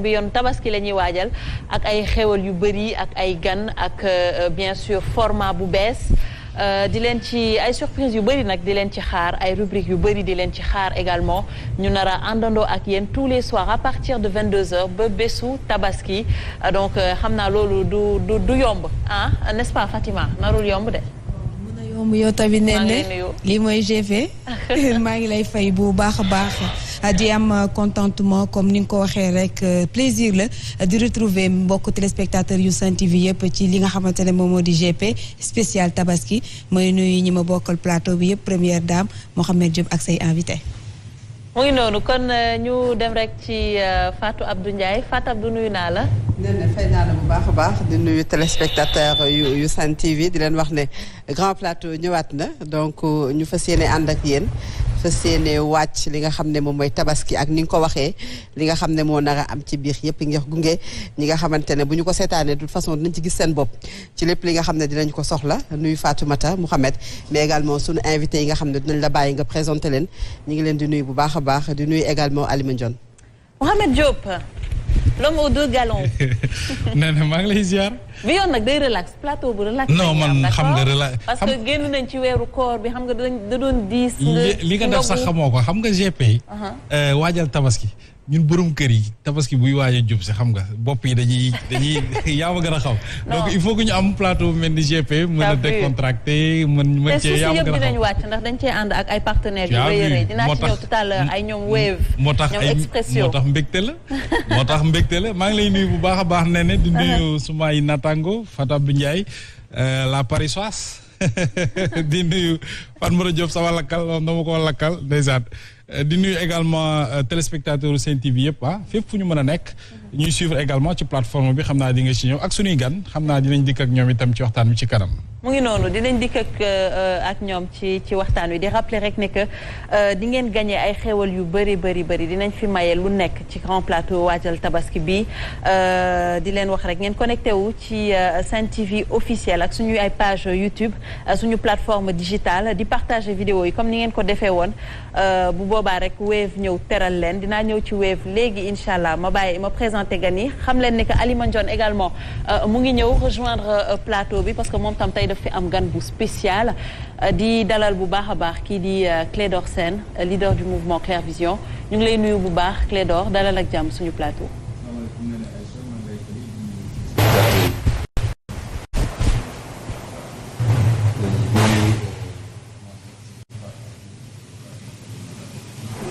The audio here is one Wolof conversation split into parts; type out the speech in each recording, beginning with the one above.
bi yoon tabaski la ñuy waajal ak ay xewal yu bëri ak ay gan ak bien sûr format bu bees di leen ci ay surprise yu bëri nag di leen ci xaar ay rubrique yu bëri di leen ci xaar également ñu nar a àndandoo ak yéen tous les soirs à partir de 22h ba bésu tabaski donc xam naa loolu du yomb ah n'est-ce pas Fatima narul yomb de. yomb yow tamit ne lii mooy GV maa ngi lay fay bu baax a baax di am contentement comme ni nga ko waxee rek plaisir la di retrouver mbokk téléspectateurs yu Sen TV yëpp ci li nga xamante ne moom moo di GP spécial tabaski mooy nuyu ñi ma bokkal plateau bi yëpp première dame Mouhamed Diop ak say invité. mu ngi noonu kon ñu dem rek ci Fatou Abdou Ndiaye Fatou Abdou nuyu naa la. nee fay naa la bu baax a baax di nuyu téléspectateur yu Sen TV di leen wax ne grand plateau ñëwaat na donc ñu fas yéene ànd ak yéen fas yéene wàcc li nga xam ne moom mooy tabaski ak ni nga ko waxee li nga xam ne moo nar a am ci biir yëpp ngir gunge ñi nga xamante ne bu ñu ko seetaanee de toute façon dinañ ci gis seen bopp ci lépp li nga xam ne dinañ ko soxla nuyu Fatoumata Mouhamed mais également sunu invité yi nga xam ne dinañ la bàyyi nga présenté leen ñu ngi leen di nuyu bu baax a baax di nuyu également Alima Ndione. Mouhamed Diop. l'homme aux deux galons. nee na maa ngi lay ziar. bi yoon nag day relax plateau bu relax. non man xam nga relax. parce que génn nañ ci weeru koor bi xam nga da doon diis. li nga def sax xamoo ko xam nga GP. waajal tabaski ñun borom kër yi tabaski buy waaj a jub si xam nga bopp yi dañuy yaa ma gën a xaw. donc il faut que ñu am plateau mel ni GP. mën a décontracté mën cee yaa ma gën a xaw. te suuf si yëpp dinañ wàcc ndax dañ cee ànd ak ay partenaires yu rëy a rëy. dinaa ci ñëw tout à l'heure ay ñoom Wave. moo tax ñoom Expression moo tax mbégte la maa ngi lay nuyu bu baax a baax nee di nuyu sumay natango Fatou Abdou Ndiaye la Parissoise di nuyu Fan Mara Diop sama lakkal dama ko lakkal ndeysaan di nuyu également téléspectateurs Sen TV yëpp fépp fu ñu mën a nekk ñuy suivre également ci plateforme bi xam naa di nga ci ñëw ak suñuy gan xam naa dinañ dikk ak ñoom itam ci waxtaan bi ci kanam. mu ngi noonu dinañ dikk ak ñoom ci waxtaan wi di rappeler rek ne que di ngeen gagné ay xéwal yu bëri dinañ fi maye lu nekk ci grand plateau waajal tabaski bi di leen wax rek ngeen connecté wu ci Sen TV officiel ak suñuy ay page YouTube suñu plateforme digitale di partager vidéo yi comme ni ngeen ko defee woon bu boobaa rek Wave ñëw teral leen dinaa ñëw ci Wave léegi incha allah ma présenté gan yi xam leen ne que Alima Ndione également mu ngi ñëw rejoindre plateau bi parce que moom tam tey daf fi am gan bu spécial di dalal bu baax a baax kii di Clédor Sène leader du mouvement Clair Vision ñu ngi lay nuyu bu baax Clédor dalal ak jàmm suñu plateau.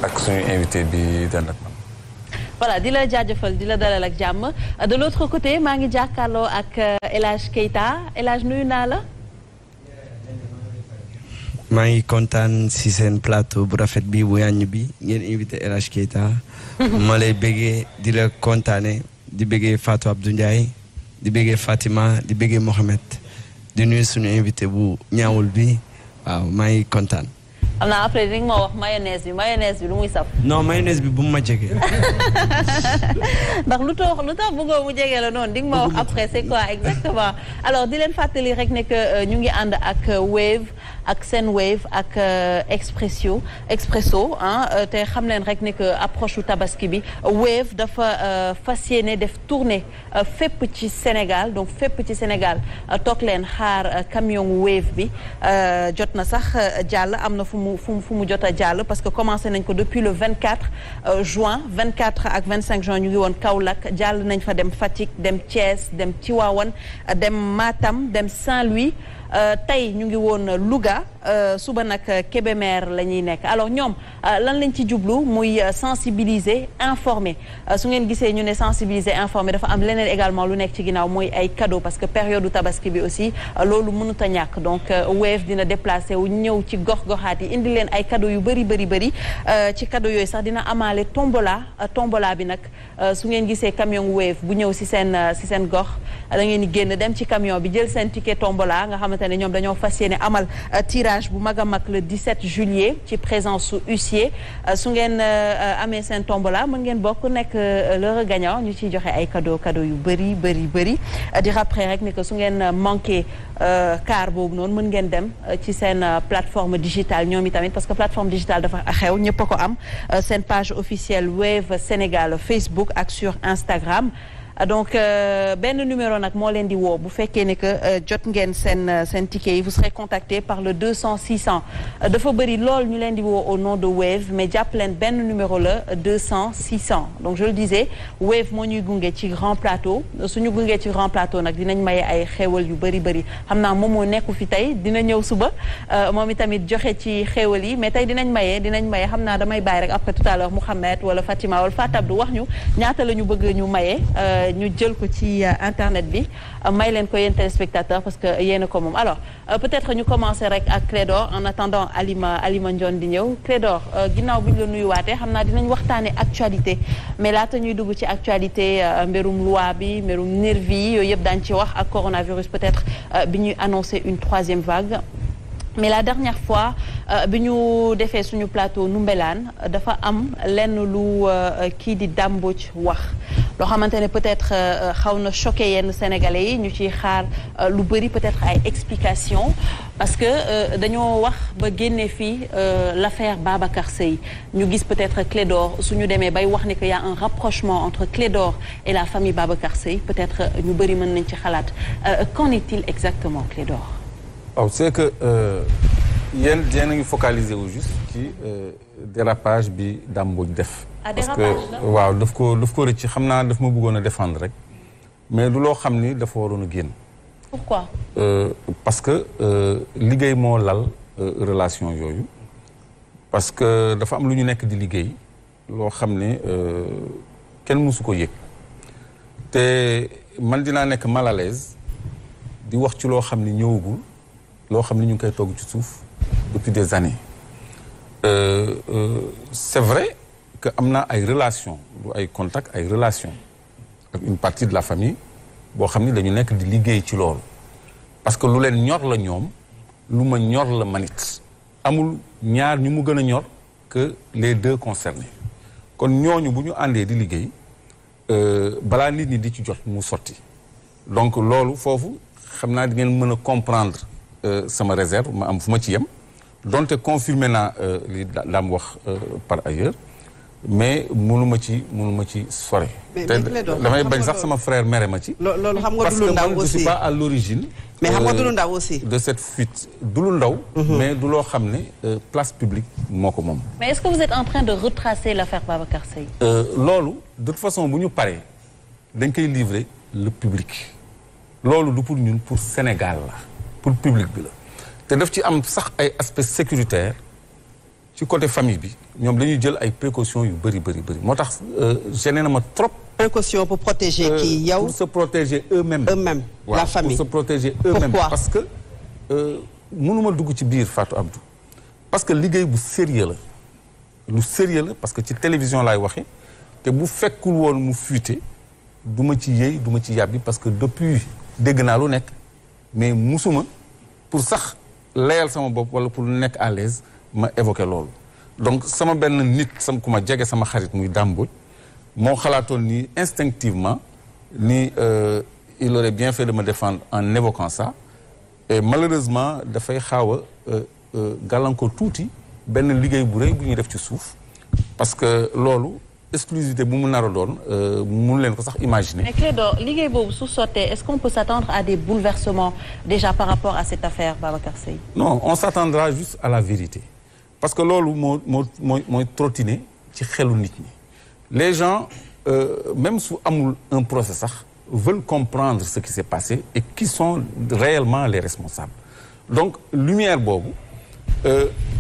ak suñu invité bi dend ak man. voilà di la jaajëfal di la dalal ak jàmm de l'autre côté maa ngi jàkkaarloo ak El Hadj Keita El Hadj nuyu naa la. maa ngi kontaan si seen plateau bu rafet bi bu yàññ bi ngeen invité El Hadj Keita. ma lay bëggee di la kontaane di bëggee Fatou Abdou Ndiaye di bëggee Fatima di bëggee Mohamed di nuyu suñu invité bu ñaawul bi waaw maa ngi kontaan. xam naa après di nga ma wax mayonnaise bi lu muy saf. non mayonnaise bi bu mu ma jege. ndax lu tax bëggoo mu jege la noonu di nga ma wax après c'est quoi exactement. alors di leen fàttali rek ne que ñu ngi ànd ak Wave ak Sen Wave ak Expresso te xam leen rek ne que approche u tabaski bi Wave dafa fas yéene def tournée fépp ci Sénégal donc fépp ci Sénégal toog leen xaar camion Wave bi jot na sax jàll am na fu mu jot a jàll parce que commencé nañ ko depuis le 24 juin 24 ak 25 juin ñu ngi woon Kaolack jàll nañ fa dem Fatick dem Thiès dem Tivaouane dem Matam dem Saint-Louis tey ñu ngi woon Louga suba nag Kébémer la ñuy nekk alors ñoom lan lañ ci jublu muy sensibiliser informer su ngeen gisee ñu ne sensibiliser informer dafa am leneen également lu nekk ci ginnaaw mooy ay cadeau parce que période du tabaski bi aussi loolu mënut a ñàkk donc Wave dina déplacé wu ñëw ci gox-goxaat yi indi leen ay cadeau yu bëri ci cadeau yooyu sax dina amaale tombola bi nag su ngeen gisee camion Wave bu ñëw si seen gox da ngeen di génn dem ci camion bi jël seen ticket tombola nga xamante ne ñoom dañoo fas yéene amal tirage bu mag a mag le 17 juillet ci présence su huissier su ngeen amee seen tombola mën ngeen bokk nekk l'heureux gagnant ñu ciy joxe ay cadeau yu bëri di rappelé rek ni que su ngeen manqué car boobu noonu mën ngeen dem ci seen plateforme digitale ñoom itamit parce que plateforme digitale dafa xew ñëpp a ko am seen page officielle Wave Sénégal Facebook ak sur Instagram. Donc benn numéro nag moo leen di woo bu fekkee ne que jot ngeen seen ticket yi vous serez contacté par le 200 600 dafa bëri lool ñu leen di woo au nom de Wave mais jàpp leen benn numéro la 200 600 donc je le disais Wave moo ñuy gunge ci grand plateau suñu gunge ci grand plateau nag dinañ maye ay xéewal yu bëri xam naa moom moo nekku fi tey dina ñëw suba moom itamit joxe ci xéewal yi mais tey dinañ maye xam naa damay bàyyi rek après tout à l'heure Mouhamed wala Fatima wala Fatabdou wax ñu ñaata la ñu bëgg ñu maye ñu jël ko ci internet bi may leen ko yéen téléspectateurs parce que yéen a ko moom alors peut-être ñu commencer rek ak Clédor en attendant Alima Ndione di ñëw Clédor ginnaaw bi ñu la nuyuwaatee xam naa dinañ waxtaane actualité mais laata ñuy dugg ci actualité mbirum loi bi mbirum nervi yi yooyu yëpp daañu ci wax ak coronavirus peut-être bi ñuy annoncer une 3e vague mais la dernière fois bi ñu defee suñu plateau Ndoumbelane dafa am lenn lu kii di Dame Mbodj wax loo xamante ne peut-être xaw na choqué yenn sénégalais yi ñu ciy xaar lu bëri peut-être ay explications parce que dañoo wax ba génne fii l'affaire Babacar Seye ñu gis peut-être Clédor suñu demee bay wax ni que y a un rapprochement entre Clédor et la famille Babacar Seye peut-être ñu bëri mën nañ ci xalaat qu'en est-il exactement Clédor? waaw c'est que yéen a ngi focaliser wu juste ci dérapage bi Dame Mbodj def. parce que waaw daf ko rëcc xam naa daf ma bëggoon a défendre rek mais du loo xam ni dafa waroon a génn. pourquoi. parce que liggéey moo lal relation yooyu parce que dafa am lu ñu nekk di liggéey loo xam ne kenn mësu ko yëg te man dinaa nekk mal à l'aise di wax ci loo xam ni ñëwagul. loo xam ne ñu ngi koy togg ci suuf depuis des années c'est vrai que am na ay relations lu ay contacts ay relations ak une partie de la famille boo xam ni dañu nekk di liggéey ci loolu parce que lu leen ñor la ñoom lu ma ñor la manit amul ñaar ñu mu gën a ñor que les deux concernés kon ñooñu bu ñu àndee di liggéey balaa nit ñi di ci jot mu sotti donc loolu foofu xam naa di ngeen mën a comprendre sama réserve ma am fu ma ci yem donte confirmé naa li daam wax par ailleurs mais mënuma ci sore te damay bañ sax sama frère mere ma ci loolu xam nga du lu ndaw aussi parce que man je suis pas à l'origine mais xam nga du lu ndaw aussi de cette fuite du lu ndaw mais du loo xam ne place publique moo ko moom mais est-ce que vous êtes en train de retracer l'affaire Babacar Seye loolu de toute façon bu ñu paree dañ koy livrer le public loolu du pour ñun pour Sénégal la pour public bi la te daf ci am sax ay aspects sécuritaires ci côté famille bi ñoom dañuy jël ay précautions yu bëri moo tax gêné na ma trop. précaution pour protéger kii yow. pour se protéger eux-mêmes. La famille pour se protéger eux-mêmes. Pourquoi? Parce que mënuma dugg ci biir Fatou Abdou parce que liggéey bu sérieux la lu sérieux la parce que ci télévision laay waxe te bu fekkul woon mu fuité du ma ci yëy du ma ci yàbbi parce que depuis dégg naa lu nekk. mais musuma pour sax layal sama bopp wala pour nekk à l'aise ma évoquer loolu donc sama benn nit ku ma jege sama xarit muy Dame Mbodj moo xalaatoon ni instinctivement ni il aurait bien fait de me défendre en évoquant ça et malheureusement dafay xaaw a gàllankoor tuuti benn liggéey bu rëy bu ñuy def ci suuf parce que loolu exclusivité bu mu nar a doon mënu leen ko sax imaginer. mais Clédor liggéey boobu su sottee est-ce qu'on peut s'attendre à des bouleversements déjà par rapport à cette affaire Babacar Seye? non on s'attendra juste à la vérité parce que loolu mooy trottiner ci xelu nit ñi les gens même su amul un procès sax veulent comprendre ce qui s'est passé et qui sont réellement les responsables donc lumière boobu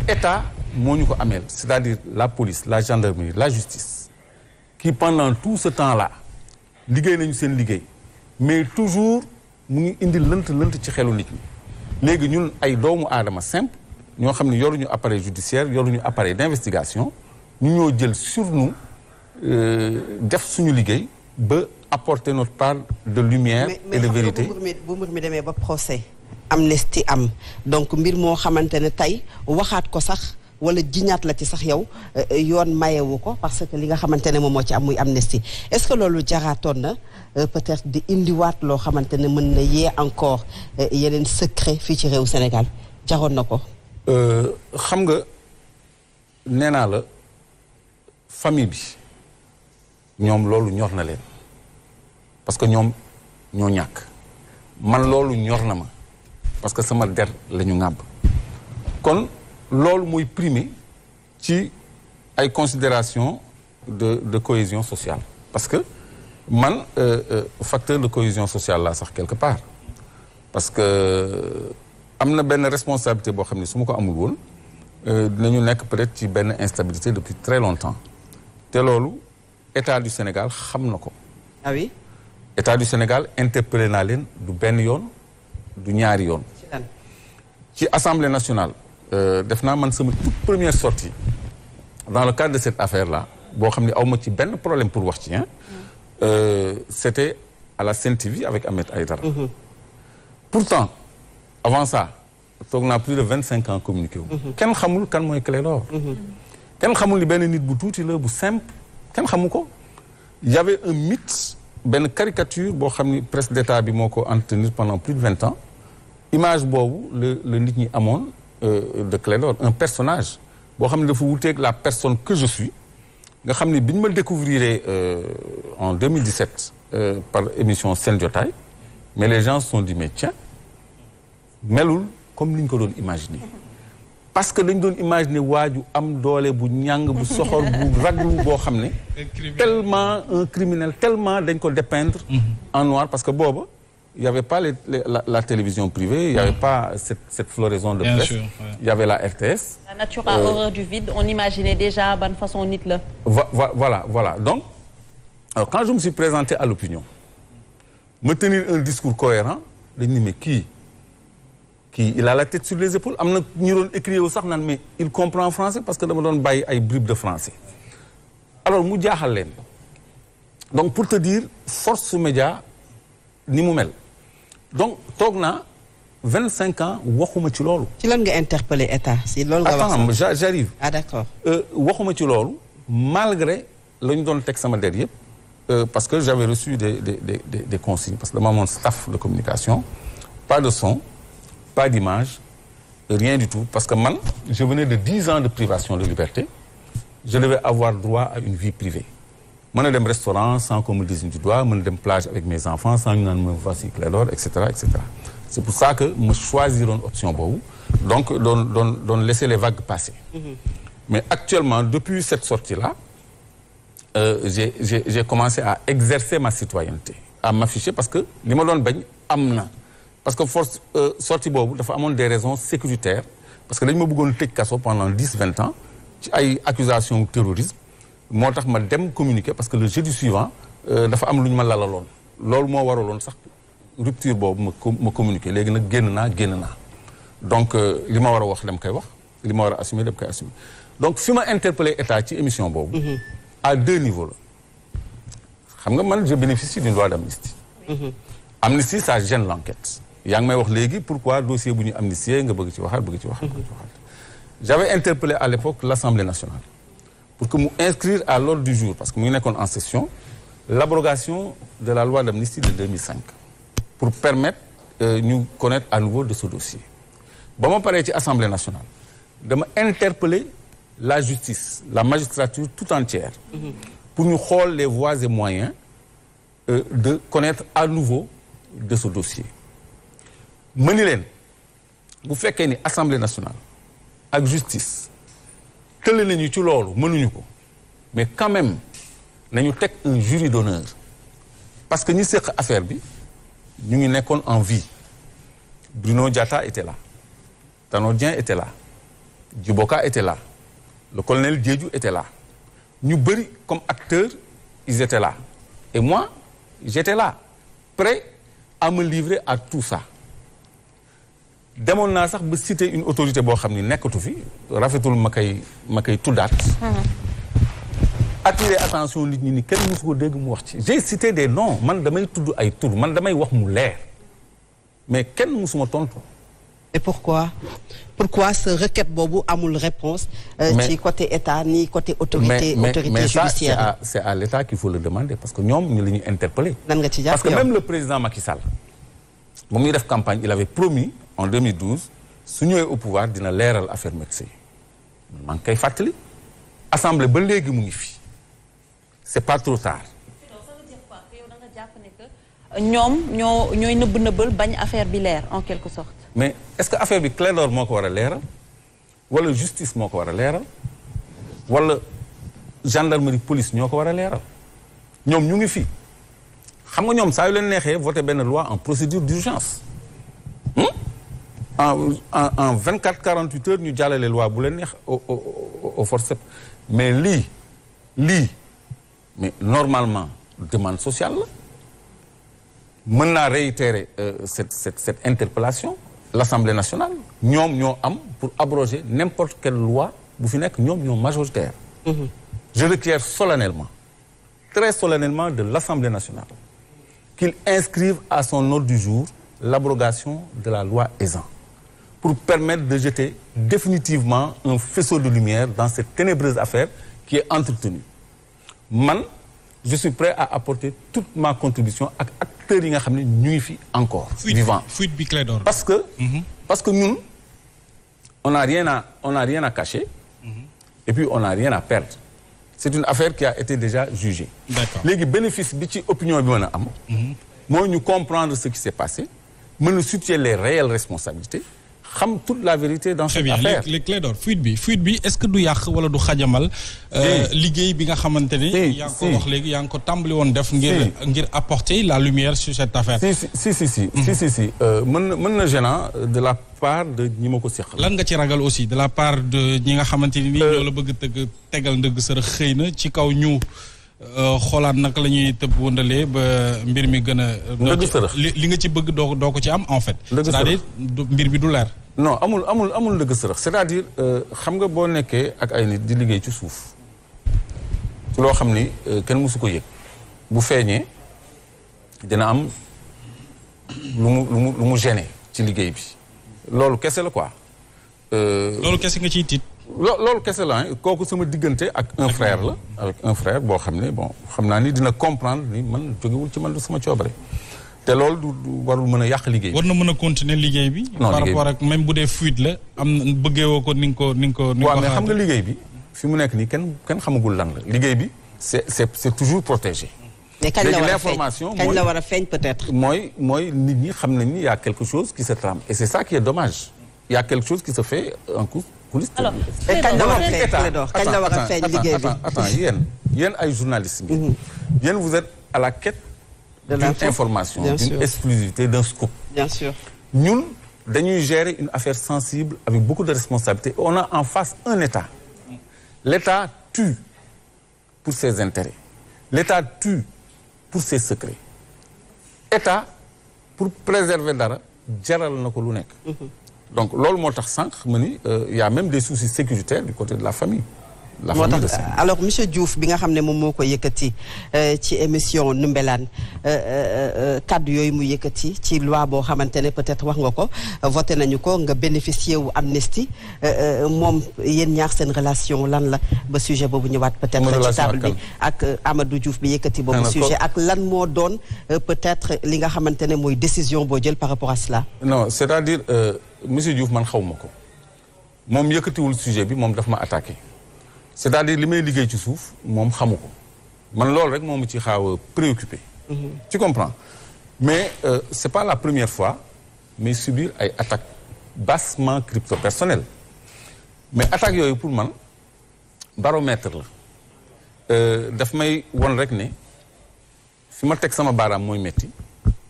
État moo ñu ko ameel c'est-à-dire la police la gendarmerie la justice qui pendant tout ce temps-là liggéey nañu seen liggéey mais toujours mu ngi indi lënt ci xelu nit ñi léegi ñun ay doomu aadama simple ñoo xam ne yoruñu appareil judiciaire yoruñu appareil d'investigation ñu ñoo jël sur nous def suñu liggéey ba apporter notre part de lumière et de vérité. bu mbir mi demee ba procès amnistie am donc mbir moo xamante ne tey waxaat ko sax wala jiñaat la ci sax yow yoon mayewu ko parce que li nga xamante ne moom moo ci am muy amnistie est-ce que loolu jaraatoon na peut-être di indiwaat loo xamante ne mën na yee encore yeneen secret fii ci réew Sénégal jaroon na ko. xam nga nee naa la famille bi ñoom loolu ñor na leen parce que ñoom ñoo ñàkk man loolu ñor na ma parce que sama der la ñu ŋàbb kon loolu mooy primer ci ay considération de cohésion sociale parce que man facteur de cohésion sociale laa sax quelque part parce que am na benn responsabilité boo xam ne su ma ko amul woon dinañu nekk peut-être ci benn instabilité depuis très longtemps te loolu état du Sénégal xam na ko. ah oui. état du Sénégal interpellé naa leen du benn yoon du ñaari yoon. ci assemblée nationale def naa man sama toute première sortie dans le cadre de cette affaire là boo xam ne aw ma ci benn problème pour wax ci c'était à la Sen TV avec Ahmed Aïdara. Pourtant avant ça toog naa plus de 25 ans communiqué wu. kenn xamul kan mooy Clédor. kenn xamul ni benn nit bu tuuti la bu simple kenn xamu ko. y avait un mythe benn caricature boo xam ni presse d'état bi moo ko entretenir pendant plus de 20 ans image boobu la nit ñi amoon de Clédor un personnage boo xam ne dafa wuteeg la personne que je suis nga xam ni bi ñu ma découvrir en 2017 par émission Sen Jotaay mais les gens se sont dit mais tiens melul comme li ñu ko doon imaginer parce que dañ doon imaginer waaju am doole bu ñàng bu soxor bu raglu boo xam ne tellement un criminel tellement dañ ko dépeindre en noir parce que booba il y avait pas la télévision privée il y avait pas cette floraison de presse il y avait la RTS la nature a horreur du vide on imaginait déjà ban façon nit la voilà donc alors quand je me suis présenté à l'opinion me tenir un discours cohérent dañ ni mais kii il a la tête sur les épaules am na ñu doon écrire sax naan mais il comprend français parce que dama doon bàyyi ay bribes de français alors mu jaaxal leen donc pour te dire force su média ni mu mel donc toog naa 25 ans waxuma ci loolu. ci lan nga interpellé état si loolu nga wax. attends j'arrive. ah d'accord. waxuma ci loolu malgré la ñu doon teg sama der yëpp parce que j'avais reçu des consignes parce que dama amoon staff de communication pas de son. pas d'image, rien du tout. Parce que man, je venais de 10 ans de privation de liberté. Je devais avoir droit à une vie privée. Je suis allé au restaurant sans qu'on me désigne du doigt. Je suis allé plage avec mes enfants sans qu'on me voici Clédor, etc., etc. C'est pour ça que je choisis une option. Donc, de laisser les vagues passer. Mais actuellement, depuis cette sortie-là, j'ai commencé à exercer ma citoyenneté, à m'afficher parce que les gens qui amna. Parce que force sortie boobu dafa amoon des raisons sécuritaires parce que dañu ma bëggoon tëj kaso pendant 10-20 ans ci ay accusations terrorisme moo tax ma dem communiquer parce que le jeudi suivant dafa am lu ñu ma lalaloon loolu moo waraloon sax rupture boobu ma communiquer léegi nag génn naa donc li ma war a wax dem koy wax li ma war a assumer dem koy assumer donc fi ma interpellé état ci émission boobu à 2 niveaux la xam nga man je bénéficie d'une loi d'amnistie amnistie ça gêne l'enquête yaa ngi may wax léegi pourquoi dossier bu ñu amnistié nga bëgg ci waxaat j'avais interpellé à l'époque l'Assemblée nationale pour que mu inscrire à l'ordre du jour parce que mu ngi nekkoon en session l'abrogation de la loi d'amnistie de 2005 pour permettre ñu connaître à nouveau de ce dossier ba ma paree ci Assemblée nationale dama interpeller la justice la magistrature tout entière pour ñu xool les voies et moyens de connaître à nouveau de ce dossier ma ni leen bu fekkee ni Assemblée nationale ak justice tële nañu ci loolu mënuñu ko mais quand même nañu teg un jury d'honneur parce que ñi seq affaire bi ñu ngi nekkoon en vie Bruno Diatta était là Tanor Dieng était là Djiboka était là le colonel Diédhiou était là ñu bëri comme acteurs ils étaient là et moi j'étais là prêt à me livrer à tout ça demoon naa sax ba citer une autorité boo xam ni nekkatu fi rafetul ma koy tuddaat attirer attention nit ñi ni kenn mosu ko dégg mu wax ci j'ai cité des noms man damay tudd ay tur man damay wax mu leer mais kenn mosuma tontu et pourquoi ce requête boobu amul réponse ci côté état ni côté autorité judiciaire. C'est à l'état qu'il faut le demander parce que ñoom ñu la ñuy interpeller. nan nga ci jàpp parce que même le président Macky Sall ba muy def campagne il avait promis en 2012 su ñëwee au pouvoir dina leeral affaire Macky maa ngi koy fàttali assemblée ba léegi mu ngi fi c'est pas trop tard. ñoom ñooy nëbb-nëbbal bañ affaire bi leer en quelque sorte. mais est-ce que affaire bi Clédor moo ko war a leeral wala justice moo ko war a leeral wala gendarmerie police ñoo ko war a leeral ñoom ñu ngi fi xam nga ñoom saa yu leen neexee voter benn loi en procédure d'urgence en 24-48 heures ñu jàllale loi bu leen neex au forceps mais lii mais normalement demande sociale la. mën naa réitérer cette interpellation l'Assemblée nationale ñoom ñoo am pour abroger n'importe quelle loi bu fi nekk ñoom ñoo majoritaire. Je requiers solennellement très solennellement de l'Assemblée nationale qu'il inscrive à son ordre du jour l'abrogation de la loi Ezzan pour permettre de jeter définitivement un faisceau de lumière dans cette ténébreuse affaire qui est entretenue. Man je suis prêt à apporter toute ma contribution ak acteurs yi nga xam ne ñu ngi fi encore vivant fuite bi Clédor parce que ñun on n'a rien à cacher et puis on n'a rien à perdre c'est une affaire qui a été déjà jugée léegi bénéfice bi ci opinion bi mën a am mooy ñu comprendre ce qui s'est passé mën a situer les réelles responsabilités xam toute la vérité dans cette affaire. les Clédor fuite bi est-ce que du yàq wala du xajamal liggéey bi nga xamante ni yaa ngi ko wax léegi yaa ngi ko tàmbali woon def ngir apporter la lumière sur cette affaire. si mën na gênant de la part de ñi ma ko seqal. lan nga ci ragal aussi de la part de ñi nga xamante ni ñoo la bëgg tegal ndëgg sërëx xëy na ci kaw ñu xoolaat naka la ñuy tëb wëndalee ba mbir mi gën a. li nga ci bëgg doo ko ci am en fait. c'est-à-dire mbir bi du leer. non amul ndëgg sërëx c'est-à-dire xam nga boo nekkee ak ay nit di liggéey ci suuf ci loo xam ni kenn mësu ko yëg bu feeñee dina am lu mu gêné ci liggéey bi loolu kese la quoi. loolu kese nga ciy tiit. loolu kese la kooku sama diggante ak un frère la avec un frère boo xam ne bon xam naa ni dina comprendre ni man jógewul ci man du sama coobare te loolu du warul mën a yàq liggéey bi. war na mën a continuer liggéey bi. par rapport ak même bu dee fuite la am bëggee woo ko ni nga ko waaw mais xam nga liggéey bi fi mu nekk nii kenn xamagul lan la liggéey bi c'est toujours protégé. mais kañ la war a feeñ peut-être. mooy nit ñi xam nañ ni y a quelque chose qui se trame et c'est ça qui est dommage il y a quelque chose qui se fait en coulisses. alors kañ la war a feeñ liggéey bi. attends yéen ay journalistes bi. yéen vous êtes à la quête d'une information, d'une exclusivité, d'un scoop. Bien sûr. Ñun dañuy gérer une affaire sensible avec beaucoup de responsabilités. On a en face un État. L'État tue pour ses intérêts. L'État tue pour ses secrets. État pour préserver dara jaral na ko lu nekk. Donc loolu moo tax sànq ma ni y a même des soucis sécuritaires du côté de la famille. moo tax alors monsieur Diouf bi nga xam ne moom moo ko yëkkati ci émission Ndoumbelane kaddu yooyu mu yëkkati ci loi boo xamante ne peut-être wax nga ko voté nañu ko nga bénéficier wu amnistie moom yéen ñaar seen relation lan la ba sujet boobu ñëwaat peut-être ci table bi ak Amadou Diouf bi yëkkati boobu sujet ak lan moo doon peut-être li nga xamante ne mooy décision boo jël par rapport à cela. Non c'est-à-dire monsieur Diouf man xaw ma ko moom yëkkatiwul sujet bi moom daf ma attaqué. C'est-à-dire li may liggéey ci suuf moom xamu ko man loolu rek moom ci xaaw a préoccupé. Tu comprends mais c'est pas la première fois mais subir ay attaques bassement crypto-personnelles mais attaques yooyu pour man baromètre la daf may won rek ne fi ma teg sama baaraam mooy metti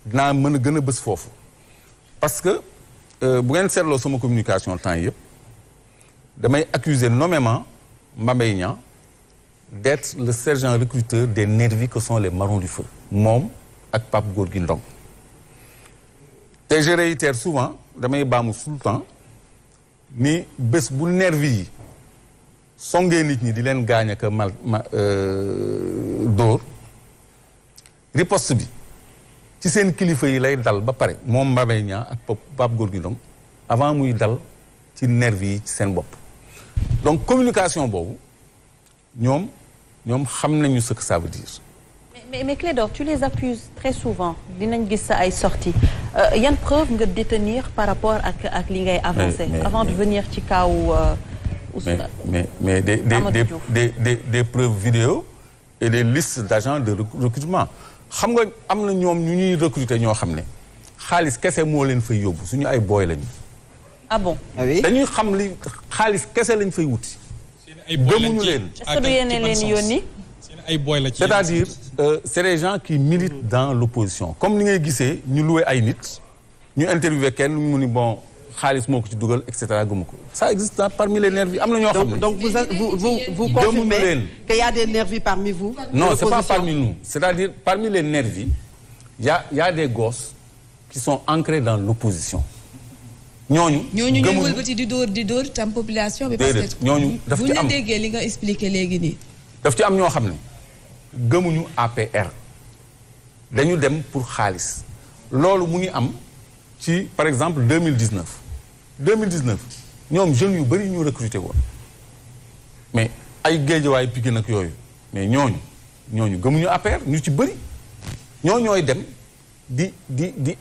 dinaa mën a gën a bës foofu parce que bu ngeen seetloo sama communication temps yëpp damay accuser nommément Mbaye Niang d'être le sergent recruteur des nervis que sont les marrons du feu moom ak Pape Gorgui Ndong te je réitère souvent damay baamu tout le temps ni bés bu nervi yi songee nit ñi di leen gaañ ak dóor riposte bi ci seen kilifa yi lay dal ba pare moom Mbaye Niang ak Pape Gorgui Ndong avant muy dal ci nervi yi ci seen bopp donc communication boobu ñoom xam nañu ce que ça veut dire. mais Clédor tu les accuses très souvent dinañ gis sa ay sorties yan preuve nga détenir par rapport ak li ngay avancer avant de venir ci kaw mais des preuves vidéo et des listes d'agents de recrutement xam nga am na ñoom ñu ñuy recruter ñoo xam ne xaalis kese moo leen fay yóbbu suñu ay booy lañu. ah bon dañuy xam li xaalis kese lañ fay wuti. gëmuñu leen. est-ce que du yéen leen yónni. ay boy la ci c'est-à-dire c'est des gens qui militent dans l'opposition comme ni ngay gisee ñu loué ay nit ñu interviewé kenn mu ni bon xaalis moo ko ci dugal et cetera gëmu ko ça existe parmi les nervis am na ñoo xam ne. donc vous confirmez qu'il y a des nervis parmi vous. Non, c'est pas parmi nous. C'est-à-dire parmi les nervis il y a des gosses qui sont ancrés dans l'opposition. ñooñu ñooy wëlbati di dóor tam population bi. parce que ñooñu daf ci am bu ñu déggee li nga expliqué léegi nii. daf ci am ñoo xam ne gëmuñu APR dañu dem pour xaalis loolu mu ngi am ci par exemple 2019 ñoom jeunes yu bëri ñu recruté woon mais ay Guédiawaye Pikine nag yooyu mais ñooñu gëmuñu APR ñu ci bëri ñooy dem di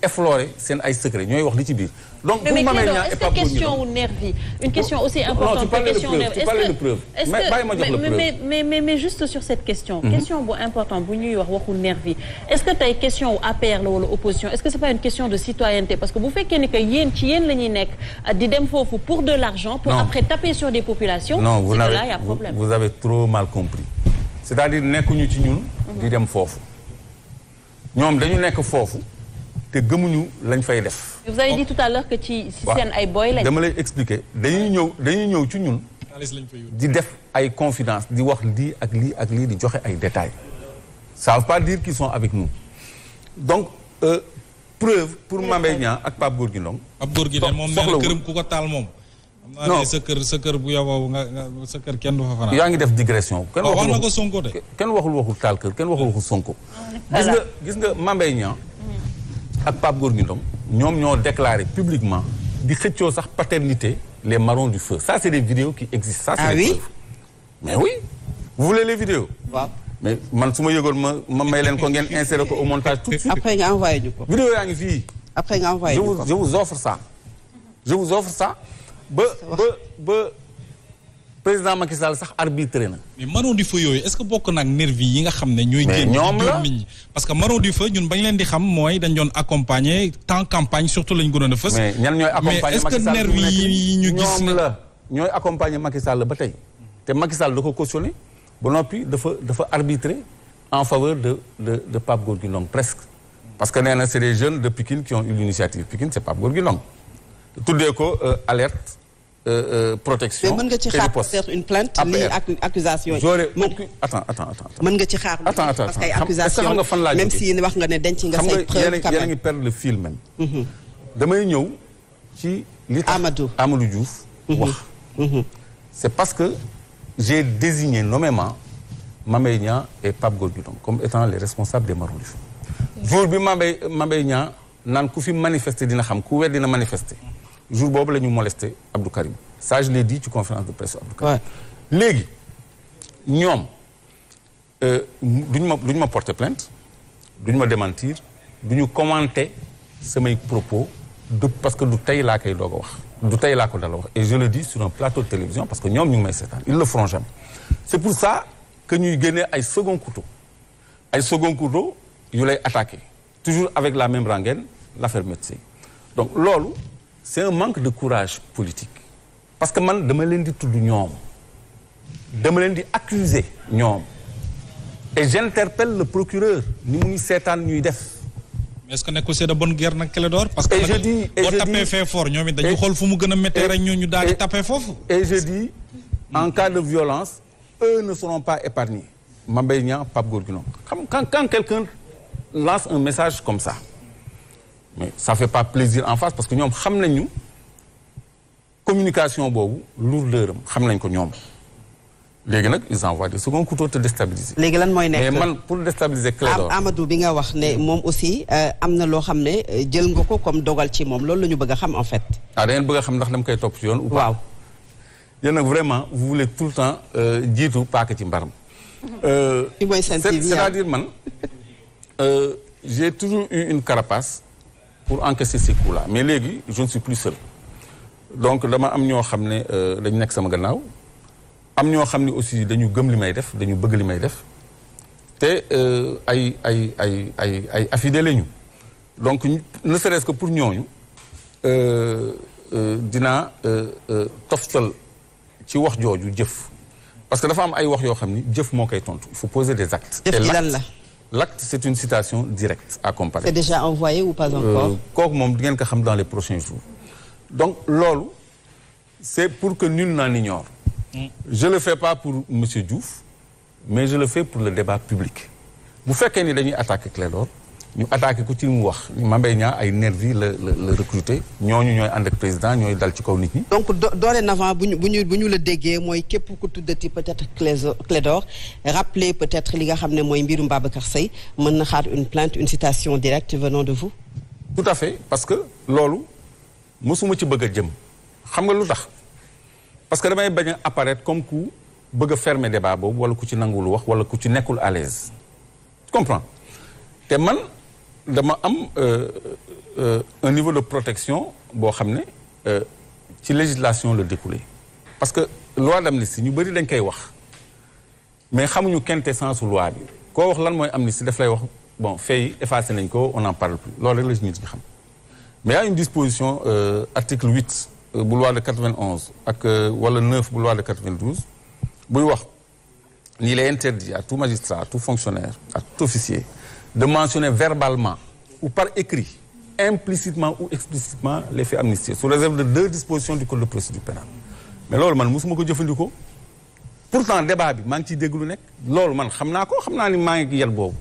effleurer seen ay secret ñooy wax li ci biir. donc pour Mame Niang et Pape Gorgui Ndong question nervi une question aussi importante que question nervi. tu parlais de preuve mais bàyyi ma jox la preuve mais juste sur cette question. question bu importante bu ñuy wax waxu nervi est-ce que tey question wu APR la wala opposition est-ce que c'est pas une question de citoyenneté parce que bu fekkee ni que yéen la ñuy nekk di dem foofu pour de l'argent pour après taper sur des populations. non c'est que là il y a problème. vous avez trop mal compris c'est-à-dire nekkuñu ci ñun. di dem foofu. ñoom dañu nekk foofu te gëmuñu lañ fay def. vous avez dit tout à l'heure que ci seen ay boy lañ. dama lay expliquer dañuy ñëw ci ñun. di def ay confidence di wax lii ak lii di joxe ay détails. ça veut pas dire qu'ils sont avec nous donc preuve pour Mame Niang ak Pape Gorgui Ndong. Pape Gorgui de moom nee na këram ku ko taal moom. non sa kër bu yowoo nga sa kër kenn du fa fanaan. yaa ngi def digression. kenn wax na ko Sonko de. kenn waxul taal kër kenn waxul Sonko. gis nga Mame Niang ak Pape Gorgui Ndong ñoom ñoo déclaré publiquement di xëccoo sax paternité les marrons du feu ça c'est des vidéos qui existent. ça c'est des preuves. Mais oui vous voulez les vidéos. waaw mais man su ma yëgoon ma may leen ko ngeen insérer ko au montage tout de suite. après nga envoyé ñu ko. vidéo yaa ngi fii. après nga envoyé ñu ko je vous offre ça. ba président Macky Sall sax arbitré na. mais marron du feu yooyu est-ce que bokk nag nervi yi nga xam ne ñooy génn ñoom la nit ñi parce que marron du feu ñun bañ leen di xam mooy dañ doon accompagner temps campagne surtout lañ gënoon a fës. mais ñan ñooy accompagner mais est-ce que nervi yi ñu gis ñoom la ñooy accompagner Macky Sall ba tey te Macky Sall da ko cautionné ba noppi dafa arbitrer en faveur de Pape Gorgui Ndong presque parce que nee na c'est des jeunes de Pikine qui ont eu l'initiative Pikine c'est Pape Gorgui Ndong tuddee ko alerte protection. mais mën nga ci xaar peut-être une plainte lii accusation yi. attends. mën nga ci xaar. parce que ay accusations même si wax nga ne denc nga say preuve quand même. yéen a ngi perdre le fil même. damay ñëw ci li tax Amadou Diouf wax. c'est parce que j'ai désigné nommément Mame Niang et Pape Gorgui Ndong comme étant les responsables des marrons du feu. jour bi Mame Niang naan ku fi manifester dina xam ku wet dina manifester. jour boobu la ñu molesté Abdou Karim ça je l'ai dit ci conférence de presse Abdou Karim. léegi ñoom duñu ma porter plainte duñu ma démentir duñu commenter samay propos parce que du tey laa koy doog a wax du tey laa ko dala wax et je le dis sur un plateau de télévision parce que ñoom ñu ngi may seetaan ils le feront jamais c'est pour ça que ñuy génnee ay second couteau yu lay attaqué toujours avec la même rengaine l'affaire Metz donc loolu c'est un manque de courage politique parce que man dama leen di tudd ñoom dama leen di accuser ñoom et j'interpelle le procureur ni mu ngi seetaan ñuy def. mais est-ce que nekkul c'est de bonne guerre nag Clédor. parce que nag boo tapé fee fort ñoom it dañu xool fu mu gën a méttee rek ñu daal di tapé foofu. et je dis en cas de violence eux ne seront pas épargnés. Mame Niang Pape Gorgui Ndong quand quelqu'un lance un message comme ça. mais ça fait pas plaisir en face parce que ñoom xam nañu communication boobu lourdeur am xam nañ ko ñoom léegi nag ils envoient des seconds couteaux te déstabiliser. léegi lan mooy nekk mais man pour déstabiliser Clédor Amadou bi nga wax ne moom aussi am na loo xam ne jël nga ko comme dogal ci moom loolu la ñu bëgg a xam en fait. da ngeen bëgg a xam ndax dama koy topp ci yoon. ou pas waaw. yéen nag vraiment vous voulez tout le temps jiitu paaka ci mbaram. fi mooy Sen TV c'est-à-dire man j'ai toujours eu une carapace pour encaisser ces coups-là mais léegi je ne suis plus seul. donc dama am ñoo xam ne dañu nekk sama gannaaw am ñoo xam ne aussi dañu gëm li may def dañu bëgg li may def te ay affidés lañu donc ne serait-ce que pour ñooñu dinaa toftal ci wax jooju jëf parce que dafa am ay wax yoo xam ni jëf moo koy tontu il faut poser des actes. jëf ji lan la. l'acte c'est une citation directe à comparer. c'est déjà envoyé ou pas encore. kooku moom di ngeen ko xam dans les prochains jours. donc loolu c'est pour que nul n'en ignore. je le fais pas pour monsieur Diouf mais je le fais pour le débat public. bu fekkee ni dañuy attaquer Clédor ñu attaquer ko ci mu wax Mame Mbaye Niang ay nervi la recruter ñooñu ñooy ànd ak président ñooy dal ci kaw nit ñi. donc dorénavant bu ñu la déggee mooy képp ku tuddati peut-être Clédor rappeler peut-être li nga xam ne mooy mbirum Babacar Seye mën na xaar une plainte une citation directe venant de vous. tout à fait parce que loolu mosuma ci bëgg a jëm xam nga lu tax parce que damay bañ a apparaître comme ku bëgg a fermer débat boobu wala ku ci nangul wax wala ku ci nekkul à l'aise tu comprends te man dama am un niveau de protection boo xam ne ci législation la découlé parce que loi d'amnistie ñu bëri dañ koy wax mais xamuñu quintessence loi bi koo wax lan mooy amnistie daf lay wax bon fait effacé nañ ko on n'en parle plus loolu rek la nit ñi xam mais y a une disposition article 8 bu loi de 91 ak wala 9 bu loi de 92 buy wax ni il est interdit à tout magistrat à tout fonctionnaire à tout officier de mentionner verbalement ou par écrit implicitement ou explicitement les faits amnistiés sous réserve de 2 dispositions du code de procédure pénale mais loolu man mosuma ko jëfandikoo pourtant débat bi maa ngi ciy dégg lu nekk loolu man xam naa ko xam naa ni maa ngi yel boobu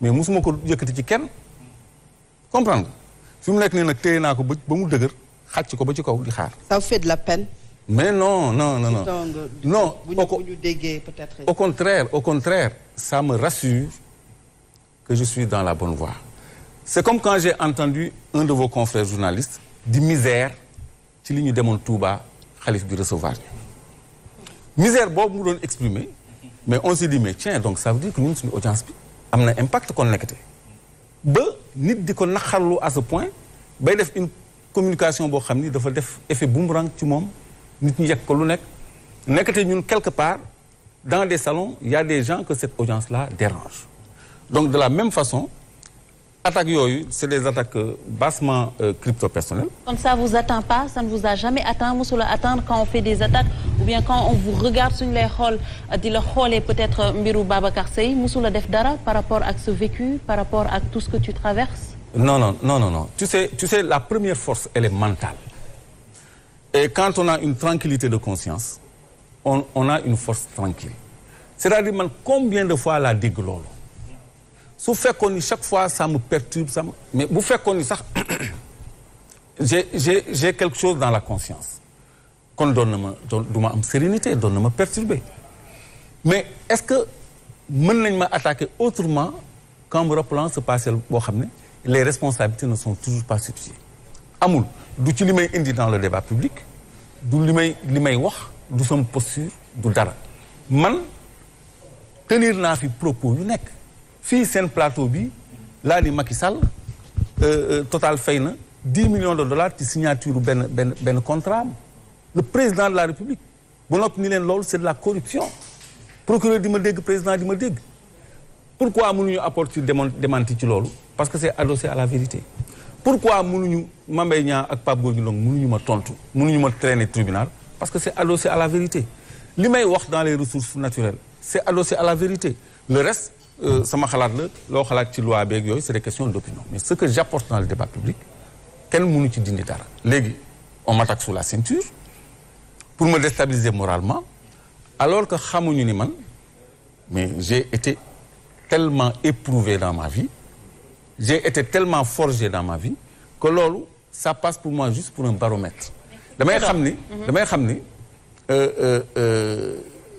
mais mosuma ko yëkkati ci kenn comprendre fi mu nekk nii nag téye naa ko ba mu dëgër xàcc ko ba ci kaw di xaar. ça fait de la peine. mais non au contraire ça me rassure que je suis dans la bonne voie. C'est comme quand j'ai entendu un de vos confrères journalistes di misère ci li ñu demoon Touba xalif bi recevoir misère boobu mu doon exprimer mais on s'est dit mais tiens donc ça veut dire que ñun suñu audience bi am na impact connecté ba nit di ko naqarlu à ce point bay def une communication boo xam ni dafa def effet boomerang ci moom nit ñi yegg ko lu nekkate ñun quelque part dans des salons il y a des gens que cette audience-là dérange donc de la même façon attaques yooyu c'est des attaques bassement crypto-personnelles. Comme ça vous atteint pas, ça ne vous a jamais atteint, mosula atteindre quand on fait des attaques ou bien quand on vous regarde suñu lay xool di la xoolee peut-être mbiru Babacar Seye mosula def dara par rapport ak ce vécu, par rapport à tout ce que tu traverses? Non. Tu sais la première force elle est mentale. Et quand on a une tranquillité de conscience, on a une force tranquille. C'est-à-dire man combien de fois laa dégg loolu. su fekkoon ni chaque fois ça me perturbe mais bu fekkoon ni sax j'ai quelque chose dans la conscience kon doon na ma du ma am sérénité doon na ma perturber mais est-ce que mën nañ ma attaquer autrement qu'en me rappelant ce passé boo xam ne les responsabilités ne sont toujours pas situées amul du ci li may indi dans le débat public du li may wax du sama posture du dara man tenir naa fi propos yu nekk fii seen plateau bi laa di Macky Sall Total fay na 10 millions de dollars ci signature benn contrat le président de la République ba noppi ni leen loolu c'est de la corruption procureur di ma dégg président di ma dégg pourquoi mënuñu apporter démenti ci loolu parce que c'est adossé à la vérité pourquoi mënuñu Mame Mbaye Niang ak Pape Gorgui Ndong mënuñu ma tontu mënuñu ma traîner tribunal parce que c'est adossé à la vérité li may wax dans les ressources naturelles c'est adossé à la vérité le reste sama xalaat la loo xalaat ci loi beeg yooyu c'est des questions d'opinion mais ce que j'apporte dans le débat public kenn mënu ci dindi dara léegi on m'attaque sous la ceinture pour me déstabiliser moralement alors que xamuñu ni man mais j'ai été tellement éprouvé dans ma vie j'ai été tellement forgé dans ma vie que loolu ça passe pour moi juste pour un baromètre damay xam ni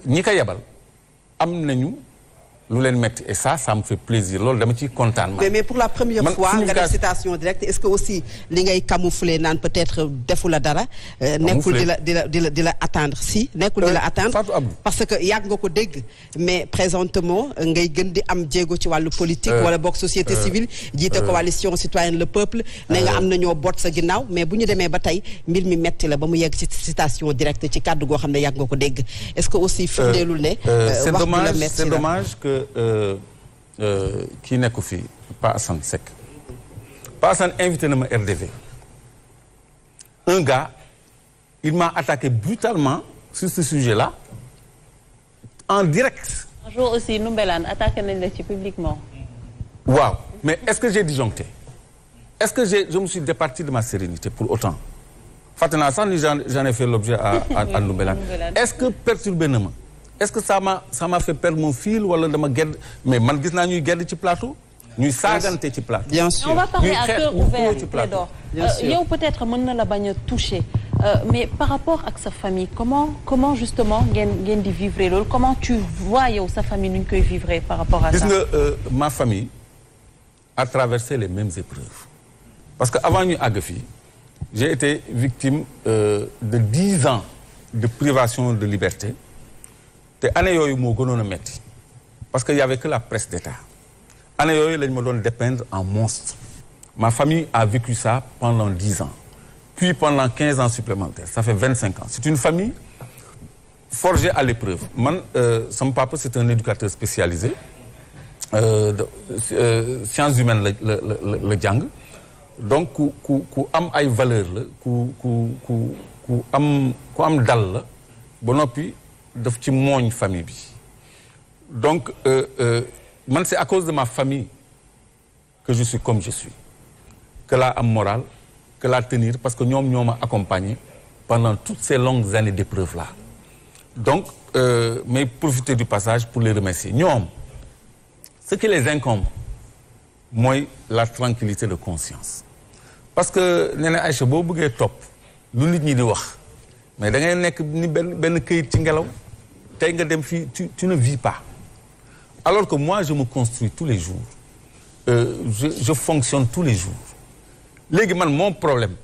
ñi ko yebal am nañu lu leen metti et ça me fait plaisir loolu dama ciy kontaan. mais pour la première fois nga def citation directe est-ce que aussi li ngay camoufler naan peut-être defu la dara. nekkul di la attendre si. nekkul di la attendre parce que yàgg nga ko dégg. mais présentement ngay gën di am jéego ci wàllu politique. wala bokk société civile. jiite coalition citoyenne le peuple. ne nga am na ñoo boot sa ginnaaw mais bu ñu demee ba tey mbir mi metti la ba mu yegg ci citation directe ci kàddu goo xam ne yàgg nga ko dégg est-ce que aussi firndeelul ne. c'est dommage que kii nekku fii Pa Assane Seck Pa Assane invité na ma RDV un gars il m'a attaqué brutalement sur ce sujet-là en direct. un jour aussi Ndoumbelane attaqué nañ la ci publiquement. waaw mais est-ce que j'ai disjoncté est-ce que je me suis départi de ma sérénité pour autant fàtte naa sax ni j'en ai fait l'objet à Ndoumbelane est-ce que perturbé na ma est-ce que ça m'a fait perdre mon fil wala dama gedd mais man gis naa ñuy gedd ci plateau ñuy saagante ci plateau. bien sûr on va parler à cœur ouvert Clédor yow peut-être mën na la bañ a toucher mais par rapport ak sa famille comment justement ngeen di vivre loolu comment tu vois yow sa famille nu ñu koy vivre par rapport à ça. gis nga ma famille a traversé les mêmes épreuves parce que avant ñu àgg fii j'ai été victime de 10 ans de privation de liberté. te année yooyu moo gënoon a metti parce que y avait que la presse d'État année yooyu lañ ma doon dépeindre en monstre ma famille a vécu ça pendant 10 ans puis pendant 15 ans supplémentaires ça fait 25 ans c'est une famille forgée à l'épreuve man sama papa c'est un éducateur spécialisé sciences humaines la jàng donc ku am ay valeurs la ku am dal la ba noppi daf ci mooñ famille bi donc man c'est à cause de ma famille que je suis comme je suis que laa am morale que laa tenir parce que ñoo ma accompagné pendant toutes ces longues années d'épreuves là donc mais profiter du passage pour les remercier ñoom ce qui les incombe mooy la tranquillité de conscience parce que nee na Aïcha boo bëggee topp lu nit ñi di wax mais da ngay nekk ni benn këyit ci ngelaw tey nga dem fii tu ne vis pas alors que moi je me construis tous les jours je fonctionne tous les jours léegi man mon problème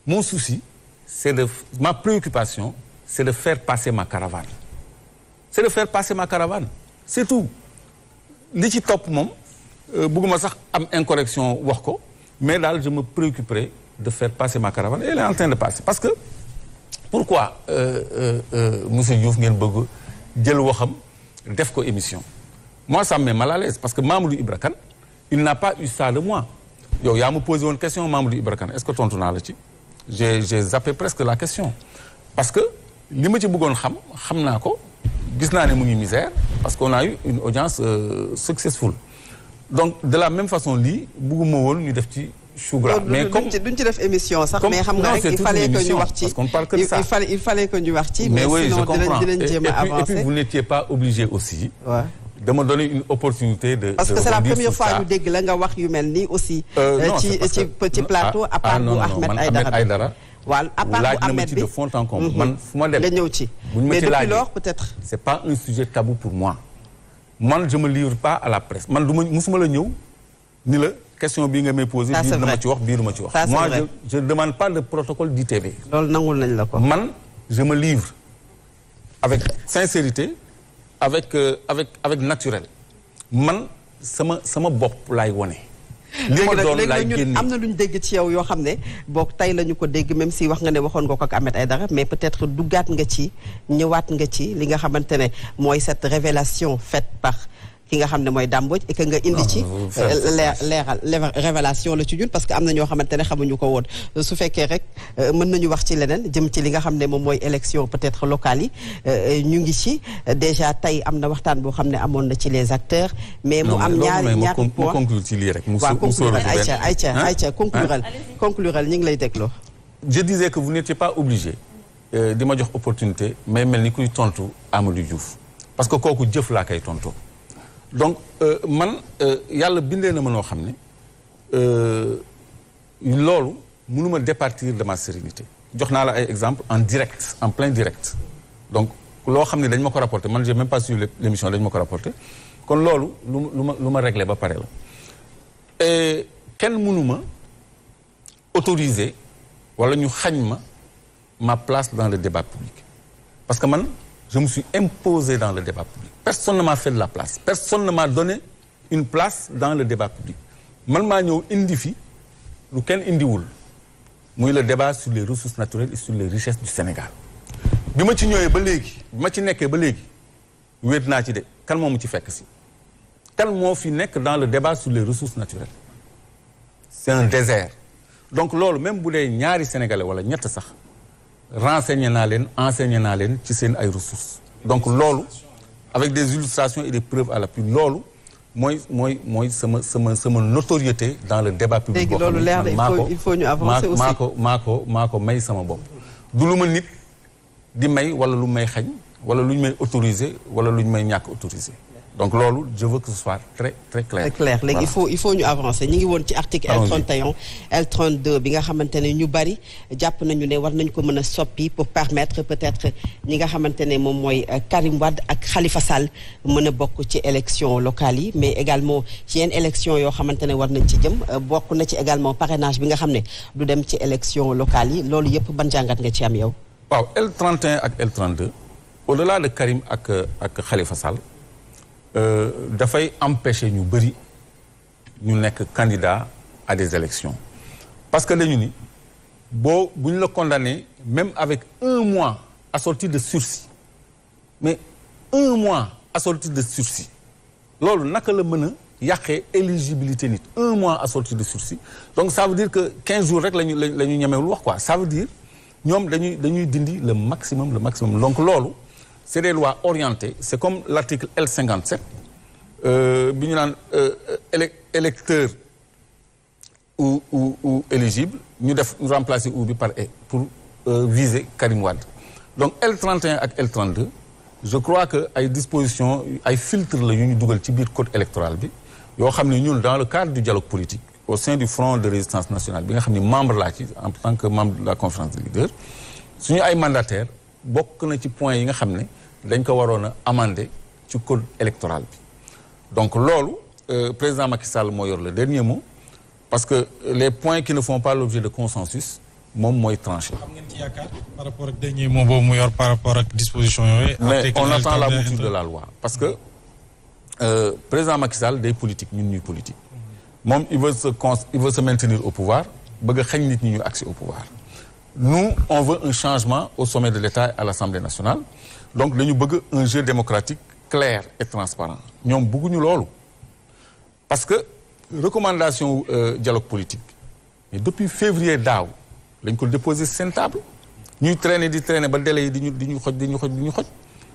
mon souci c'est ma préoccupation c'est de faire passer ma caravane c'est tout li ci topp moom bëgguma sax am incorrection wax ko mais daal je me préoccuperai de faire passer ma caravane et elle est en train de passer parce que pourquoi monsieur Diouf ngeen bëgg jël waxam def ko émission moi ça me met mal à l'aise parce que Mamadou Ibra Kane il n'a pas eu ça de moi yow yaa ma posé woon question Mamadou Ibra Kane est-ce que tontu naa la ci j'ai zappé presque la question parce que li ma ci bëggoon xam naa ko gis naa ne mu ngi misère parce qu'on a eu une audience successful donc de la même façon lii bëgguma woon ñu def ci Chougra mais comme duñ ci def émission sax mais xam nga rek il fallait que ñu wax ci il fallait que ñu wax ci mais oui je comprends et puis vous n'étiez pas obligé aussi de me donner une opportunité de parce que c'est la première fois ñu dégg la nga wax yu mel nii aussi ci petit plateau à part bu Ahmed Aïdara waaw à part bu Ahmed bi de fond en comble man fu ma dem nga ñëw ci mais depuis lors peut-être c'est pas un sujet tabou pour moi man je me livre pas à la presse man musuma la ñëw ni la question bii nga may posé bii dama ci wax bii duma ci wax moi je demande pas de protocole d'ITV loolu nangul nañ la ko man je me livre avec sincérité avec naturel man sama bopp laay wone li ma doon laay génne am na lu ñu dégg ci yow yoo xam ne boog tey la ñu ko dégg même si wax nga ne waxoon nga ko ak Ahmed Aïdara mais peut-être duggaat nga ci ñëwaat nga ci li nga xamante ne mooy cette révélation faite par ki nga xam ne mooy Dame Mbodj et que nga indi ci leeral révélation la ci ñun parce que am na ñoo xamante ne xamuñu ko woon su fekkee rek mën nañu wax ci leneen jëm ci li nga xam ne moom mooy élection peut-être locales yi ñu ngi ci déjà tey am na waxtaan boo xam ne amoon na ci les acteurs mais mu am ñaari point conclure ci lii rek waaw conclure Aïcha conclural ñu ngi lay dégloo je disais que vous n'étiez pas obligé di ma jox opportunité mais mel ni kuy tontu Amadou Diouf parce que kooku jëf laa koy tontu donc man yàlla bindee na ma noo xam ne loolu mënuma départir de ma sérénité jox naa la ay exemple en direct en plein direct donc loo xam ne dañ ma ko rapporté man j'ai même pas suivi l'émission dañ ma ko rapporté kon loolu lu ma réglé ba pare la et kenn mënuma autoriser wala ñu xañ ma place dans le débat public parce que man je me suis imposé dans le débat public personne ne m'a fait de la place personne ne m'a donné une place dans le débat public man maa ñëw indi fi lu kenn indiwul muy le débat sur les ressources naturelles et sur les richesses du Sénégal bi ma ci ñëwee ba léegi bi ma ci nekkee ba léegi wéet naa ci de kan moo mu ci fekk si kan moo fi nekk dans le débat sur les ressources naturelles c'est un désert donc loolu même bu dee ñaari sénégalais wala ñett sax renseigné naa leen enseigné naa leen ci seen ay ressources donc loolu avec des illustrations et des preuves à l'appui loolu mooy sama notoriété dans le débat public. léegi loolu leer na il faut ñu avancer aussi maa ko may sama bopp. du lu ma nit di may wala lu may xañ wala lu ñu may autorisé wala lu ñu may ñàkk autorisé donc loolu je veux que ce soit très très clair. très clair léegi il faut ñu avancer ñu ngi woon ci article L31 L32 bi nga xamante ne ñu bari jàpp nañu ne war nañ ko mën a soppi pour permettre peut-être ñi nga xamante ne moom mooy Karim Wade ak Khalifa Sall mën a bokk ci élection locale yi mais également ci yenn élection yoo xamante ne war nañ ci jëm bokk na ci également parrainage bi nga xam ne du dem ci élection locale yi loolu yëpp ban jàngat nga ci am yow. waaw L31 ak L32 au-delà de Karim ak Khalifa Sall. dafay empêcher ñu bëri ñu nekk candidat à des élections parce que dañu ni bu ñu la condamné même avec 1 mois assorti de sursis mais 1 mois assorti de sursis loolu naka la mën a yàqee éligibilité nit 1 mois assorti de sursis donc ça veut dire que 15 jours rek la ñu ñemewul wax quoi ça veut dire ñoom dañuy dindi le maximum donc loolu c'est des lois orientées c'est comme l'article L57 bi ñu naan électeur ou éligible ñu remplacer ou bi par et pour viser Karim Wade donc L31 ak L32 je crois que ay dispositions ay filtres la yu ñu dugal ci biir code électoral bi yoo xam ne ñun dans le cadre du dialogue politique au sein du Front de résistance nationale bi nga xam ne membre laa ci en tant que membre de la conférence des leaders suñu ay mandataires bokk na ci points yi nga xam ne dañ ko waroon a amender ci code électoral bi donc loolu président Macky Sall moo yor le dernier mot parce que les points qui ne font pas l'objet de consensus moom mooy tranché. xam ngeen ci yaakaar par rapport ak dernier mot boobu mu yor par rapport ak disposition yooyu. mais on attend la mouture de la loi parce que président Macky Sall day politique ñun ñuy politique moom il veut se maintenir au pouvoir bëgg a xañ nit ñi ñu accès au pouvoir. Nous, on veut un changement au sommet de l'État et à l'Assemblée nationale. Donc, nous voulons un jeu démocratique clair et transparent. Nous voulons loolu parce que recommandation dialogue politique mais depuis février daaw lañ ko déposé seen table ñuy traîner ba délai yi di ñu xoj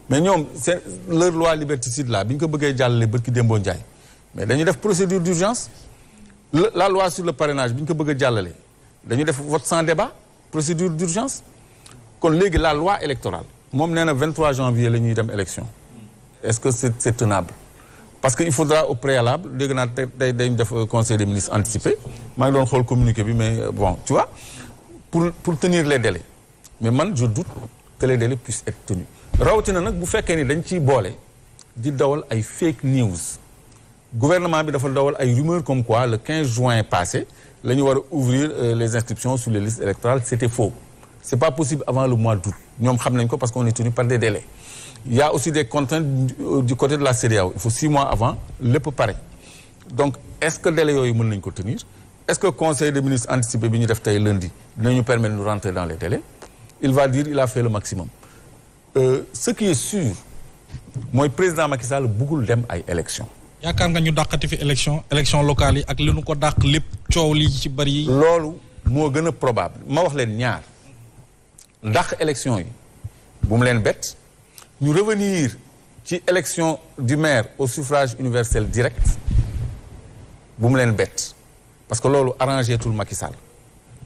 mais ñoom c'est leur loi liberticide là bi ñu ko bëggee jàllale barki Dembo Ndiaye mais dañuy def procédure d'urgence la loi sur le parrainage bi ñu ko bëgg a jàllale dañuy def vote sans débat procédure d'urgence kon léegi la loi électorale moom nee na 23 janvier la ñuy dem élection est-ce que c'est tenable parce que il faudra au préalable dégg naa tey dañ def conseil des ministres anticipé maa ngi doon xool communiqué bi mais bon tu vois pour tenir les délais mais man je doute que les délais puissent être tenus rawatina nag bu fekkee ni dañ ciy boole di dawal ay fake news gouvernement bi dafa dawal ay rumeurs comme quoi le 15 juin passé la ñu war a ouvrir les inscriptions sur les listes électorales c'était faux c'est pas possible avant le mois d'août ñoom xam nañ ko parce qu'on est tenu par des délais il y a aussi des contraintes du côté de la CEDEAO il faut 6 mois avant lépp pare donc est-ce que délais yooyu mën nañ ko tenir est-ce que conseil des ministres anticipé bi ñu def tey lundi dinañu permettre de rentrer dans les délais il va dire il a fait le maximum ce qui est sûr mooy président Macky Sall bëggul dem ay élections. yaakaar nga ñu dàqati fi élection locale yi ak li nu ko dàq lépp coow li ci bari yi. loolu moo gën a probable ma wax leen ñaar dàq élection yi bu mu leen bett ñu revenir ci élection du maire au suffrage universel direct bu mu leen bett parce que loolu arrangé tul Macky Sall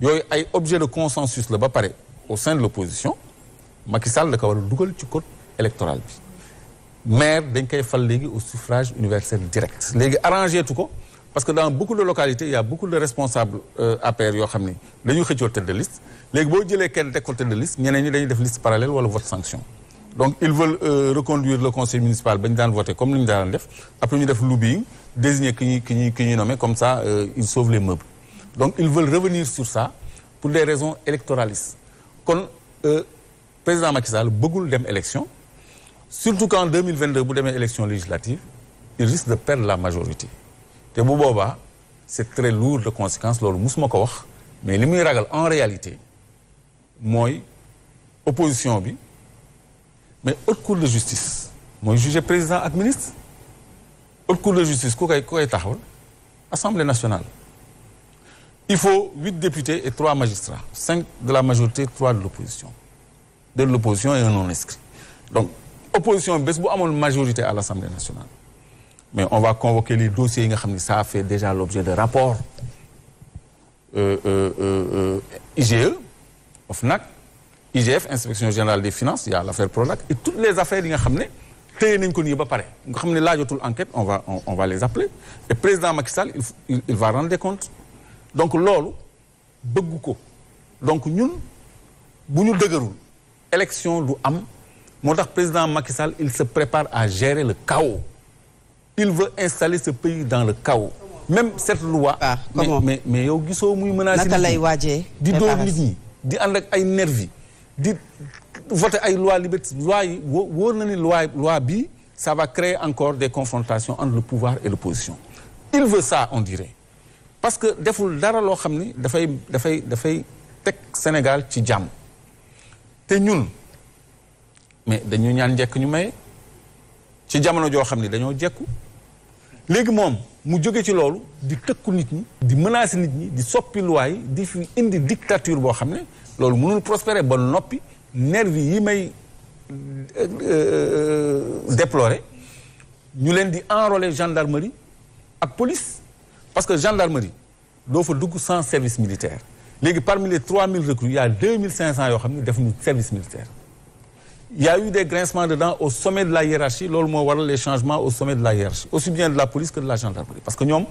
yooyu ay objet de consensus la ba pare au sein de l'opposition Macky Sall da ko war a dugal ci code électoral bi. maire dañ koy fal léegi au suffrage universel direct léegi arrangé tu ko parce que dans beaucoup de localités il y a beaucoup de responsables APR yoo xam ni dañuy xëccoo tête de liste léegi boo jëlee kenn teg ko tête de liste ñeneen ñi dañuy def liste parallèle wala vote sanction donc ils veulent reconduire le conseil municipal ba ñu daan voté comme li ñu daan def après ñu def lobbying désigner ki ñuy nommé comme ça ils sauvent les meubles donc ils veulent revenir sur ça pour des raisons électoralistes kon président Macky Sall bëggul dem élection surtout qu'en 2022 bu demee élection législative il risque de perdre la majorité te bu boobaa c'est très lourd de conséquences loolu musuma ko wax mais li muy ragal en réalité mooy opposition bi mais haute cour de justice mooy juger président ak ministre haute cour de justice ku koy taxawal assemblée nationale il faut 8 députés et 3 magistrats 5 de la majorité 3 de l'opposition et un non inscrit donc opposition bés bu amoon majorité à l'Assemblée nationale mais on va convoquer les dossiers yi nga xam ne ça a fait déjà l'objet de rapports IGE OFNAC IGF inspection générale des finances il y a l'affaire Prodac et toutes les affaires yi nga xam ne téye nañ ko nii ba pare nga xam ne laajatul enquête on va les appeler et président Macky Sall il va rendre des comptes donc loolu bëgg ko donc ñun bu ñu dëgërul élection du am moo tax président Macky Sall il se prépare à gérer le chaos il veut installer ce pays dans le chaos même cette loi mais yow gisoo muy menacer naka lay waajee di dóor nit ñi di ànd ak ay nervi di voter ay loi liberté loi yi wóor na ni loi bi ça va créer encore des confrontations entre le pouvoir et l'opposition il veut ça on dirait parce que deful dara loo xam ni dafay teg Sénégal ci jàmm te ñun mais dañu ñaan njekk ñu maye ci jamono joo xam ni dañoo jekku léegi moom mu jóge ci loolu di tëkku nit ñi di menacer nit ñi di soppi loi yi di fi indi dictature boo xam ne loolu mënul prospérer ba noppi nervi yi may déplorer ñu leen di enrôler gendarmerie ak police parce que gendarmerie doo fa dugg sans service militaire léegi parmi les 3000 recrues il y a 2500 yoo xam ne defuñu service militaire il y a eu des grincements de dents au sommet de la hiérarchie loolu moo waral les changements au sommet de la hiérarchie aussi bien de la police que de la gendarmerie parce que ñoom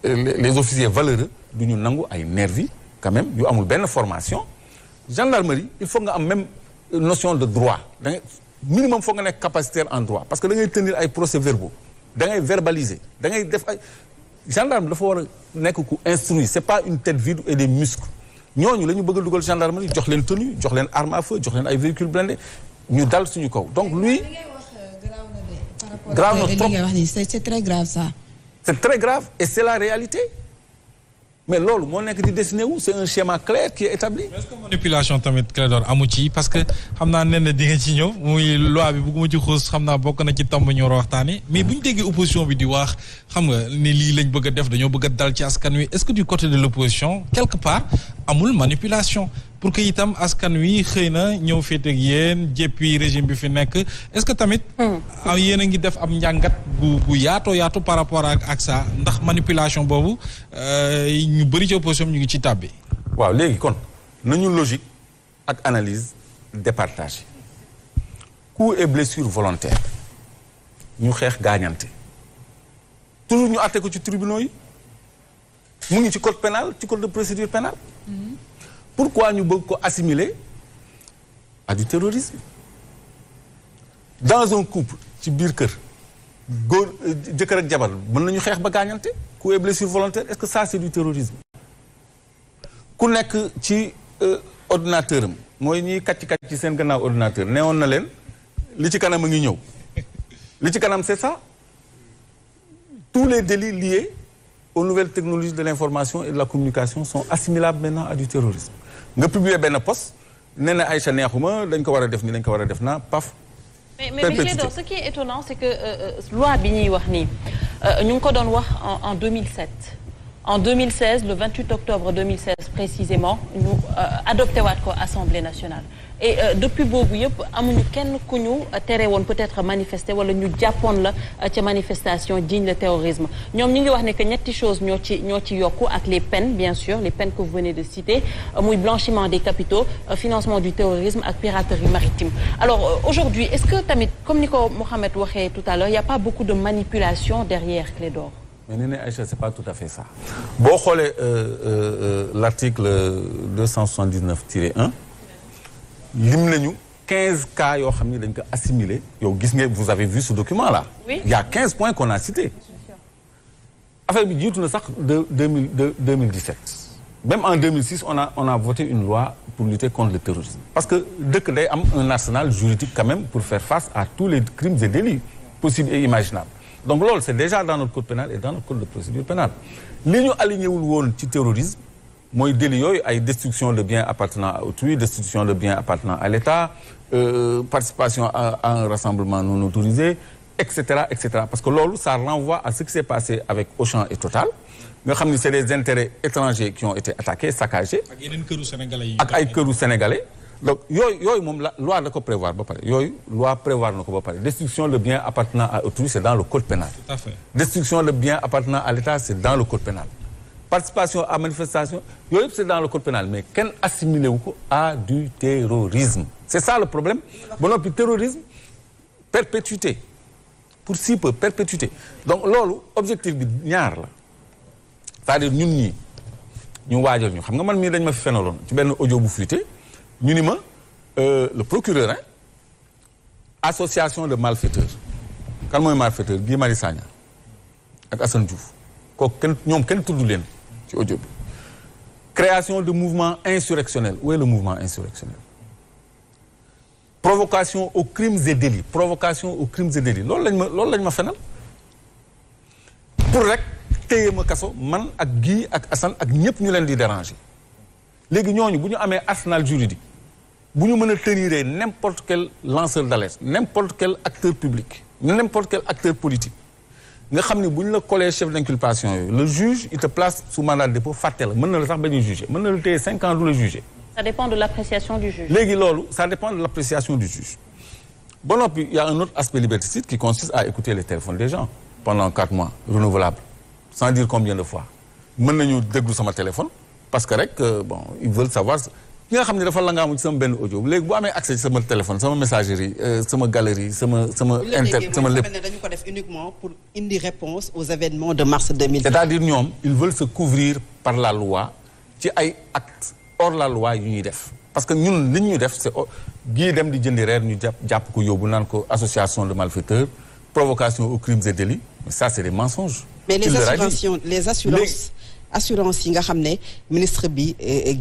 les officiers valeureux du ñu nangu ay nervis quand même yu amul benn formation gendarmerie il faut nga am même notion de droit da ngay minimum foog nga nekk capacitaire en droit parce que da ngay tenir ay procès-verbaux da ngay verbaliser da ngay def ay gendarme dafa war a nekk ku instruit c'est pas une tête vide et des muscles ñooñu la ñu bëgg a dugal gendarmerie jox leen tenue jox leen arme à feu jox leen ay véhicules blindés ñu dal suñu kaw donc lui grave na trop c'est très grave ça c'est très grave et c'est la réalité mais loolu moo nekk di dessiné wu c'est un schéma clair qui est établi. est-ce que manipulation tamit Clédor amu ci parce que xam naa ne di nga ci ñëw muy loi bi bëgguma ci xuus xam naa bokk na ci tomb ñu war a waxtaanee mais bu ñu déggee opposition bi di wax xam nga ni lii lañ bëgg a def dañoo bëgg a dal ci askan wi est-ce que du côté de l'opposition quelque part amul manipulation pour que itam askan wi xëy na ñëw féete ak yéen jéppi régime bi fi nekk est-ce que tamit yéen a ngi def am njàngat bu yaatu par rapport ak ça ndax manipulation boobu ñu bëri ci opposition ñu ngi ci tàbbi. waaw léegi kon nañu logique ak analyse départagée coups et blessures volontaires ñu xeex gaañante toujours ñu àtte ko ci tribunaux yi mu ngi ci code pénal ci code de procédure pénale pourquoi ñu bëgg ko assimiler à du terrorisme dans un couple ci biir kër góor jëkkër ak jabar mën nañu xeex ba gaañante coups et blessures volontaires est-ce que ça c'est du terrorisme ku nekk ci ordinateur am mooy ñiy kàcc ci seen gannaaw ordinateur neewoon na leen li ci kanam a ngi ñëw li ci kanam c'est ça tous les délits liés aux nouvelles technologies de l'information et de la communication sont assimilables maintenant à du terrorisme nga publier benn post nee na Aïcha neexuma dañ ko war a def ni dañ ko war a def naa paf. mais Clédor ce qui est étonnant c'est que loi bi ñuy wax nii ñu ngi ko doon wax en 2007 en 2016 le 28 octobre 2016 précisément ñu adopté waat ko Assemblée nationale et depuis boobu yëpp amuñu kenn ku ñu tere woon peut-être manifester wala ñu jàppoon la ca manifestation digne le terrorisme ñoom ñu ngi wax ne que ñetti choses ñoo ci yokku ak les peines bien sûr les peines que vous venez de citer muy blanchiment des capitaux financement du terrorisme ak piraterie maritime alors aujourd'hui est-ce que tamit comme ni ko Mohamed waxee tout à l'heure il y a pas beaucoup de manipulation derrière Clédor. mais nee na Aïcha c'est pas tout à fait ça boo xoolee l'article 279-1 lim nañu 15 cas yoo xam ni dañ ko assimilé yow gis nga vous avez vu ce document là. Oui. Il y a 15 points qu'on a cités. affaire bi jiitu na sax de 2017. Même en 2006 on a voté une loi pour lutter contre le terrorisme. Parce que dëkk day am un arsenal juridique quand même pour faire face à tous les crimes et délits possibles et imaginables. Donc loolu c'est déjà dans notre code pénal et dans notre code de procédure pénale. Li ñu aligné wul woon ci terrorisme mooy délit yooyu ay destruction de biens appartenant à autrui, destruction de biens appartenant à l'État, participation à un rassemblement non autorisé, etc., etc. Parce que loolu ça renvoie à ce qui s'est passé avec Auchan et Total. nga xam ni c'est des intérêts étrangers qui ont été attaqués, saccagés. ak yeneen këru sénégalais yi. ak ay këru sénégalais. donc yooyu moom la loi da ko prévoir ba pare yooyu loi prévoir na ko ba pare destruction de biens appartenant à autrui c'est dans le code pénal. Tout à fait. Destruction de biens appartenant à l'État c'est dans le code pénal. Participation à manifestation yooyu yëpp c'est dans le code pénal mais kenn assimilé wu ko à du terrorisme. C'est ça le problème ba noppi terrorisme perpétuité pour si peu perpétuité donc loolu objectif bi ñaar la. c'est-à-dire ñun ñii ñu waajal ñu xam nga man mii dañ ma fi fenaloon ci benn audio bu fuité ñu ni ma le procureur association de malfaiteurs kan mooy malfaiteur Guy Marius Sagna ak Assane Diouf kooku ñoom kenn tudd leen ci audio bi création de mouvement insurrectionnel où est le mouvement insurrectionnel provocation aux crimes et délits loolu lañ ma fenal pour rek téye ma kaso man ak Guy ak Assane ak ñëpp ñu leen di déranger léegi ñooñu bu ñu amee arsenal juridique bu ñu mën a tenir n'importe quel lanceur d'alerte n'importe quel acteur public n'importe quel acteur politique nga xam ne bu ñu la collé chef d'inculpation yooyu le juge il te place sous mandat de dépôt fàtte la mën na la sax bañ a juger mën na la téye 5 ans du la juger. Ça dépend de l'appréciation du juge. léegi loolu ça dépend de l'appréciation du juge ba noppi il y a un autre aspect liberticide qui consiste à écouter les téléphones des gens pendant 4 mois renouvelable sans dire combien de fois mën nañu déglu sama téléphone parce que rek bon ils veulent savoir ñi nga xam ne dafa la nga amu ci sama benn audio léegi bu amee accès ci sama téléphone sama messagerie sama galerie sama lépp dañu ko def uniquement pour indi réponse aux événements de mars 2020. c'est-à-dire ñoom ils veulent se couvrir par la loi ci ay actes hors la loi yu ñuy def parce que ñun li ñuy def c'est gii dem di jëndi reer ñu jàpp ko yóbbu naan ko association de malfaiteurs provocation aux crimes et délits mais ça c'est des mensonges. mais les assurances yi nga xam ne ministre bi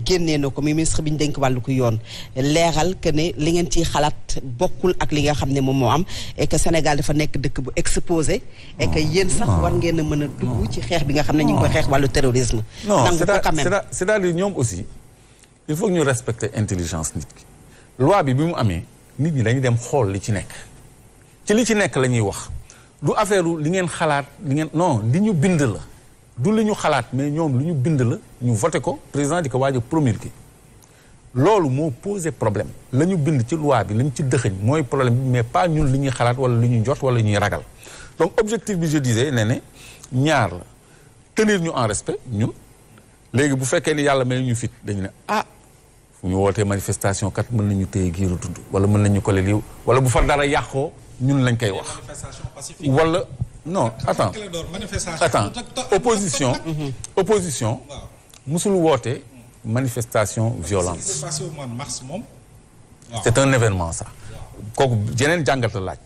génnee na ko mais ministre bi ñu dénk wàllu ko yoon leeral que ne li ngeen ciy xalaat bokkul ak li nga xam ne moom moo am et que Sénégal dafa nekk dëkk bu exposé et que yéen sax war ngeen a mën a dugg ci xeex bi nga xam ne ñu ngi koy xeex wàllu terrorisme. non c'est-à-dire ñoom aussi il faut que ñu respecter intelligence nit ki loi bi mu amee nit ñi dañuy dem xool li ci nekk ci li ci nekk la ñuy wax du affaire li ngeen xalaat li ngeen non li ñu bind la du li ñu xalaat mais ñoom lu ñu bind la ñu voté ko président di ko waaj a promulguer loolu moo posé problème la ñu bind ci loi bi la ñu ci dëxëñ mooy problème bi mais pas ñun li ñuy xalaat wala li ñuy njort wala ñuy ragal donc objectif bi je disais ne ñaar la tenir ñu en respect ñun léegi bu fekkee ni yàlla may ñu fit dañu ne fu ñu wootee manifestation kat mën nañu téye giiru dund wala mën nañu kole liw wala bu fa dara yàqoo ñun lañ koy wax wala non attends opposition musul woote manifestation violente c'est un événement ça kooku jeneen jàngat la laaj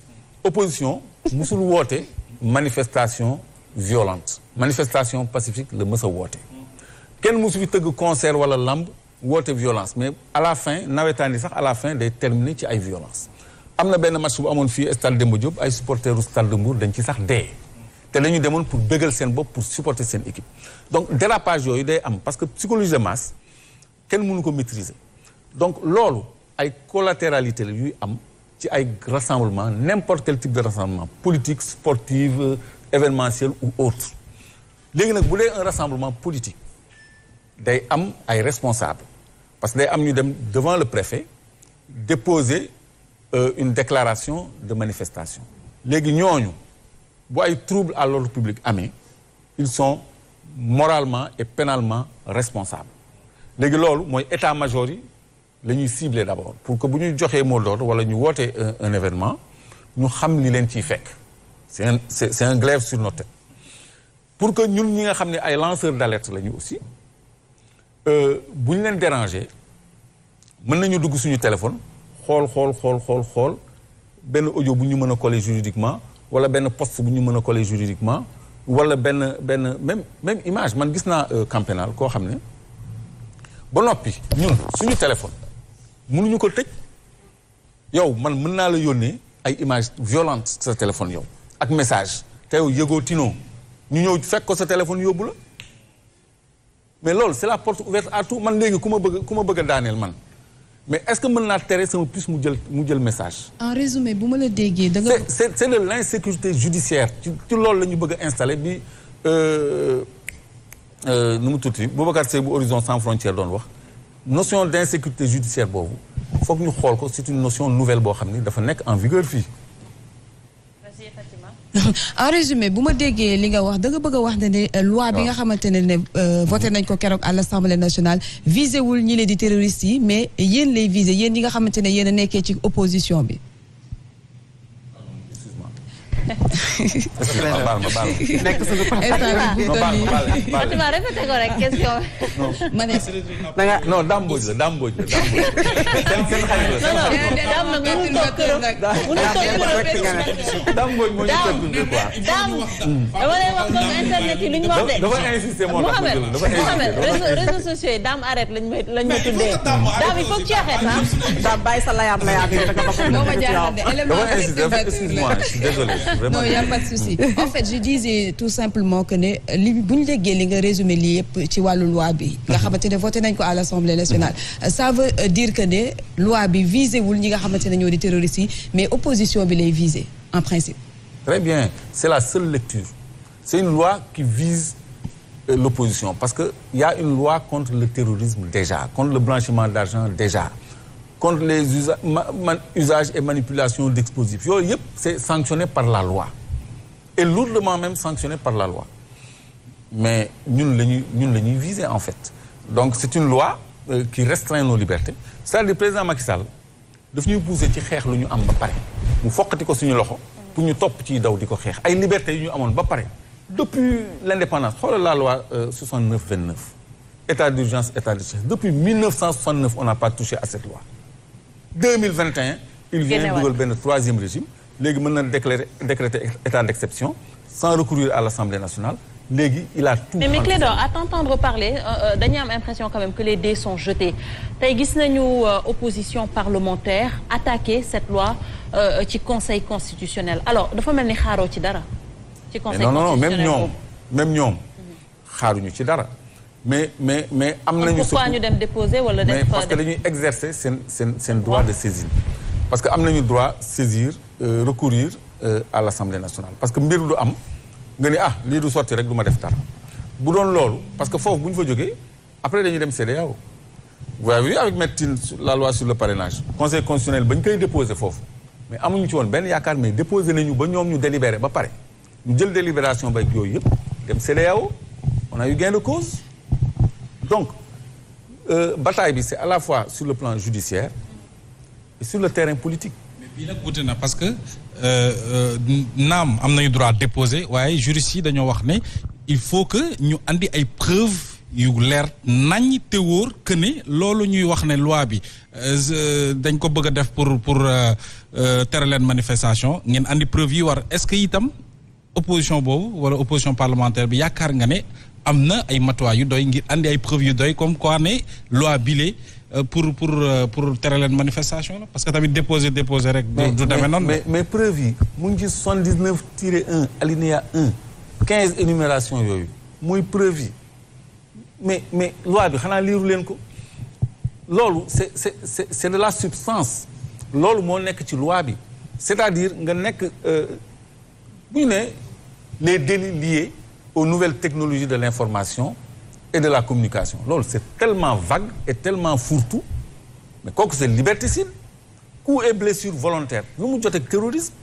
opposition musul woote manifestation violente manifestation pacifique la mës a woote kenn musu fi tëgg concert wala lamb woote violence mais à la fin nawetaan yi sax à la fin day terminer ci ay violence am na benn match bu amoon fii stade Demba Diop ay supporteru stade de Mbour dañ ci sax dee te dañu demoon pour bégal seen bopp pour supporter seen équipe donc dérapage yooyu day am parce que psychologie de masse kenn mënu ko maîtriser donc loolu ay collatéralité la yuy am ci ay rassemblement n'importe quel type de rassemblement politique sportif événementiel ou autre léegi nag bu dee un rassemblement politique day am ay responsables parce que day am ñu dem devant le préfet déposer une déclaration de manifestation léegi ñooñu bu ay trouble à l'ordre public amee ils sont moralement et pénalement responsables léegi loolu mooy état-major yi la ñuy cibler d'abord pour que bu ñu joxee mot d'ordre wala ñu wootee un événement ñu xam li leen ciy fekk c'est un glaive sur nos têtes pour que ñun ñi nga xam ne ay lanceurs d'alerte la ñu aussi bu ñu leen déranger mën nañu dugg suñu téléphone xool benn audio bu ñu mën a coller juridiquement wala benn post bu ñu mën a coller juridiquement wala benn même image man gis naa camp pénal koo xam ne ba noppi ñun suñu téléphone mënuñu ko tëj yow man mën naa la yónnee ay images violentes sa téléphone yow ak message te yow yëgoo tinoo ñu ñëw fekk ko sa téléphone yóbbu la mais loolu c'est la porte ouverte à tout man léegi ku ma bëgg a daaneel man mais est-ce que mën naa tere sama puce mu jël message. en résumé bu ma la déggee da nga. c'est de l'insécurité judiciaire ci loolu la ñu bëgg a installer bi nu mu tuuti Boubacar Seye bu Horizon Sans Frontières doon wax notion d'insécurité judiciaire boobu foog ñu xool ko c'est une notion nouvelle boo xam ni dafa nekk en vigueur fii. en résumé bu ma déggee li nga wax da nga bëgg a wax ne loi bi nga xamante ne voté nañ ko keroog à l'Assemblée nationale visé wul ñi leen di terroristes yi mais yéen lay visé yéen ñi nga xamante ne yéen a nekkee ci opposition bi. baal ma nekk suñu Fatima répété ko rek question. ma ne non Damboj la Damboj la seen xarit la. Dame nag mënul toog këram mënul toog këram. Damboj moo ñu perturbé quoi. Dame dama lay wax comme internet yi lu ñu wax de. dafa insister moo tax Mouhamed réseaux sociaux yi Dame arrête lañ ma tuddee. Dame il faut que tu arrêtes ah. Dame bàyyi sa layaat moo ma jaaxal de élément excuse-moi je suis désolé. non y a pas de souci en fait je disais tout simplement que ne li bu ñu déggee li nga résumé lii yëpp ci wàllu loi bi nga xamante ne voté nañ ko à l'Assemblée nationale ça veut dire que ne loi bi visé wul ñi nga xamante ne ñoo di terroristes yi mais opposition bi lay visé en principe. Très bien c'est la seule lecture c'est une loi qui vise l'opposition parce que il y a une loi contre le terrorisme déjà contre le blanchiment d'argent déjà contre les usages et manipulations d'explosifs yooyu yëpp c'est sanctionné par la loi et lourdement même sanctionné par la loi mais ñun la ñuy viser en fait donc c'est une loi qui restreint nos libertés c'est-à-dire président Macky Sall daf ñuy pousser ci xeex lu ñu am ba pare mu foqati ko suñu loxo pour ñu topp ci daw di ko xeex ay libertés yu ñu amoon ba pare depuis l'indépendance xoolal la loi 69-29 état d'urgence état de siège depuis 1969 on n'a pas touché à cette loi 2021 il vient dugal benn troisième régime léegi mën na décréter état d'exception sans recourir à l'Assemblée nationale léegi il a tout. mais Clédor à t'entendre parler dañuy am impression quand même que les dés sont jetés tey gis nañu opposition parlementaire attaquer cette loi ci conseil constitutionnel alors dafa mel ni xaaroo ci dara. ci conseil constitutionnel non même ñoom xaaruñu ci dara. mais am nañu. pourquoi ñu dem déposer wala dem parce que dañuy exercer seen droit de saisine parce que am nañu droit saisir recourir à l'Assemblée nationale parce que mbir du am nga ni lii du sotti rek du ma def dara bu doon loolu parce que foofu bu ñu fa jógee après dañuy dem CEDEAO vous avez vu avec Maître Tine la loi sur le parrainage conseil constitutionnel ba ñu koy déposer foofu mais amuñu ci woon benn yaakaar mais déposer nañu ba ñoom ñu délibéré ba pare ñu jël délibération ba yooyu yëpp dem CEDEAO on a eu gain de cause. Donc, bataille bi c'est à la fois sur le plan judiciaire et sur le terrain politique. mais bii nag wute na parce que naam am nañu droit déposer waaye juristes yi dañoo wax ne il faut que ñu andi ay preuves yu leer nañ te wóor que ne loolu ñuy wax ne loi bi dañ ko bëgg a def pour tere leen manifestation ngeen andi preuves yi war est-ce que itam opposition boobu wala opposition parlementaire bi yaakaar nga ne. am na ay matuwaay yu doy ngir andi ay preuves yu doy comme quoi ne loi bile pour tere leen manifestation la parce que tamit déposer rek. du demee noonu mais preuves yi mu ngi ci 79-1 alinéa 1 15 énumération yooyu muy preuve yi mais loi bi xanaa liiru leen ko loolu c'est de la substance loolu moo nekk ci loi bi c'est-à-dire nga nekk bu ñu ne les délits liés aux nouvelles technologies de l'information et de la communication loolu c'est tellement vague et tellement fourre-tout mais kooku c'est liberticide coups et blessures volontaires lu mu jotee terrorisme.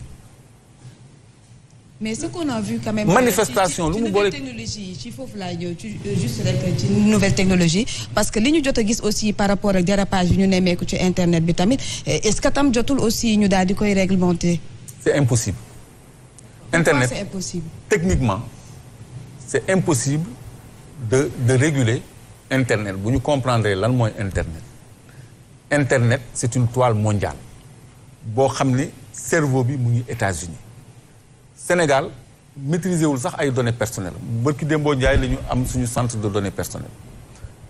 mais ce qu'on a vu quand même. manifestation lu mu boole ci nouvelle technologie ci foofu laa ñëw ci juste rek ci nouvelle technologie parce que li ñu jot a gis aussi par rapport ak dérapage yi ñu nemmeeku ci internet bi tamit est-ce que tam jotul aussi ñu daal di koy réglementer. c'est impossible. internet c'est impossible. techniquement. c'est impossible de réguler internet bu ñu comprendre lan mooy internet c'est une toile mondiale boo xam ne cerveau bi mu ngi États-Unis Sénégal maîtriser wul sax ay données personnelles bërki Dembo Ndiaye la ñu am suñu centre de données personnelles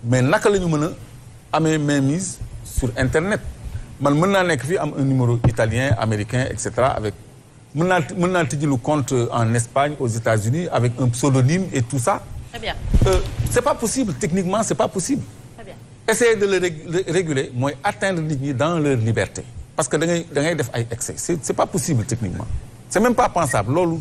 mais naka la ñu mën a amee mainmise sur internet man mën naa nekk fii am un numéro italien américain et cetera avec mën naa tijji lu compte en Espagne aux États-Unis avec un pseudonyme et tout ça. Très bien. C'est pas possible techniquement, c'est pas possible. Très bien. Essayer de le réguler mooy atteindre nit ñi dans leur liberté parce que da ngay def ay excès c'est pas possible techniquement c'est même pas pensable loolu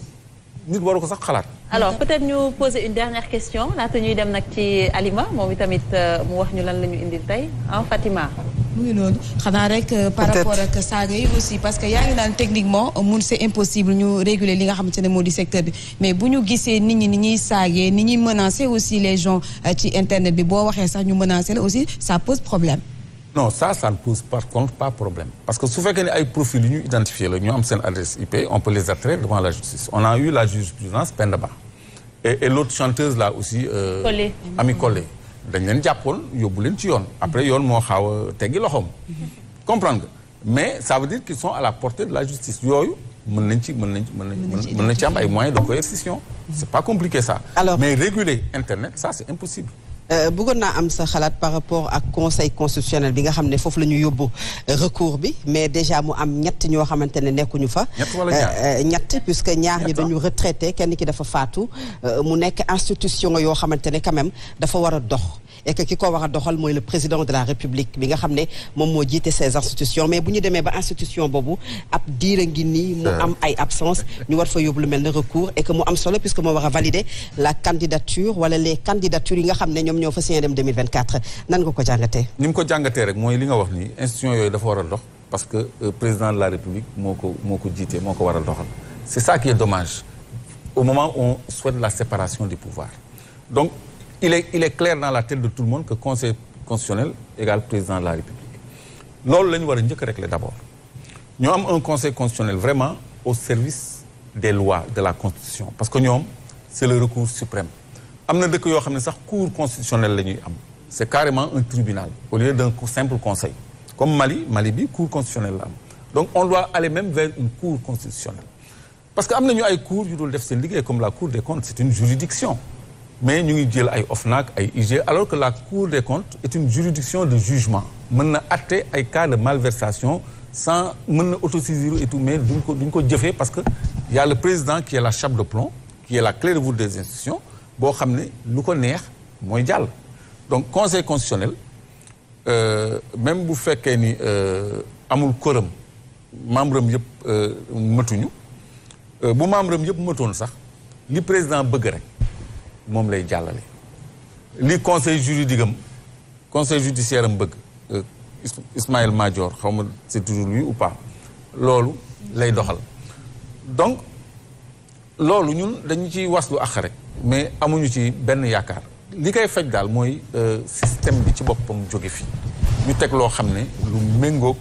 nit waru ko sax xalaat. Alors peut-être ñu poser une dernière question laata ñuy dem nag ci Alima moom itamit mu wax ñu lan la ñu indil tey Fatima. mu ngi noonu xanaa rek par rapport ak saaga yi aussi parce que yaa ngi naan techniquement c'est impossible ñu réguler li nga xamante ne moo di secteur bi mais bu ñu gisee nit ñi ni ñuy saagee ni ñuy menacer aussi les gens ci internet bi boo waxee sax ñu menacer la aussi ça pose problème. non ça ne pose par contre pas problème parce que su fekkee ne ay profils yu ñu identifié la ñu am seen adresse IP on peut les attirer devant la justice on a eu la jurisprudence Penda Ba et l'autre chanteuse là aussi Ami Collé dañ leen jàppoon yóbbu leen ci yoon après yoon moo xaaw a teggi loxoom comprendre nga mais ça veut dire qu'ils sont à la portée de la justice yooyu mën nañ ci am ay moyens de coercition c'est pas compliqué ça. Alors, mais réguler internet ça c'est impossible. bëggoon naa am sa xalaat par rapport ak conseil constitutionnel bi nga xam ne foofu la ñu yóbbu recours bi mais déjà mu am ñett ñoo xamante ne nekkuñu fa. ñett wala ñaar ñett puisque ñaar ñi dañu retraité kenn ki dafa faatu mu nekk institution yoo xamante ne quand même dafa war a dox. et que ki ko war a doxal mooy le président de la République bi nga xam ne moom moo jiite ces institutions mais bu ñu demee ba institution boobu ab diira ngi nii mu am ay absence ñu war fa yóbbu lu mel ne recours et que mu am solo puisque moo war a valider la candidature wala les candidatures yi nga xam ne ñoom ñoo fas yéene dem 2024 nan nga ko jàngatee. ni mu ko jàngatee rek mooy li nga wax ni institution yooyu dafa war a dox parce que président de la République moo ko jiite moo ko war a doxal c'est ça qui est dommage au moment où on souhaite la séparation des pouvoirs donc il est clair dans la tête de tout le monde que conseil constitutionnel égale président de la République loolu la ñu war a njëkk a régler d'abord ñoo am un conseil constitutionnel vraiment au service des lois de la constitution parce que ñoom c'est le recours suprême am na dëkk yoo xam ne sax cour constitutionnelle la ñuy am c'est carrément un tribunal au lieu d'un simple conseil comme Mali bi cour constitutionnelle la am donc on doit aller même vers une cour constitutionnelle parce que am nañu ay cour yu dul def seen liggéey comme la cour des comptes c'est une juridiction mais ñu ngi jël ay OFNAC ay IG alors que la cour des comptes est une juridiction de jugement mën na atte ay cas de malversation sans mën na autosaisir et tout mais duñ ko jëfee parce que y a le président qui est la chape de plomb qui est la clé de voûte des institutions boo xam ne lu ko neex mooy jàll donc conseil constitutionnel même bu fekkee ni amul quorum membre am yëpp mëtuñu bu membre am yëpp mëtoon sax li président bëgg rek moom lay jàllale li conseil juridique am conseil judiciaire am bëgg Ismaël Madior xaw ma c'est toujours lui ou pas loolu lay doxal donc loolu ñun dañu ci waslu ak rek mais amuñu ci benn yaakaar li koy faj daal mooy système bi ci boppam jóge fii ñu teg loo xam ne lu méngoog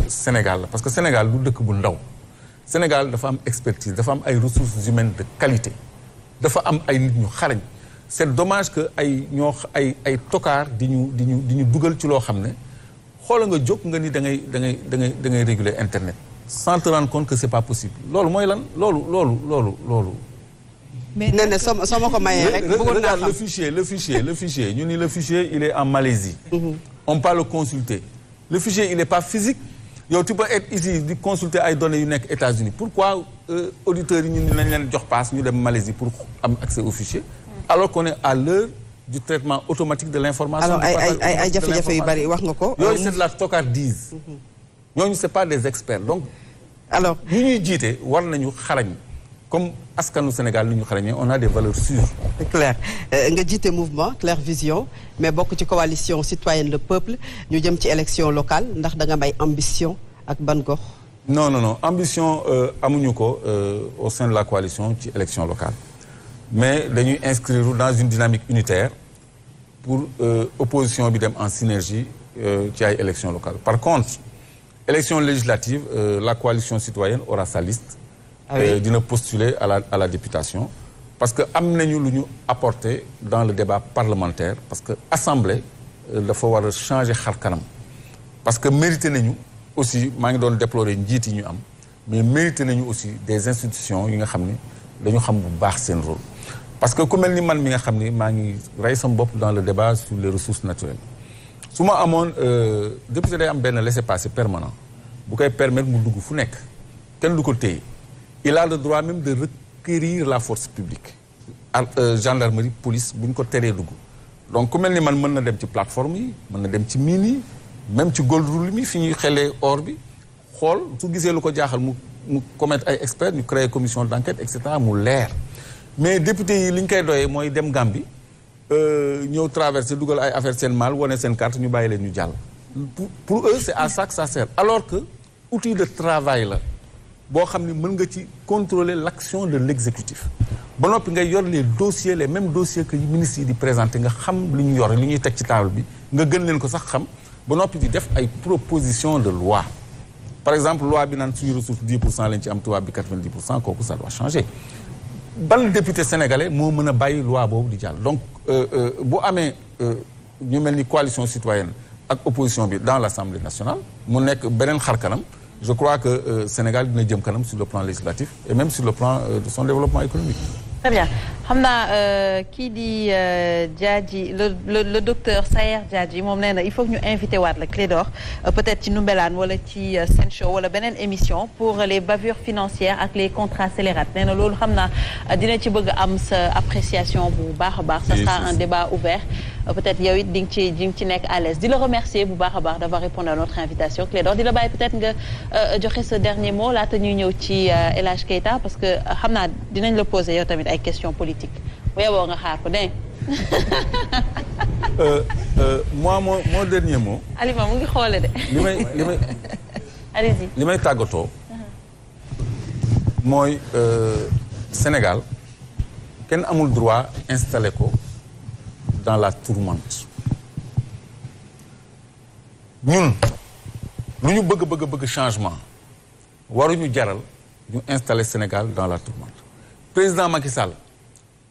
Sénégal la parce que Sénégal du dëkk bu ndaw Sénégal dafa am expertise dafa am ay ressources humaines de qualité dafa am ay nit ñu xarañ c'est dommage que ay tokaar di ñu dugal ci loo xam ne xoola nga jóg nga ni da ngay réguler internet sans te rendre compte que c'est pas possible loolu mooy lan loolu mais nee na soo ma ko mayee rek bëggoon naa xam le fichier ñu ni le fichier il est en Malaisie on peut le consulter le fichier il est pas physique yow tu peux être ici di consulter ay données yu nekk États-Unis pourquoi auditeurs yi ñu nañ leen jox passe ñu dem Malaisie pour am accès au fichier alors qu'on est à l'heure du traitement automatique de l'information. alors ay jafe-jafe yu bari wax nga ko. yooyu c'est de la tocardise. ñooñu c'est pas des experts donc. alors ñu ñuy jiite war nañu xarañ comme askanu Sénégal ni ñu xarañee on a des valeurs sûres. c'est clair nga jiite mouvement Claire Vision mais bokk ci coalition citoyenne le peuple ñu jëm ci élection locale ndax da nga may ambition ak ban gox. non ambition amuñu ko au sein de la coalition ci élection locale mais dañuy inscrire dans une dynamique unitaire pour opposition bi dem en synergie ci ay élection locale par contre élection législative la coalition citoyenne aura sa liste dina postuler à la députation parce que am nañu lu ñu apporter dans le débat parlementaire parce que assemblée dafa war a changer xar kanam parce que mérité nañu aussi maa ngi doon déplorer njiit yi ñu am mais mérité nañu aussi des institutions yi nga xam ni dañu xam bu baax seen rôle parce que ku mel ni man mi nga xam ni maa ngi rey sama bopp dans le débat sur les ressources naturelles su ma amoon député day am benn laissez-passer permanent bu koy permettre mu dugg fu nekk kenn du ko téye il a le droit même de requérir la force publique gendarmerie police bu ñu ko teree dugg donc ku mel ni man mën na dem ci plateforme yi mën na dem ci mine yi même ci gold rush mi fi ñuy xelee or bi xool su gisee lu ko jaaxal mu commettre ay experts ñu créer commission d'enquête et cetera mu leer mais député yi li ñu koy doyee mooy dem Gambie ñëw traversé dugal ay affaire seen mal wane seen carte ñu bàyyi leen ñu jàll pour eux c'est à ça que ça sert alors que outil de travail la boo xam ni mën nga ci contrôler l'action de l'exécutif ba noppi ngay yor les dossiers les mêmes dossiers que ministres yi di présenter nga xam li ñu yor li ñuy teg ci table bi nga gën leen ko sax xam ba noppi di def ay propositions de loi par exemple loi bi naan suñu ressource 10% lañ ci am tubaab bi 90% kooku ça doit changer ban député sénégalais moo mën a bàyyi loi boobu di jàll donc bu amee ñu mel ni coalition citoyenne ak opposition bi dans l'Assemblée nationale mu nekk beneen xar kanam je crois que Sénégal dina jëm kanam sur le plan législatif et même sur le plan de son développement économique. Très bien xam naa kii di Diadji le docteur Sayer Diadji moom nee na il faut que ñu invité waat la Clédor peut-être ci Ndoumbelane wala ci Sen Show wala beneen émission pour les bavures financières ak les contrats scélérates nee na loolu xam naa dina ci bëgg am sa appréciation bu baax a baax. ça sera un débat ouvert peut-être yow it di nga ci nekk à l'aise di la remercier bu baax a baax d'avoir répondu à notre invitation Clédor di la bàyyi peut-être nga joxe ce dernier mot laata ñuy ñëw ci El Hadj Keita parce que xam naa dinañ la poser yow tamit ay questions politiques bu yeboo nga xaar ko dégg moi mon dernier mot. Alima mu ngi xoole de. li may allez-y. li may tàggatoo. mooy Sénégal kenn amul droit installé ko dans la tourmente ñun lu ñu bëgg changement waruñu jaral ñu installer Sénégal dans la tourmente président Macky Sall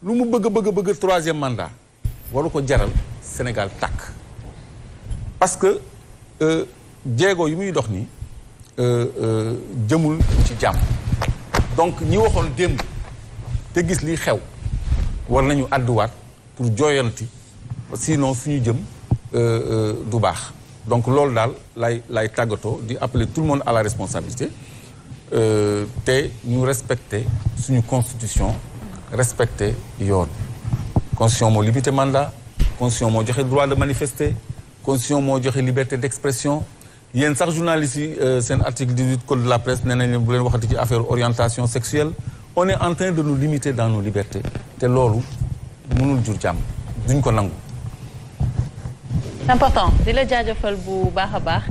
lu mu bëgg troisième mandat waru ko jaral Sénégal tàkk parce que jéego yi muy dox nii jëmul ci jàmm donc ñi waxoon démb te gis lii xew war nañu àdduwaat pour jooyanti sinon suñu jëm du baax donc loolu daal lay tàggatoo di appeler tout le monde à la responsabilité te ñu respecter suñu constitution respecter yoon constitution moo limité mandat constitution moo joxe droit de manifester constitution moo joxe liberté d'expression yéen sax journalistes yi seen article 18 code de la presse nee nañ bu leen waxati ci affaire orientation sexuelle on est en train de nous limiter dans nos libertés te loolu mënul jur jàmm duñ ko nangu. c'est important di la jaajëfal bu baax a baax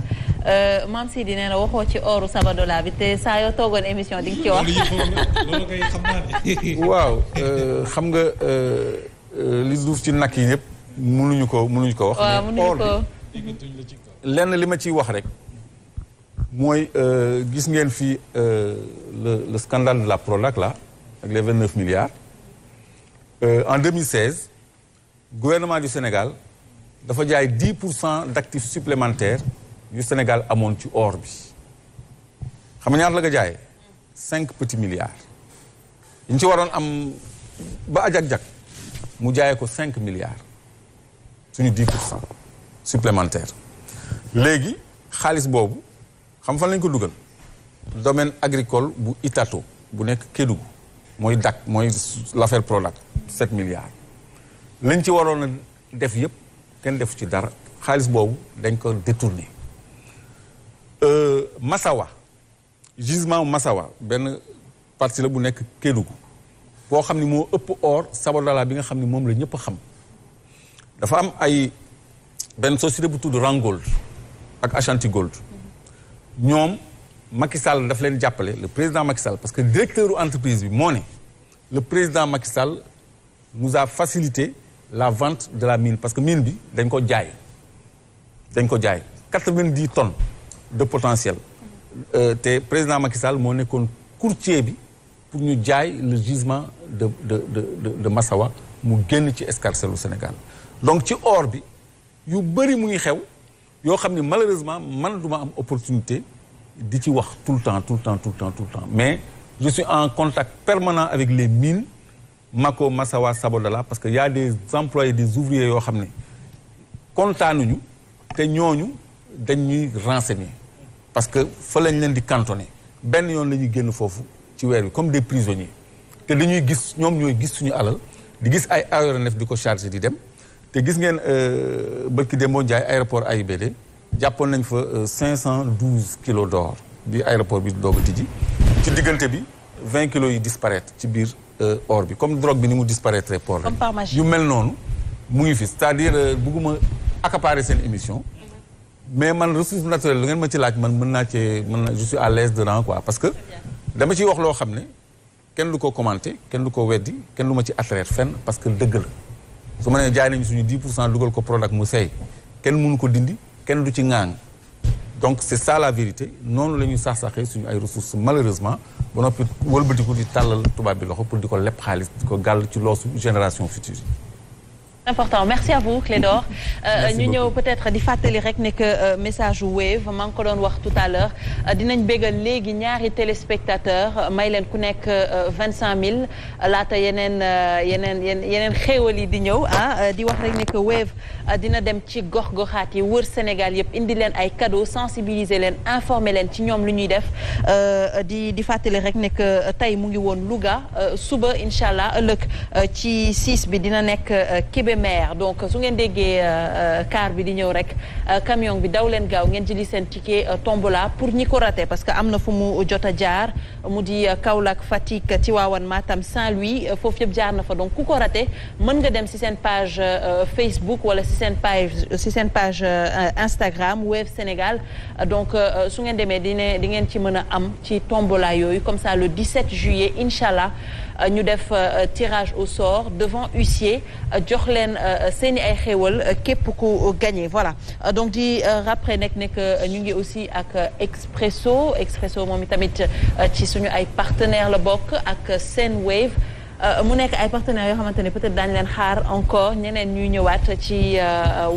Mame Sidi nee na waxoo ci oru Sabadola bi te saa yoo toogoon émission di nga ci wax. loolu kay xam naa ne. waaw xam nga li duuf ci nag yi yëpp mënuñu ko wax. waaw mënuñu ko lenn li ma ciy wax rek mooy gis ngeen fii le scandale de la Prodac là ak les 29 milliards en 2016 gouvernement du Sénégal dafa jaay 10% d'actifs supplémentaires yu Sénégal amoon ci or bi xam nga ñaar la nga jaayee 5 petits milliards yi ñu ci waroon am ba ajak-jak mu jaayee ko 5 milliards suñu 10% supplémentaires léegi xaalis boobu xam fan lañ ko dugal domaine agricole bu Itato bu nekk Kédougou mooy DAC mooy l'affaire Prodac 7 milliards lañ ci waroon a def yëpp kenn def ci dara xaalis boobu dañ ko détourné Massawa gisement Massawa benn partie la bu nekk Kédougou boo xam ni moo ëpp or Sabodala bi nga xam ni moom la ñëpp a xam dafa am ay benn société bu tudd Rangold ak Ashanti Gold ñoom Macky Sall daf leen jàppale le président Macky Sall parce que directeur u entreprise bi moo ne le président Macky Sall nous a facilité la vente de la mine parce que mine bi dañ ko jaay 90 tonnes de potentiel te président Macky Sall moo nekkoon courtier bi pour ñu jaay le gisement de Massawa mu génn ci escarcelle u Sénégal donc ci or bi yu bëri mu ngi xew yoo xam ne malheureusement man duma am opportunité di ci wax tout le temps mais je suis en contact permanent avec les mines Mako Massawa Sabodala parce que y a des employés des ouvriers yoo xam ne kontaanuñu te ñooñu dañuy renseigner parce que fa lañ leen di cantonné benn yoon la ñuy génn foofu ci weer bi comme des prisonniers te dañuy gis ñoom ñooy gis suñu alal di gis ay aéronef di ko chargé di dem te gis ngeen bërki Demba Ndiaye aéroport AIBD jàppoon nañ fa 512 kilos d'or bi aéroport bi doog a tijji ci diggante bi 20 kilos yi disparaître ci biir or bi comme drogue bi ni mu disparaître port rek yu mel noonu mu ngi fi c'est-à-dire bëgguma accaparer seen émission mais man ressource naturelle lu ngeen ma ci laaj man mën naa je suis à l'aise dedans quoi parce que dama ciy wax loo xam ne kenn du ko commenter kenn du ko weddi kenn du ma ci attraire fenn parce que dëgg la su ma nee jaay nañu suñu 10% dugal ko Prodac mu seey kenn mënu ko dindi kenn du ci ŋaang donc c'est ça la vérité noonu la ñuy sax-saxee suñu ay ressources malheureusement ba noppi wëlbatiku di tàllal tubaab bi loxo pour di ko lepp xaalis di ko gàll ci loosu génération future. Important merci à vous Clédor ñu ñëw peut-être di fàttali rek ne que message Wave maa ngi ko doon wax tout à l'heure dinañ bégal léegi ñaari téléspectateurs may leen ku nekk 25000 laata yeneen xéewal yi di ñëw di wax rek ne que Wave dina dem ci gox-goxaat yi wër Sénégal yëpp indi leen ay cadeaux sensibiliser leen informer leen ci ñoom lu ñuy def di fàttali rek ne que tey mu ngi woon Louga suba incha allah ëllëg ci 6 bi dina nekk Kébémer donc su ngeen déggee car bi di ñëw rek camion bi daw leen gaaw ngeen jëli seen ticket tombola pour ñi ko raté parce que am na fu mu jot a jaar mu di Kaolack Fatick Tivaouane Matam Saint-Louis foofu yëpp jaar na fa donc ku ko raté mën nga dem si seen page Facebook wala si seen page Instagram Wave Sénégal donc su ngeen demee di ngeen ci mën a am ci tombola yooyu comme ça le 17 juillet incha allah ñu def tirage au sort devant huissier jox leen seeni ay xéewal képp ku gagné voilà donc di rappelé nekk ne que ñu ngi aussi ak Expresso moom itamit ci suñu ay partenaires la bokk ak Senwave mu nekk ay partenaires yoo xamante ne peut-être daañu leen xaar encore ñeneen ñuy ñëwaat ci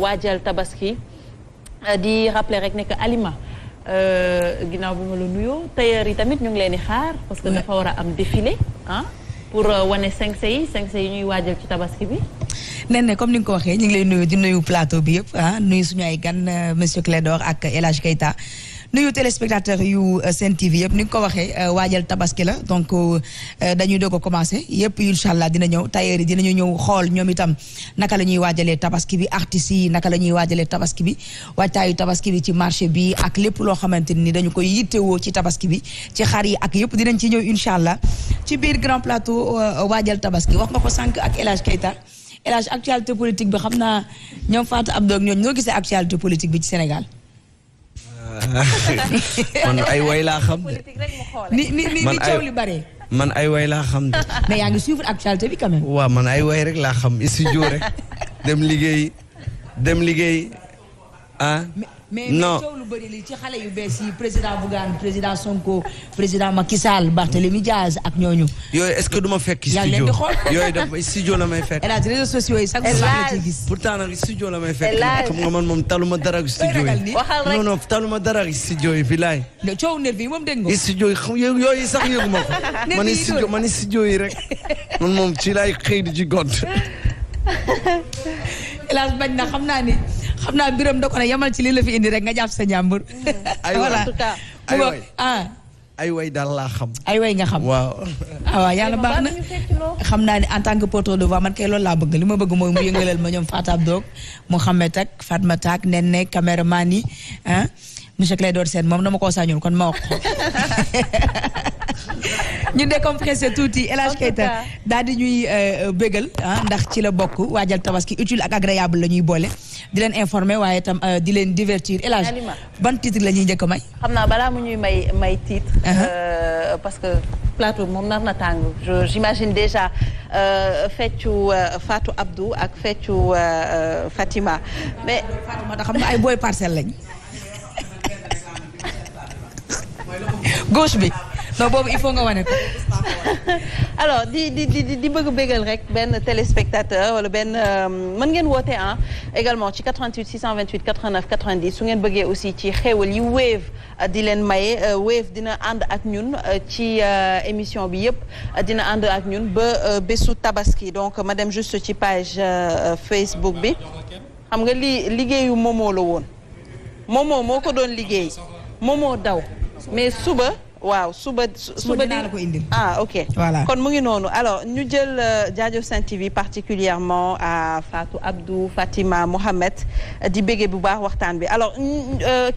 waajal tabaski di rappelé rek ne que Alima ginnaaw bi ma la nuyoo tailleur yi tamit ñu ngi leen di xaar parce que dafa war a am défilé pour wane 5C yi ñuy waajal ci tabaski bi. nen comme ni nga ko waxee ñu ngi lay nuyu di nuyu plateau bi yëpp nuyu suñu ay gan monsieur Clédor ak El Hadj Keita nuyu téléspectateurs yu Sen TV yëpp ni nga ko waxee waajal tabaski la donc dañuy doog a commencé yëpp incha allah dina ñëw tailleur yi dinañu ñëw xool ñoom itam naka la ñuy waajalee tabaski bi artistes yi naka la ñuy waajalee tabaski bi waajtaayu tabaski bi ci marché bi ak lépp loo xamante ni dañu koy yittewoo ci tabaski bi ci xar yi ak yëpp dinañ ci ñëw incha allah ci biir grand plateau waajal tabaski wax nga ko sànq ak El Hadj Keita El Hadj actualité politique bi xam naa ñoom Fatou Abdou ak ñoom ñoo gisee actualité politique bi ci Sénégal. man ay way laa xam de. ni coow li bare. man ay way laa xam de. mais yaa ngi suivre actualité bi quand même. waaw man ay way rek laa xam studio rek dem liggéey non coow lu bëri li ci xale yu bees yi président Bougane président Sonko président Macky Sall Barthélémy Diaz ak ñooñu. yooyu est-ce que du ma fekk studio leen di xool yooyu dafa studio la may fekk. El Hadj réseaux sociaux yi chaque jour la ci gis. pourtant nag studio la may fekk. xam nga man moom taluma dara ak studio yi. non taluma dara ak studio yi bilaay. coow nervi yi moom dégg nga. studio yi xam yooyu sax yëguma ko. man studio yi rek. man moom ci laay xëy di ci gont. El Hadj bañ na xam naa biram da ko ne yamal ci li la fi indi rek nga jàpp sa njàmbur. voilà ay way daal laa xam. ay way nga xam. waaw. waaw yàlla baax na xam naa ne en tant que porteur de voix man kay loolu laa bëgg li ma bëgg mooy mu yëngalal ma ñoom Fatou Abdou Mouhamed ak Fatmata ak Nene caméraman yi monsieur Clédor Sène moom dama koo sañul kon ma wax ko. ñu décompressé tuuti El Hadj Keita daal di ñuy bégal ndax ci la bokk waajal tabaski utile ak agréable la ñuy boole di leen informer waaye itam di leen divertir El Hadj ban titre la ñuy njëkk a may. xam naa balaa mu ñuy may titre. parce que plateau moom nar na tàng j'imagine déjà feccu Fatou Abdou ak feccu Fatima mais. Fatima da xam nga ay boy parcelle lañ. gauche bi non boobu il faut nga wane ko. alors di bëgg bégal rek benn téléspectateur wala benn mën ngeen woote également ci 88 628 89 90 su ngeen bëggee aussi ci xéewal yi Wave di leen maye Wave dina ànd ak ñun ci émission bi yëpp dina ànd ak ñun ba bésu tabaski donc ma dem juste ci page Facebook bi xam nga liggéeyu Momo la woon Momo moo ko doon liggéey Momo daw mais suba dinaa la ko indil. Ok. Voilà. kon mu ngi noonu alors ñu jël Jaajëf Sen TV particulièrement à Fatou Abdou Fatima Mohamed di béggee bu baax waxtaan bi alors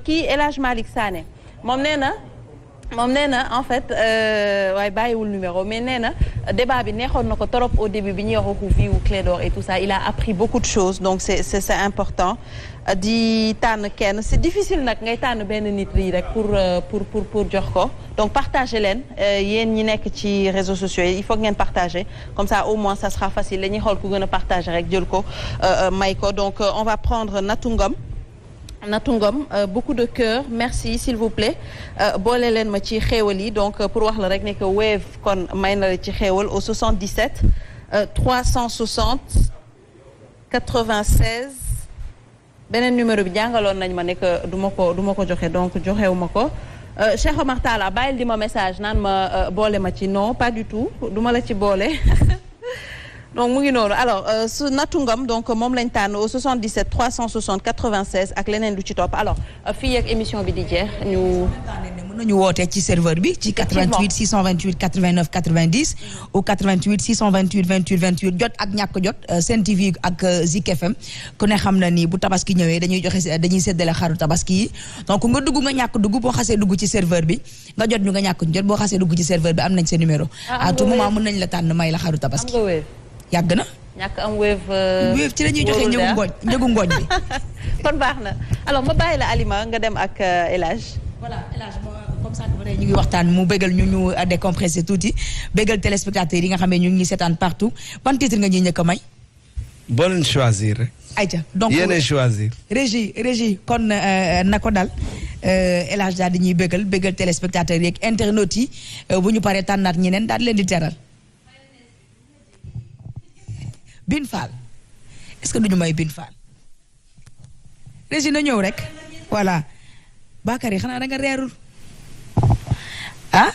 kii El Hadj Malick Sané moom nee na en fait waaye bàyyiwul numéro mais nee na débat bi neexoon na ko trop au début bi ñuy waxu vie wu Clédor et tout ça il a appris beaucoup de choses donc c'est important di tànn kenn c'est difficile nag ngay tànn benn nit lii rek pour jox ko donc partagez leen yéen ñi nekk ci réseaux sociaux yi il faut que ngeen partager comme ça au moins ça sera facile la ñuy xool ku gën a partager rek jël ko may ko donc on va prendre Natou Ngom beaucoup de cœur merci s'il vous plaît boole leen ma ci xéewal yi donc pour wax la rek ne que Wave kon may na la ci xéewal au 77 360 96 beneen numéro bi jàngaloon nañ ma ne que du ma ko joxe donc joxewu ma ko Cheikh Omar Talla bàyyil di ma message naan ma boole ma ci non pas du tout du ma la ci boole donc mu ngi noonu alors su Natou Ngom donc moom lañ tànn au 77 360 96 ak leneen lu ci topp alors fii ak émission bi di jeex ñu. mën nañu wootee ci serveur bi ci 88 628 89 90 ou 88 628 28 28 jot ak ñàkk jot Sen TV ak Zik FM ku ne xam na ni bu tabaski ñëwee dañuy séddale xaru tabaski yi donc nga dugg nga ñàkk dugg boo xasee dugg ci serveur bi nga jot ñu nga ñàkk jot boo xasee dugg ci serveur bi am nañ sa numéro. à tout moment mën nañ la tànn may la xaru tabaski. yàgg na. ñàkk am Wave. Wave ci la ñuy joxe njëgu ngooñ bi. kon baax na alors ma bàyyi la Alima nga dem ak El Hadj. voilà El Hadj comme ça ñu ngi waxtaan mu bégal ñu décompressé tuuti bégal téléspectateurs yi nga xam ne ñu ngi seetaan partout ban titre nga ñuy njëkk a may. boo leen choisir. ayca donc yéenay choisir. régie kon na ko dal El Hadj daal di ñuy bégal téléspectateurs yeeg internautes yi bu ñu paree tànnaat ñeneen daal leen di teral. Bin Fall est-ce que duñu may Bin Fall régi na ñëw rek voilà Bakary xanaa da nga reerul ah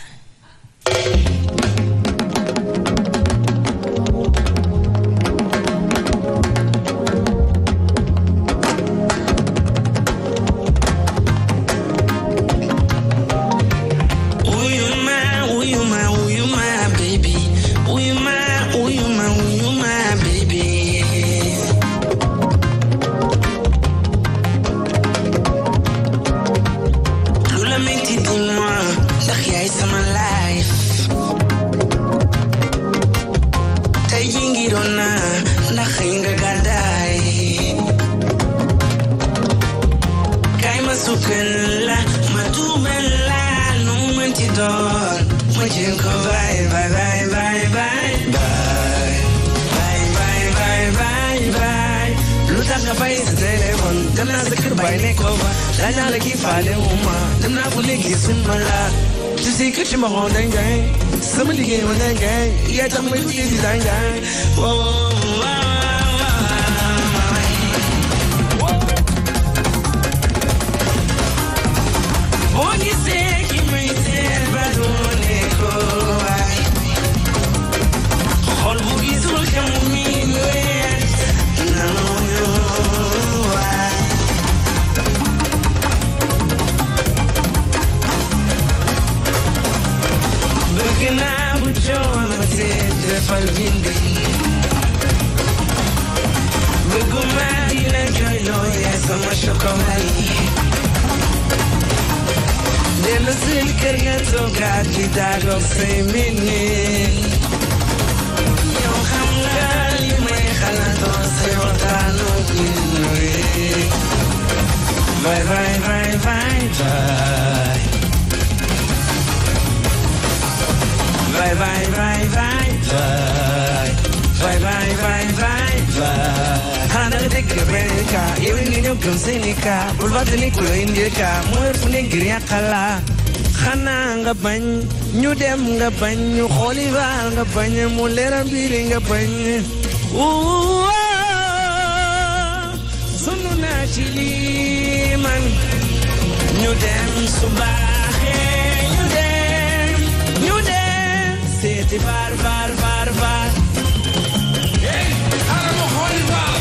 xanaa nga bañ ñu dem nga bañ ñu xooli baal nga bañ mu leeram biiri nga bañ sunu naa ci lii man ñu dem su baaxee ñu dem seeti baar hey xaaral ma xooli baal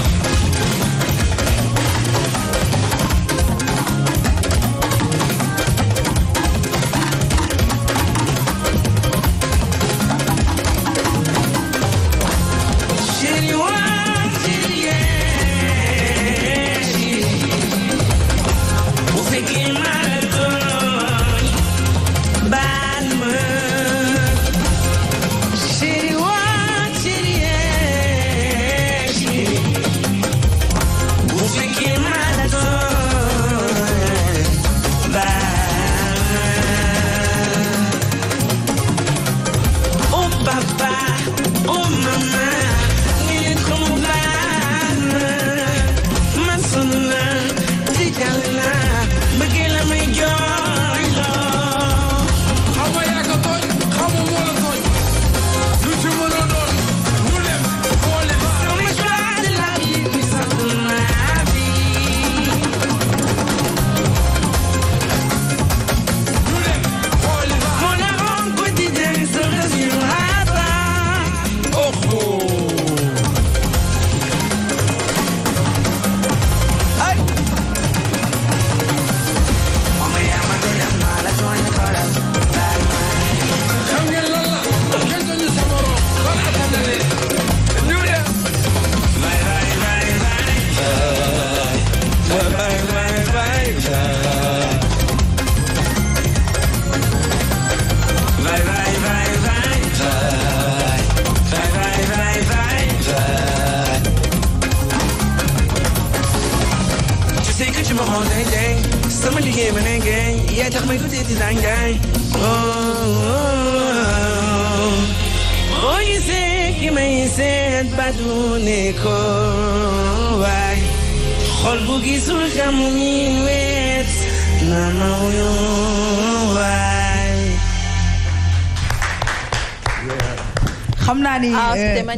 xam naa ni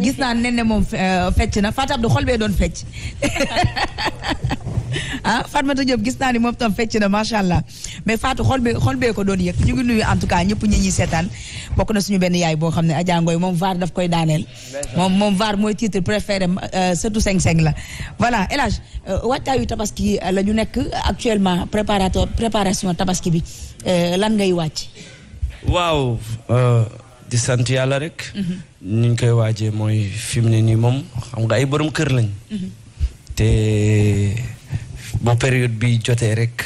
gis naa ne moom fecc na Fatou Abdou xol bee doon fecc Fatmata Diop gis naa ni moom tam fecc na macha allah mais Fatou xol bee ko doon yëg ñu ngi nuyu en tout cas ñëpp ñi seetaan bokk na suñu benn yaay boo xam ne Adja Ngoy moom VAR daf koy daaneel moom VAR mooy titre préféré surtout 5-5 la voilà El Hadj waajtaayu tabaski la ñu nekk actuellement préparation tabaski bi lan ngay wàcc waaw di sant yàlla rek ni ñu koy waajee mooy fi mu ne nii moom xam nga ay borom kër lañ te bu période bi jotee rek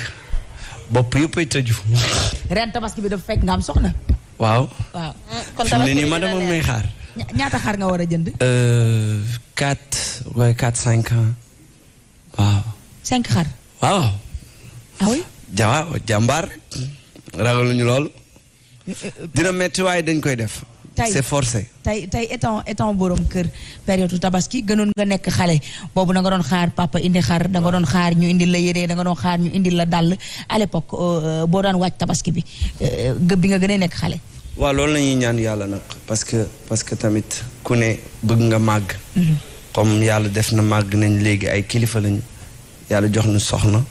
bopp yëpp ay tëju ren tabaski bi dafa fekk nga am soxna waaw kon fi mu ne nii ma dama may xaar ñaata xar nga war a jënd 4-5 ans waaw 5 xar waaw ah oui jàmbaar ragaluñu lool dina metti waaye dañ koy def c'est forcé tey étant borom kër période tabaski gënoon nga nekk xale boobu da nga doon xaar papa indi xar da nga doon xaar ñu indil la yére da nga doon xaar ñu indil la dàll à l'époque boo daan wàcc tabaski bi bi nga gënee nekk xale waaw loolu la ñuy ñaan yàlla nag parce que tamit ku ne bëgg nga màgg comme yàlla def na màgg nañ léegi ay kilifa lañu yàlla jox ñu soxna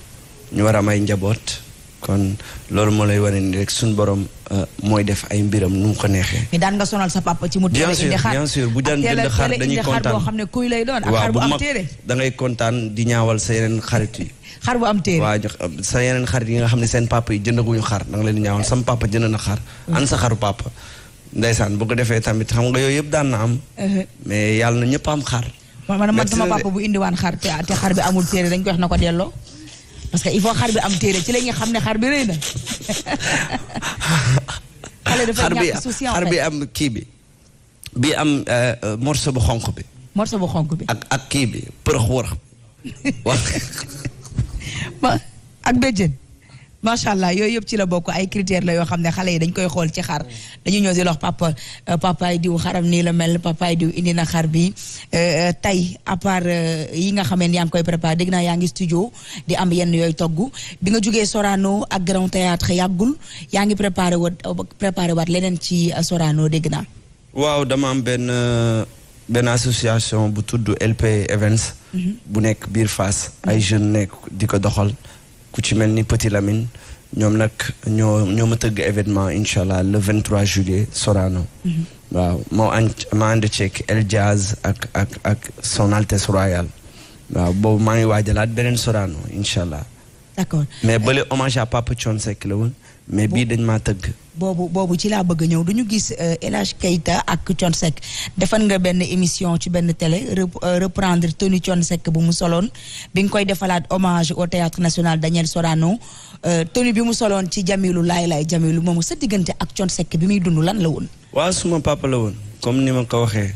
ñu war a am ay njaboot kon loolu moo lay wane ni rek suñu borom mooy def ay mbiram nu mu ko neexee. mais daan nga sonal sa papa ci mu teel a indi xar bien sûr bu daan jënd xar dañuy kontaan boo xam ne kuy lay doon ak xar bu am téere da ngay kontaan di ñaawal sa yeneen xarit yi. xar bu am téere waaw sa yeneen xarit yi nga xam ne seen papa yi jëndaguñu xar da nga leen di ñaawal sama papa jënd na xar. an sa xaru papa. ndeysaan bu ko defee tamit xam nga yooyu yëpp daan na am. mais yàlla na ñëpp am xar. man sama papa bu indiwaan xar te xar bi amul téere dañ koy wax na ko delloo. parce que il faut xar bi am téere ci la ñuy xam ne xar bi rëy na. xar bi am kii bi am morceau bu xonq bi. morceau bu xonq bi. ak kii bi përëx wërëx. ak béjjën macha allah yooyu yëpp ci la bokk ay critères la yoo xam ne xale yi dañ koy xool ci xar dañu ñëw di wax papaay diw xaram nii la mel papaay diw indi na xar bi tey à part yi nga xamee yaa ngi koy préparé dégg naa yaa ngi studio di am yenn yooyu togg bi nga jógee Sorano ak Grand Théâtre yàggul yaa ngi préparé waat leneen ci Sorano dégg naa. waaw dama am benn association bu tudd LP Events. bu nekk biir Fass ay jeunes nekk di ko doxal ku ci mel ni Petit Lamine ñoom nag ñoo ma tëgg événement incha allah le 23 juillet Sorano. waaw ma ànd ceeg El Jazz ak Son Altesse Royale. waaw boobu maa ngi waajalaat beneen Sorano incha allah. d'accord mais bële hommage à Papa Thione Seck la woon mais bii dañ maa tëgg. boobu ci laa bëgg a ñëw duñu gis El Hadj Keita ak Thione Seck defan nga benn émission ci benn télé reprendre tenue Thione Seck bu mu soloon bi nga koy defalaat hommage au théâtre national Daniel Sorano tenue bi mu soloon ci Jamilu laay Jamilu moomu sa diggante ak Thione Seck bi muy dund lan la woon. waaw suma papa la woon comme ni ma ko waxee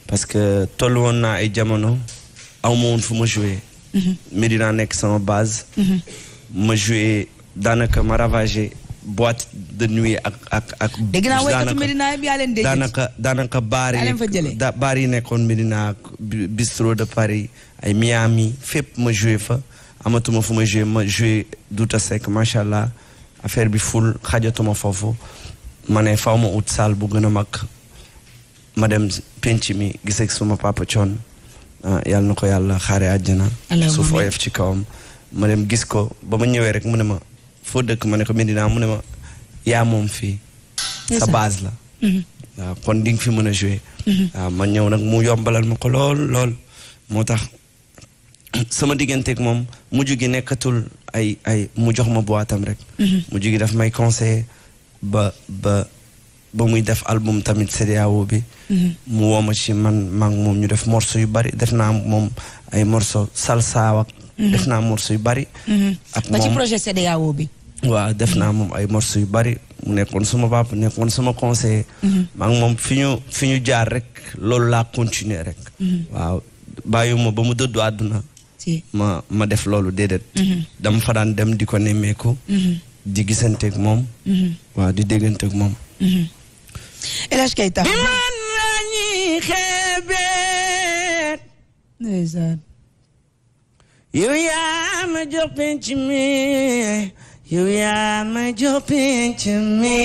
parce que tollu woon naa ay jamono aw ma woon fu ma joué. Medina nekk sama base. ma joué daanaka ma ravagé. boîte de nuit ak dégg naa woykatu Medina bi yaa leen dégg daanaka baar yi nekkoon Medina bistrot de Paris ay Miami fépp ma joué fa amatuma fu ma joué Douta Seck macha allah affaire bi ful xajatuma foofu ma ne faw ma ut salle bu gën a mag ma dem penc mi gis ak suma papa Thione yàlla na ko yàlla xaare àjjana suuf oyof ci kawam ma dem gis ko ba ma ñëwee rek mu ne ma foo dëkk ma ne ko Medina mu ne ma yaa moom fii sa base la waaw kon di nga fi mën a jouer waaw ma ñëw nag mu yombalal ma ko lool moo tax sama digganteeg moom mujj gi nekkatul ay mu jox ma boitam rek mujj gi daf may conseiller ba muy def album tamit CEDEAO bi mu wooma ci man moom ñu def morceau yu bari def naa moom ay morceau salsa ak def naa morceau yu bari ak moom ba ci projet CEDEAO bi waaw def naa moom ay morceau yu bari mu nekkoon sama papa nekkoon sama conseiller maa ngi moom fi ñu jaar rek loolu laa continuer rek waaw bàyyiwuma ba mu dëddu àdduna ma def loolu déedéet dama fa daan dem di ko nemmeeku di gisanteeg moom waaw di dégganteeg moom El Hadj Keita bi man lañuy xeebeet ndeysaan yow yaa ma jox penc mi yow yaa ma jox penc mi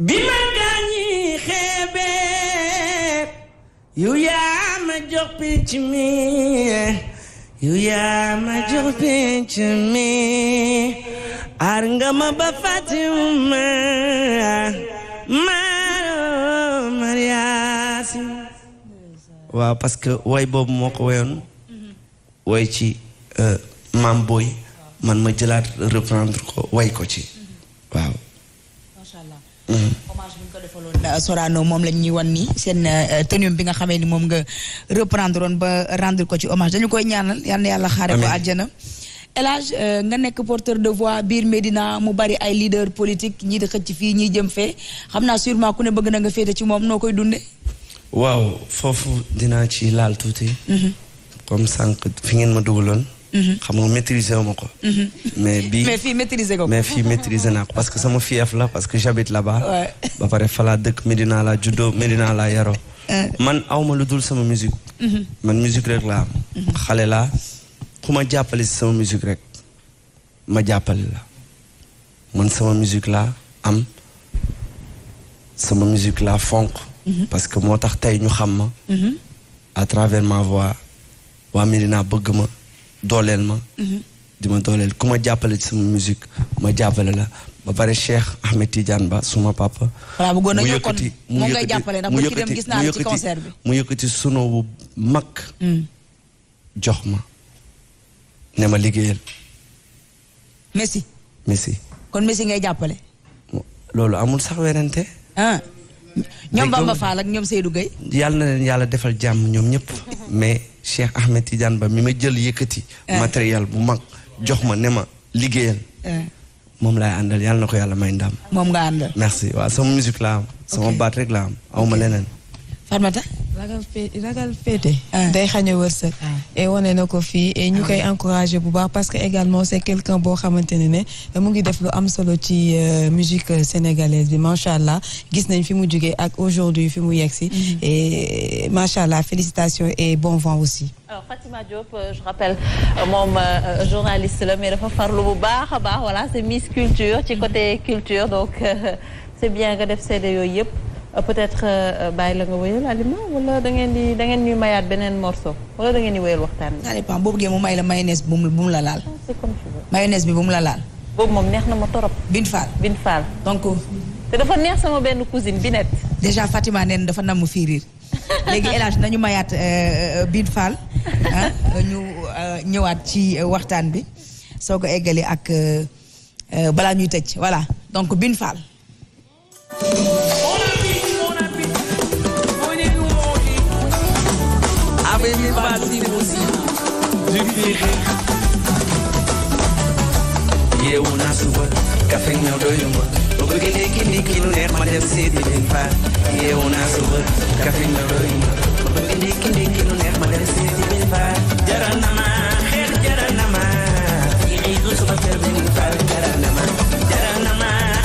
bi ma gaañi xeebeet yow yaa ma jox penc mi yow yaa ma jox penc mi aar nga ma ba Fatima mariasi waaw parce que way boobu moo ko wayoon way ci Mam Boy man ma jëlaat reprendre ko way ko ci waaw macha allah hommage bi ñu ko defaloon Sorano moom lañ ñuy wan nii seen tenue bi nga xamee ni moom nga reprendre woon ba rendre ko ci hommage dañu koy ñaanal yal na yàlla xaare ko àjjana. El Hadj nga nekk porteur de voix biir Médina mu bari ay leader politique ñii di xëcc fii ñii jëm fee xam naa sûrement ku ne bëgg na nga féete ci moom noo koy dunde waaw foofu dinaa ci laal tuuti comme sànq fi ngeen ma dugaloon xam nga maîtriser wu ma ko mais fii maîtriser ko mais fii maîtriser naa ko parce que sama fief la parce que j'habite là-bas ba pare fa laa dëkk Médina laa juddoo Médina laa yaroo man awma lu dul sama musique man musique rek laa am xale laa ku ma jàppale si sama musique rek ma jàppale la man sama musique laa am sama musique laa fonk parce que moo tax tey ñu xam ma à travers ma voix waa Médina bëgg ma dooleel ma di ma dooleel ku ma jàppale ci sama musique ma jàppale la ba pare Cheikh Ahmed Tidiane Ba suma papa mu yëkkati moom ngay jàppale ndax ba ki dem gis naa la ci concert bi mu yëkkati sono bu mag jox ma ne ma liggéeyal Messi kon Messi ngay jàppale loolu amul sax werante ñoom Bamba Fall ak ñoom Seydou Gueye yàlla na leen yàlla defal jàmm ñoom ñëpp mais Cheikh Ahmed Tidiane Ba mi ma jël yëkkati matériel bu mag jox ma ne ma liggéeyal moom laay àndal yàlla na ko yàlla may ndam moom nga àndal merci waaw sama musique laa am sama baat rek laa am awma leneen Fatmata ragal féete day xañ a wërsëg et wane na ko fii et ñu koy encouragé bu baax parce que également c'est quelqu'un boo xamante ne mu ngi def lu am solo ci musique sénégalaise bi macha allah gis nañ fi mu jógee ak aujourd'hui fi mu yegsi et macha allah félicitations et bon vent aussi. Alors Fatima Diop je rappelle moom journaliste la mais dafa farlu bu baax a baax voilà c'est Miss Culture ci côté culture donc c'est bien nga def seede yooyu yëpp. Peut-être bàyyi la nga wéyal Alima wala da ngeen ñuy mayaat beneen morceau wala da ngeen di wéyal waxtaan bi. ça dépend boo bëggee mu may la mayonnaise bu mu la laal. c'est comme tu veux. mayonnaise bi bu mu la laal. boobu moom neex na ma torop. Bin Fall. donc te dafa neex sama benn cousine Binette. déjà Fatima neen dafa namm fiiriir léegi El Hadj nañu mayaat Bin Fall ñu ñëwaat ci waxtaan bi soo ko eggali ak balaa ñuy tëj voilà donc Bin Fall. Avenue Basile aussi du Firi yeewu naa suba kafe ñëw doyuma ba bëgg ndékki lu neex ma def seeti Bin Fall yeewu naa suba kafe ñëw doyuma ba bëgg ndékki lu neex ma def seeti Bin Fall jaral na ma xeer jaral na ma xiiru suba kër Bin Fall jaral na ma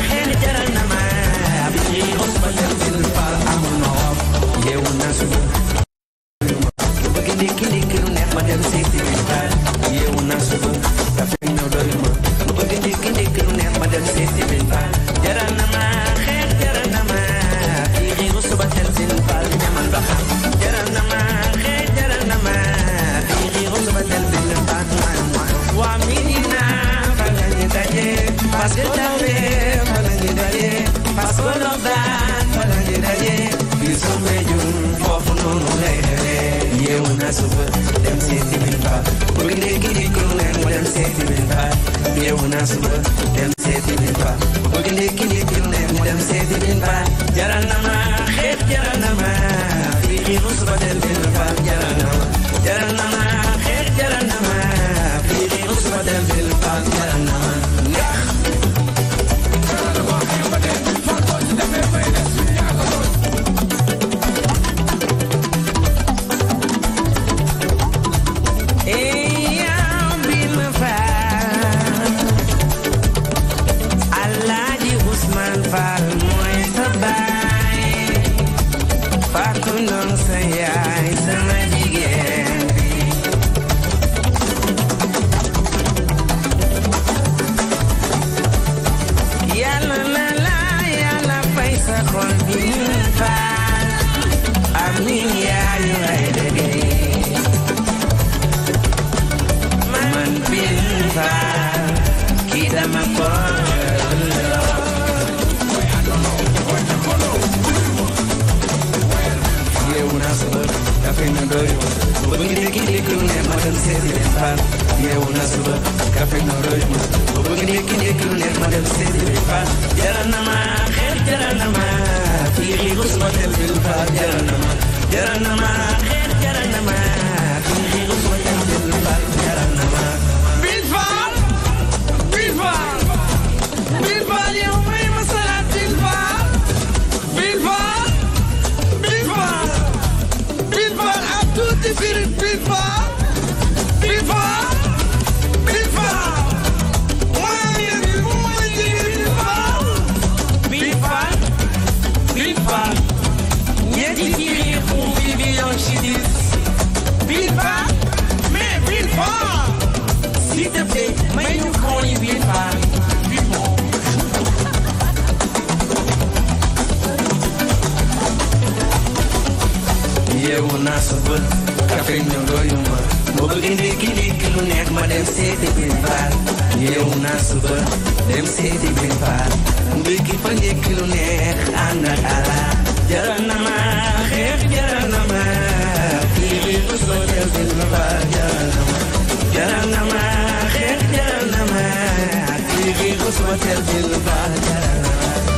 xeer jaral na ma xiiru suba kër Bin Fall amul na woon yeewu naa suba ndékki lu neex ma dem seeti Bin Fall yeewu naa suba kafe ñëw doyuma ma bëgg ndékki lu neex ma dem seeti Bin Fall jaral na ma xeex jaral na ma fii xiiru suba teel Bin Fall ñamal ba xam jaral na ma xeex jaral na ma fii xiiru suba teel Bin Fall waa Medina fa la ñu daje parce que tawe fa la ñu daje parce que Lodane fa la ñu daje fii Soumbédioune foofu noonu lay defee yeewu naa suba dem seeti Bin Fall bëgg ndékki lu neex ma dem seeti Bin Fall yeewu naa suba dem seeti Bin Fall bëgg ndékki lu neex ma dem seeti Bin Fall jaral na ma xeex jaral na ma fii xiiru suba del Bin Fall jaral na ma xeex jaral na ma fii xiiru suba del Bin Fall jaral na ma yeewu naa suba kafe ñëw doyuma ma bëgg ndékki lu neex ma dem seeti Bin Fall yeewu naa suba dem seeti Bin Fall ndékki fa ndékki lu neex ànd ak ala jaral na ma xeex jaral na ma fii xiiru suba del Bin Fall jaral na ma xeex jaral na ma fii xiiru suba del Bin Fall jaral na ma.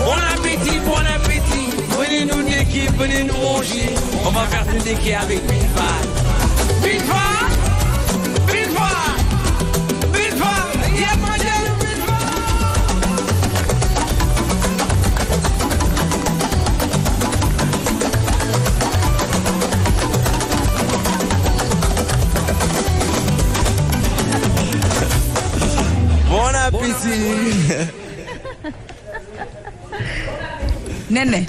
Bon appétit, bon appétit. Venez nous ndékki, venez nous manger. On va faire du ndékki avec Bin Fall. Bin Fall, Bin Fall, Bin Fall, y'a pas de Bin Fall. la piscine. Nene.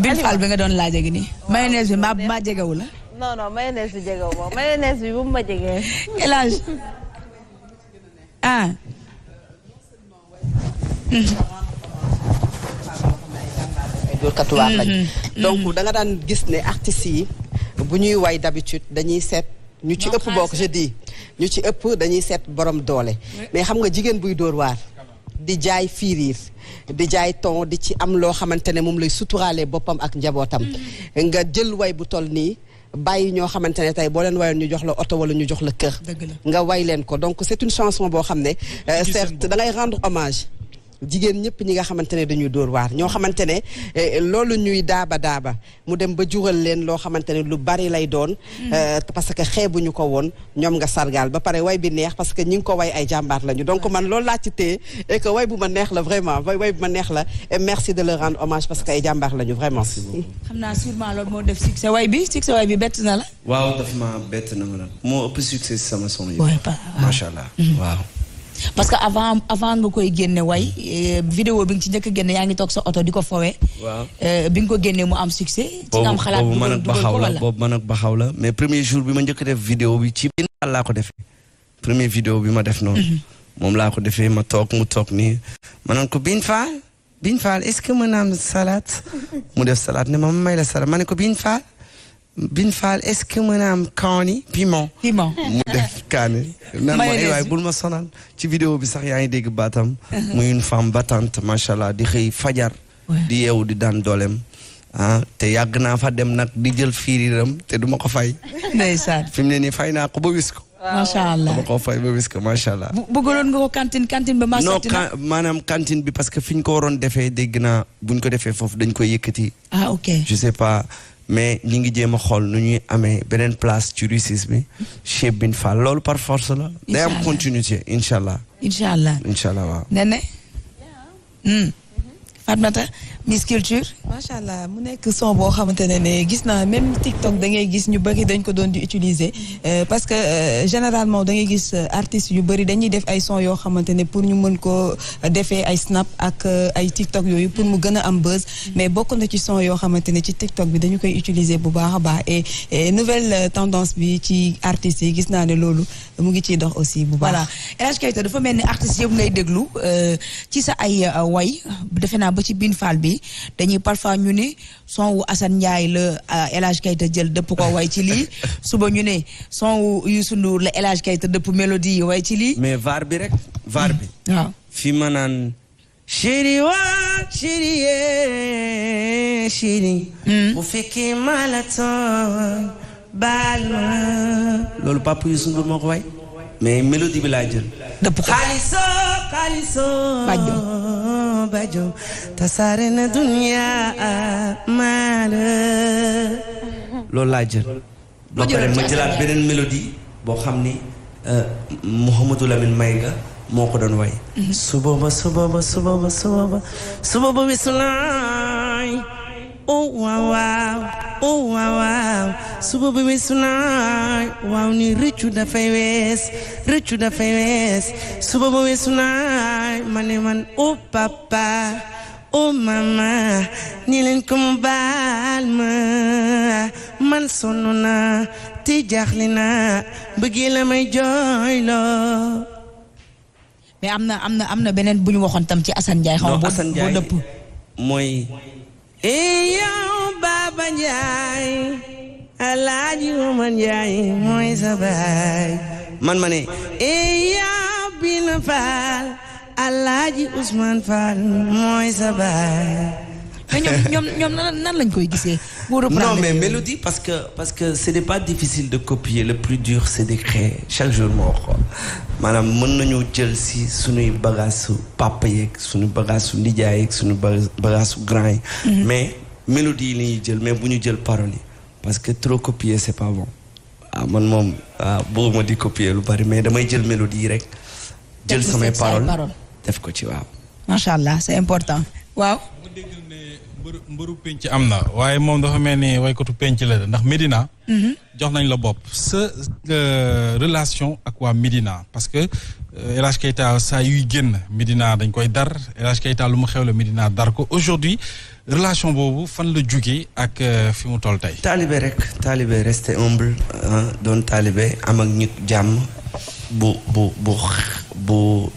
bin Fall bi nga doon laajee gi nii. mayonnaise bi mbaa jegewu la. non mayonnaise bi jegewu ma mayonnaise bi bu mu ma jegee. El Hadj ah. dóorkatu waar lañ. donc da nga daan gis ne artistes yi bu ñuy way d'habitude dañuy seet ñu ci ëpp bokk je dis ñu ci ëpp dañuy seet borom doole mais xam nga jigéen buy dóor waar di jaay fiiriir di jaay ton di ci am loo xamante ne moom lay suturaale boppam ak njabootam nga jël way bu toll nii bàyyi ñoo xamante ne tey boo leen wayoon ñu jox la oto wala ñu jox la kër nga way leen ko donc c'est une chanson boo xam ne certes da ngay rendre hommage jigéen ñëpp ñi nga xamante ne dañuy dóor waar ñoo xamante ne loolu ñuy daaba mu dem ba jural leen loo xamante ne lu bari lay doon parce que xeebuñu ko woon ñoom nga sargaal ba pare way bi neex parce que ñi ngi ko way ay jàmbaar lañu donc man loolu laa ci téye et que way bu ma neex la vraiment way bu ma neex la et merci de leur rendre hommage parce que ay jàmbaar lañu vraiment. xam naa sûrement loolu moo def succès way bi bett na la. waaw daf ma bett na ma nag moo ëpp succès si sama son yi. macha allah waaw. parce que avant nga koy génne way vidéo bi nga ci njëkk a génne yaa ngi toog sa oto di ko fowee. waaw bi nga ko génnee mu am succès. ci nga am xalaat boobu man ak baxaw la mais premier jour bi ma njëkk def vidéo bi ci Bin Fall laa ko defee. premier vidéo bi ma def noonu. moom laa ko defee ma toog mu toog nii. ma naan ko Bin Fall est-ce que mën naa am salade. mu def salade ne ma may la salade ma ne ko Bin Fall est-ce que mën naa am kaani piment. mu def kaani. naan ma waay bul ma sonal. ci vidéo bi sax yaa ngi dégg baatam. muy une femme battante macha allah di xëy fajar. di yeewu di daan dooleem. te yàgg naa fa dem nag di jël fiiriram te du ma ko fay. ndeysaan fi mu ne nii fay naa ko ba wis ko. macha allah dama ko fay ba wis ko macha allah. bëggaloon nga ko cantine ba maa sotti na. non maanaam cantine bi parce que fi ñu ko waroon defee dégg naa buñ ko defee foofu dañ koy yëkkati. ok je sais pas. mais ñi ngi jéem a xool nu ñuy amee beneen place ci Russie bi chez Bin Fall loolu par force la. day am continuité incha allah. incha allah waaw. Nene. Fatmata Miss Culture. macha allah mu nekk son boo xamante ne gis naa même TikTok da ngay gis ñu bëri dañ ko doon di utiliser parce que généralement da ngay gis artistes yu bëri dañuy def ay son yoo xamante ne pour ñu mën ko defee ay snap ak ay TikTok yooyu pour mu gën a am buzz mais bokk na ci son yoo xamante ne ci TikTok bi dañu koy utiliser bu baax a baax et nouvelle tendance bi ci artistes yi gis naa ne loolu mu ngi ciy dox aussi bu baax. voilà El Hadj Keita dafa mel ni artistes yëpp ngay déglu ci sa ay way defe naa ba ci Bin Fall bi dañuy parfois ñu ne son wu Assane Ndiaye la El Hadj Keita jël dëpp ko way ci lii suba ñu ne son wu Youssou Ndour la El Hadj Keita dëpp mélodie yi way ci lii. mais var bi rek. var bi. waaw fi ma naan. chéri waa chéri yee chéri. bu fekkee ma la tooñ baal ma. loolu Papa Youssou Ndour moo ko way. mais mélodie bi laa jël. dëpp ko xaaliso bajo tasaare na dunya maala loolu laa jël. ba pare ma jëlaat beneen mélodie boo xam ni Mouhamadou Lamine Mayga moo ko doon way. suba ba wisulaay oh waaw suba ba wisulaay waaw ni rëccu dafay wees suba ba wisulaay ma ne man oh papa oh mama ni leen ko mu baal ma man sonn naa te jaaxle naa bëggee la may jooyloo. mais am na beneen bu ñu waxoon tam ci Assane Ndiaye. xaw ma boo dëpp mooy. yow Baba Ndiaye Alaaji Omar Ndiaye mooy sa baay. man ma ne. yow Bin Fall Alaaji Ousmane Fall mooy sa baay. mais ñoom nan lañ koy gisee. non mais mélodie parce que ce n'est pas difficile de copier le plus dur c'est de créer chaque jour moo ko maanaam mën nañu jël si suñuy bagaasu papa yeeg suñu bagaasu nijaay yeeg suñu bagaasu grand yi. mais mélodie yi la ñuy jël mais bu ñu jël paroles yi parce que trop copier c'est pas bon. man moom bëgguma di copier lu bari mais damay jël mélodie yi rek. jël samay paroles def ko ci waaw. macha allah c'est important waaw. mbëru penc am na waaye moom dafa mel ni waykatu penc la ndax Médina jox nañ la bopp sa relation ak waa Médina parce que El Hadj Keita saa yuy génn Médina dañ koy dar El Hadj Keita lu mu xew la Médina dar ko aujourd'hui relation boobu fan la jógee ak fi mu toll tey. taalibe rek taalibe rester humble doon taalibe am ak nit jàmm bu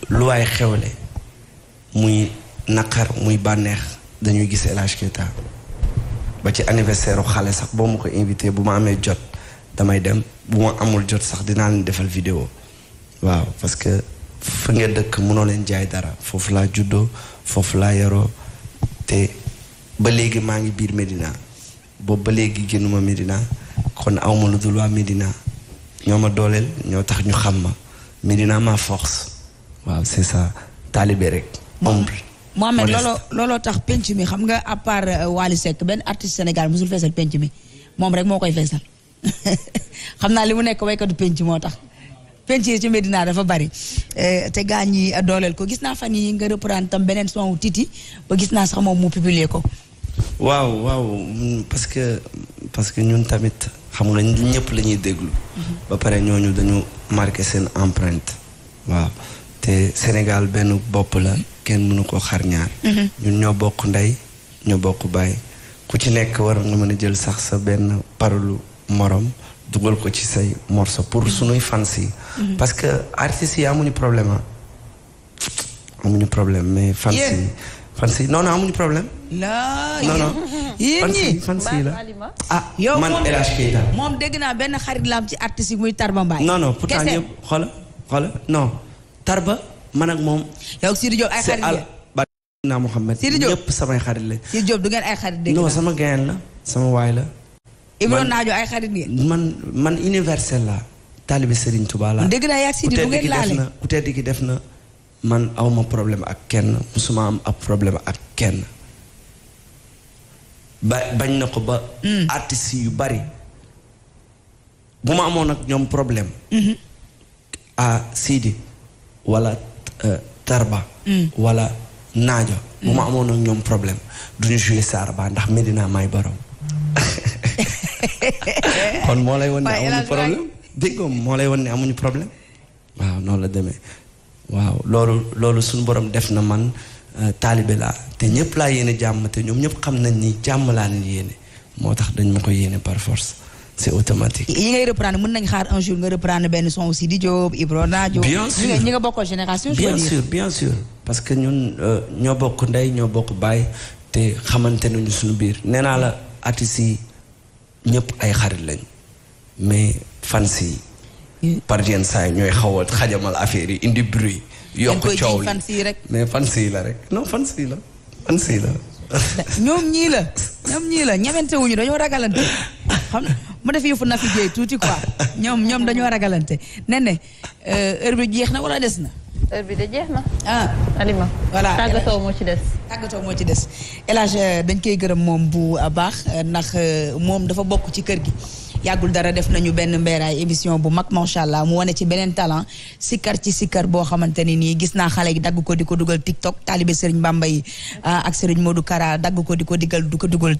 lu waay xewle muy naqar muy bànneex dañuy gis El Hadj Keita ba ci anniversaire u xale sax boo ma ko invité bu ma amee jot damay dem bu ma amul jot sax dinaa leen defal vidéo waaw parce que fa nga dëkk mënoo leen jaay dara foofu laa juddoo foofu laa yaroo te ba léegi maa ngi biir Médina boobu ba léegi génnuma Médina kon awma lu dul waa Médina ñoo ma dooleel ñoo tax ñu xam ma Médina ma force waaw c'est ça taalibe rek humble. Mohamed looloo tax penc mi xam nga à part Wally Seck benn artiste Sénégal musul feesal penc mi moom rek moo koy feesal xam naa li mu nekk waykatu penc moo tax penc yi ci Médina dafa bari te gaa ñi dooleel ko gis naa fan yi nga reprendre tam beneen son wu Titi ba gis naa sax moom mu publier ko. waaw parce que ñun tamit xam nga ñëpp la ñuy déglu. ba pare ñooñu dañu marqué seen empreinte. waaw te Sénégal benn bopp la kenn mënu ko xar ñaar. ñun ñoo bokk ndey ñoo bokk baay ku ci nekk war nga mën a jël sax sa benn parolu morom dugal ko ci say morceau pour sunuy fans yi. parce que artistes yi amuñu problème mais fans yi non amuñu problème. non fans yi la yow man El Hadj Keita moom dégg naa benn xarit la am ci artistes yi muy Tarba Mbaye. non pourtant ñëpp xoola non Tarba man ak moom. yow Sidi Diop ay xarit la. naa Mouhamed ñëpp samay xarit la. Sidi Diop du ngeen ay xarit dégg non sama gain la sama waay la. Ibro Naajo ay xarit ngeen. man universel la taalibe Serigne Touba la. dégg naa yaa Sidi bu ngeen laale ku tedd gi def na man awma problème ak kenn musuma am ab problème ak kenn bañ na ko ba artistes yu bari bu ma amoon ak ñoom problème Sidi wala Tarba wala Naajo bu ma amoon ak ñoom problème duñu jouer Sarba ndax Médina may borom kon moo lay won ne amuñu problème dégg nga moo lay won ne amuñu problème waaw noonu la demee waaw loolu suñu borom def na man taalibe laa te ñëpp laa yéene jàmm te ñoom ñëpp xam nañ ni jàmm laa leen yéene moo tax dañ ma ko yéene par force c'est automatique. yi ngay reprendre mën nañ xaar un jour nga reprendre benn son aussi di Diop Ibro Naajo. bien sûr ñi nga bokkoo génération. bien sûr parce que ñun ñoo bokk ndey ñoo bokk baay te xamante nañu suñu biir nee naa la artistes yi ñëpp ay xarit lañ mais fans yi par yenn saa yi ñooy xaw a xajamal affaire yi indi bruit yokk coow li mais fans yi la rek non fans yi la ñoom ñii la ñemente wuñu dañoo ragalante xam ma def yëfu na fi jéey tuuti quoi ñoom dañoo ragalante ne heure bi jeex na wala des na. heure bi de jeex na. Alima voilà tàggatoo moo ci des. El Hadj dañ koy gërëm moom bu baax ndax moom dafa bokk ci kër gi. yàggul dara def nañu benn mbeeraay émission bu mag macha allah mu wane ci beneen talent sikkar boo xamante ni nii gis naa xale yi dagg ko di ko dugal TikTok taalibe Serigne Bamba yi ak Serigne Modou Kara dagg ko di ko dugal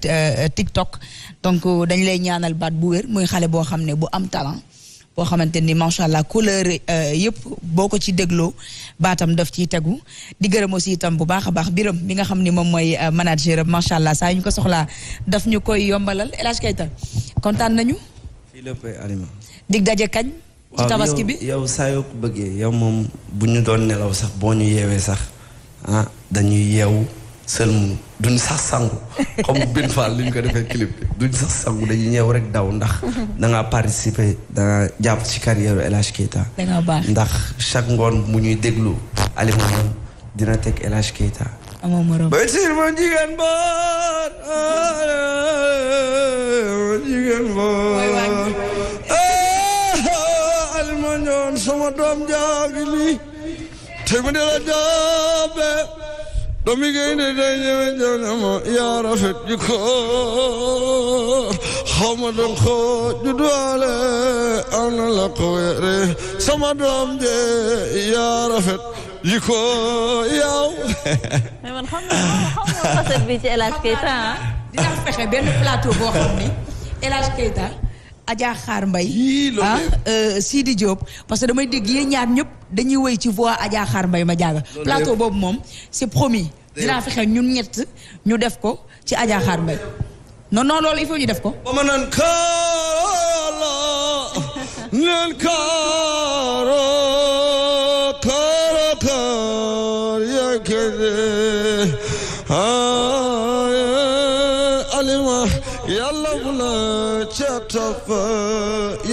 TikTok donc dañ lay ñaanal baat bu wér muy xale boo xam ne bu am talent boo xamante ni macha allah couleur yëpp boo ko ci dégloo baatam daf ciy tegu di gërëm aussi itam bu baax a baax biram bi nga xam ni moom mooy manager macha allah saa ñu ko soxlaa daf ñu koy yombalal El Hadj Keita kontaan nañu. Alima dig daje kañ. ci tabaski bi yow saa yoo ko bëggee yow moom bu ñu doon nelaw sax boo ñu yeewee sax dañuy yeewu sëlmu duñ sax sangu comme bin Fall li ñu ko defee clip bi duñ sax sangu dañuy ñëw rek daw ndax dangaa participer dangaa jàpp ci carrière El Hadj Keita dangaa baax ndax chaque ngoon mu ñuy déglu Alima moom dina teg El Hadj Keita amoo morom ba sir ma jigéen boor Alima ñoon sama doom jaagi lii te ma dela jaabe doomi gaynde day ñëwe jangama yaa rafet ji ko xawma doon ko judduwaale ana la ko were sama doom je yaa rafet ji ko yaw mais man xam nga facette bi ci El Hadj Keita dinaa fexe benn plateau boo xam ni El Hadj Keita Adja Xaar Mbay Sidi Diop parce que damay dégg yéen ñaar ñëpp dañuy wéy ci voix Adja Xaar Mbay ma jaaga plateau boobu moom c'est promis dinaa fexe ñun ñett ñu def ko ci Adja Xaar Mbay non loolu il faut ñu def ko ba ma naan kaala neen kaaro yakede alima yàlla bu la ca topp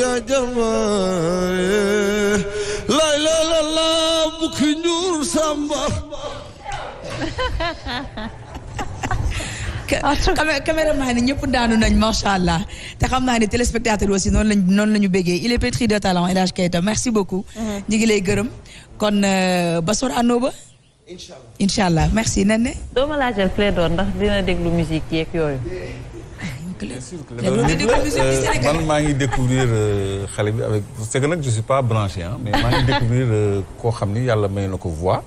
ya jamaare lay la bukki njur samba caméraman yi ñëpp daanu nañ macha allah te xam naa ne téléspectateur aussi noonu la ñu béggee il est pétri de talent El Hadj Keita merci beaucoup ñu ngi lay gërëm kon ba Sorano ba incha allah merci Nene doo ma laajal Clédor ndax dina déglu musique yeeg yooyu man maa ngi découvrir xale bi avec c'est que nag je suis pas branché mais maa ngi découvrir koo xam ni yàlla may na ko voix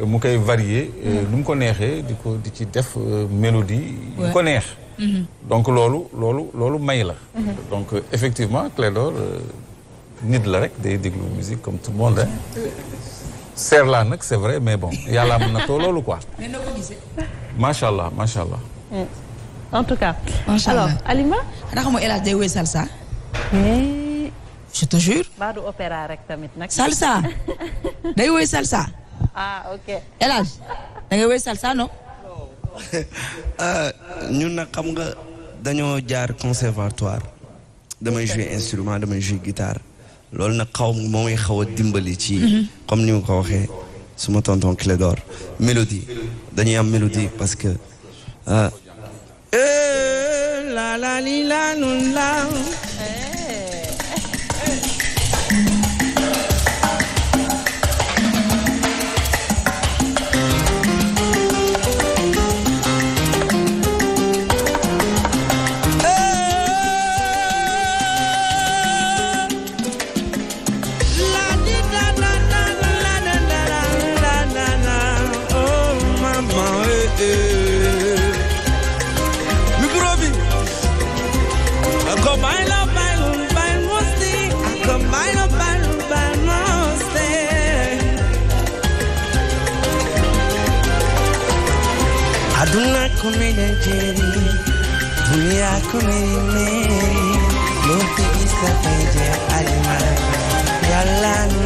mu koy varier lu mu ko neexee di ci def mélodie yu ko neex donc loolu may la donc effectivement Clédor nit la rek day déglu musique comme tout le monde seer laa nag c'est vrai mais bon yàlla mën na too loolu quoi macha allah en tout cas alors Alima xanaa xamoo El Hadj day woy salsa je te jure baa du opéra rek tamit nag salsa day woy salsa ok El Hadj da ngay woy salsa non ñun nag xam nga dañoo jaar conservatoire damay jouer instrument damay jouer guitare loolu nag moo may xaw a dimbali ci comme ni ma ko waxee suma tonton Clédor mélodie dañuy am mélodie parce que la la li la nun la aduna ko mele jeri dunia ko mele meri lo te isa peje alima yalla no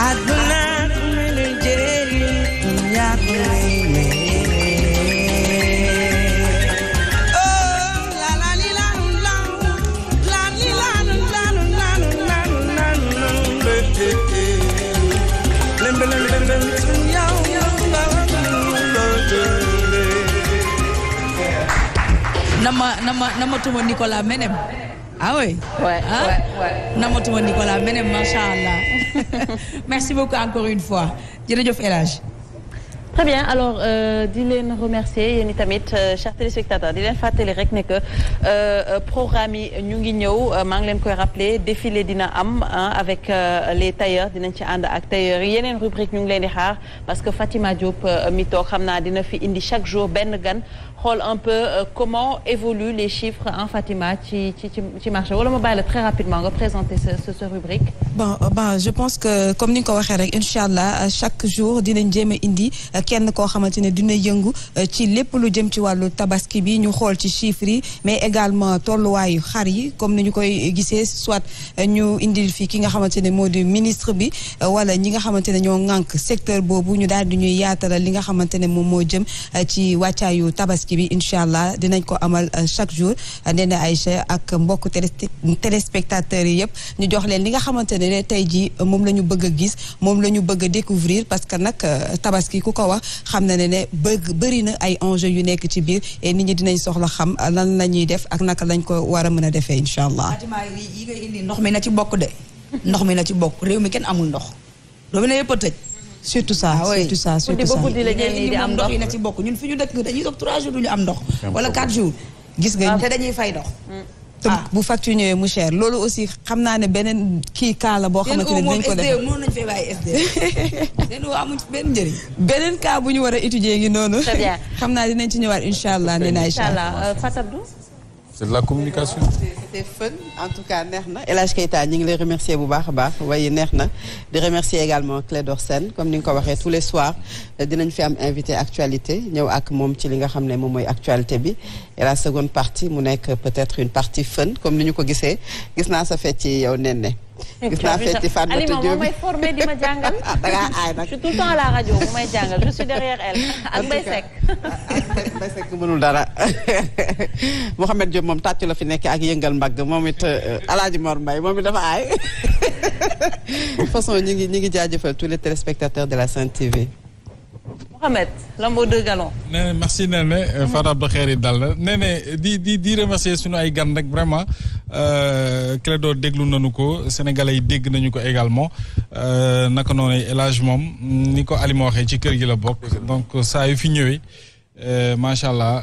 aduna ko mele jeri dunia ko mele meri oh la la li la la la li la la la namatuma Nicolas Menem ah oui namatuma Nicolas Menem macha allah merci beaucoup encore une fois jërëjëf El Hadj très bien alors di leen remercier yéen tamit chers téléspectateurs di leen fàttali rek ne que programme yi ñu ngi ñëw maa ngi leen koy rappeler défilé dina am avec les tailleurs dinañ ci ànd ak tailleurs yi yeneen rubrique ñu ngi leen di xaar parce que Fatima Diop mi toog xam naa dina fi indi chaque jour benn gan xool un peu comment évoluent les chiffres en Fatima ci marché wala ma bàyyi la très rapidement nga présenter ce rubrique. bon je pense que comme ni nga ko waxee rek incha allah chaque jour dinañ jéem a indi kenn koo xamante ne dina yëngu ci lépp lu jëm ci wàllu tabaski bi ñu xool ci chiffres yi mais également tolluwaayu xar yi comme ni ñu koy gisee soit ñu indil fii ki nga xamante ne moo di ministre bi wala ñi nga xamante ne ñoo ŋànk secteur boobu ñu daal di ñuy yaatalal li nga xamante ne moom moo jëm ci wàccaayu tabaski bi incha allah dinañ ko amal chaque jour Ndeye Aïcha ak mbokk téléspectateurs yi yëpp ñu jox leen li nga xamante ne tey jii moom la ñu bëgg a gis moom la ñu bëgg a découvrir parce que nag tabaski ku ko wax xam na ne bëri na ay enjeux yu nekk ci biir et nit ñi dinañ soxla xam lan la ñuy def ak naka lañ ko war a mën a defee incha allah. yi ngay indi ndox mi na ci bokk de ndox mi na ci bokk réew mi kenn amul ndox robinet yëpp a tëj. surtout ça surtout ça surtout ça di am ndox yi na ci bokk ñun fi ñu dëkk dañuy toog 3 jours du ñu am ndox wala 4 jours gis nga te dañuy fay ndox te bu facture ñëwee mu cher loolu aussi xam naa ne beneen kii cas la boo xamante ne dinañ ko def mën nañ fee bàyyi SD den woo amuñ benn njëriñ beneen cas bu ñu war a étudier ngi noonu très bien xam naa dinañ ci ñëwaat incha allah nee naa incha allah Fatou Abdou c'est de la communication. C'était fun en tout cas neex na El Hadj Keita ñu ngi lay remercier bu baax a baax waaye neex na di remercier également Clédor Sène comme ni nga ko waxee tous les soirs dinañ fi am invité actualité ñëw ak moom ci li nga xam ne moom mooy actualité bi et la seconde partie mu nekk peut-être une partie fun comme ni ñu ko gisee gis naa sa fecc ci yow Néné gis naa fecc ci Fatmata Diop Alima moom may formé di ma jàngal. da ngaa aay nag. je suis tout le temps à la rajo mu may jàngal je suis derrière elle ak Mbaye Seck. Mbaye Seck mënul dara Mouhamed Diop moom tàccu la fi nekk ak yëngal mbagg moom it Alaaji Mor Mbaye moom it dafa aay de toute façon ñi ngi jaajëfal tous les téléspectateurs de la Sen TV. Mohamed Lambo 2 galons. nee merci Néné Fatou Abdou xeer yi dal na Néné di remercier suñu ay gan rek vraiment Clédor déglu nañu ko sénégalais yi dégg nañu ko également naka noonu El Hadj moom ni ko Alima waxee ci kër gi la bokk donc saa yu fi ñëwee macha allah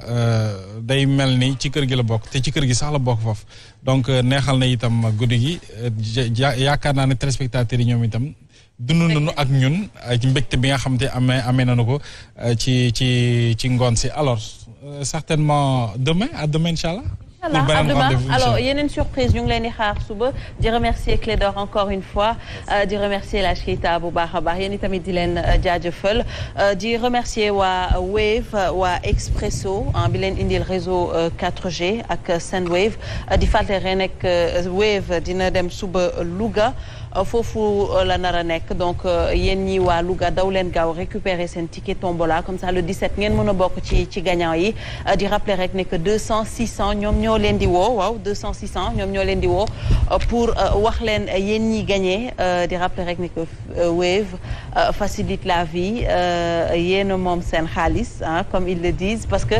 day mel ni ci kër gi la bokk te ci kër gi sax la bokk foofu donc neexal na itam guddi gi yaakaar naa ne téléspectateurs yi ñoom itam. dund nañu ak ñun ci mbégte bi nga xam te amee nañu ko ci ngoon si alors certainement demain à demain inchallah alors yeneen surprise ñu ngi leen di xaar suba di remercier Clédor encore une fois di remercier la Keita bu baax a baax yéen itamit di leen jaajëfal di remercier waa Wave waa Expresso bi leen indil réseau 4G ak Senwave di fàttali ren ak Wave dina dem suba Louga foofu la nar a nekk donc yéen ñi waa Louga daw leen gaaw récupérer seen ticket tombola comme ça le 17 ngeen mën a bokk ci gagnant yi di rappeler rek ne que 200 600 ñoom ñoo leen di woo waaw 200 600 ñoom ñoo leen di woo pour wax leen yéen ñi gagné di rappeler rek ne que Wave facilite la vie yéen moom seen xaalis comme ils le disent parce que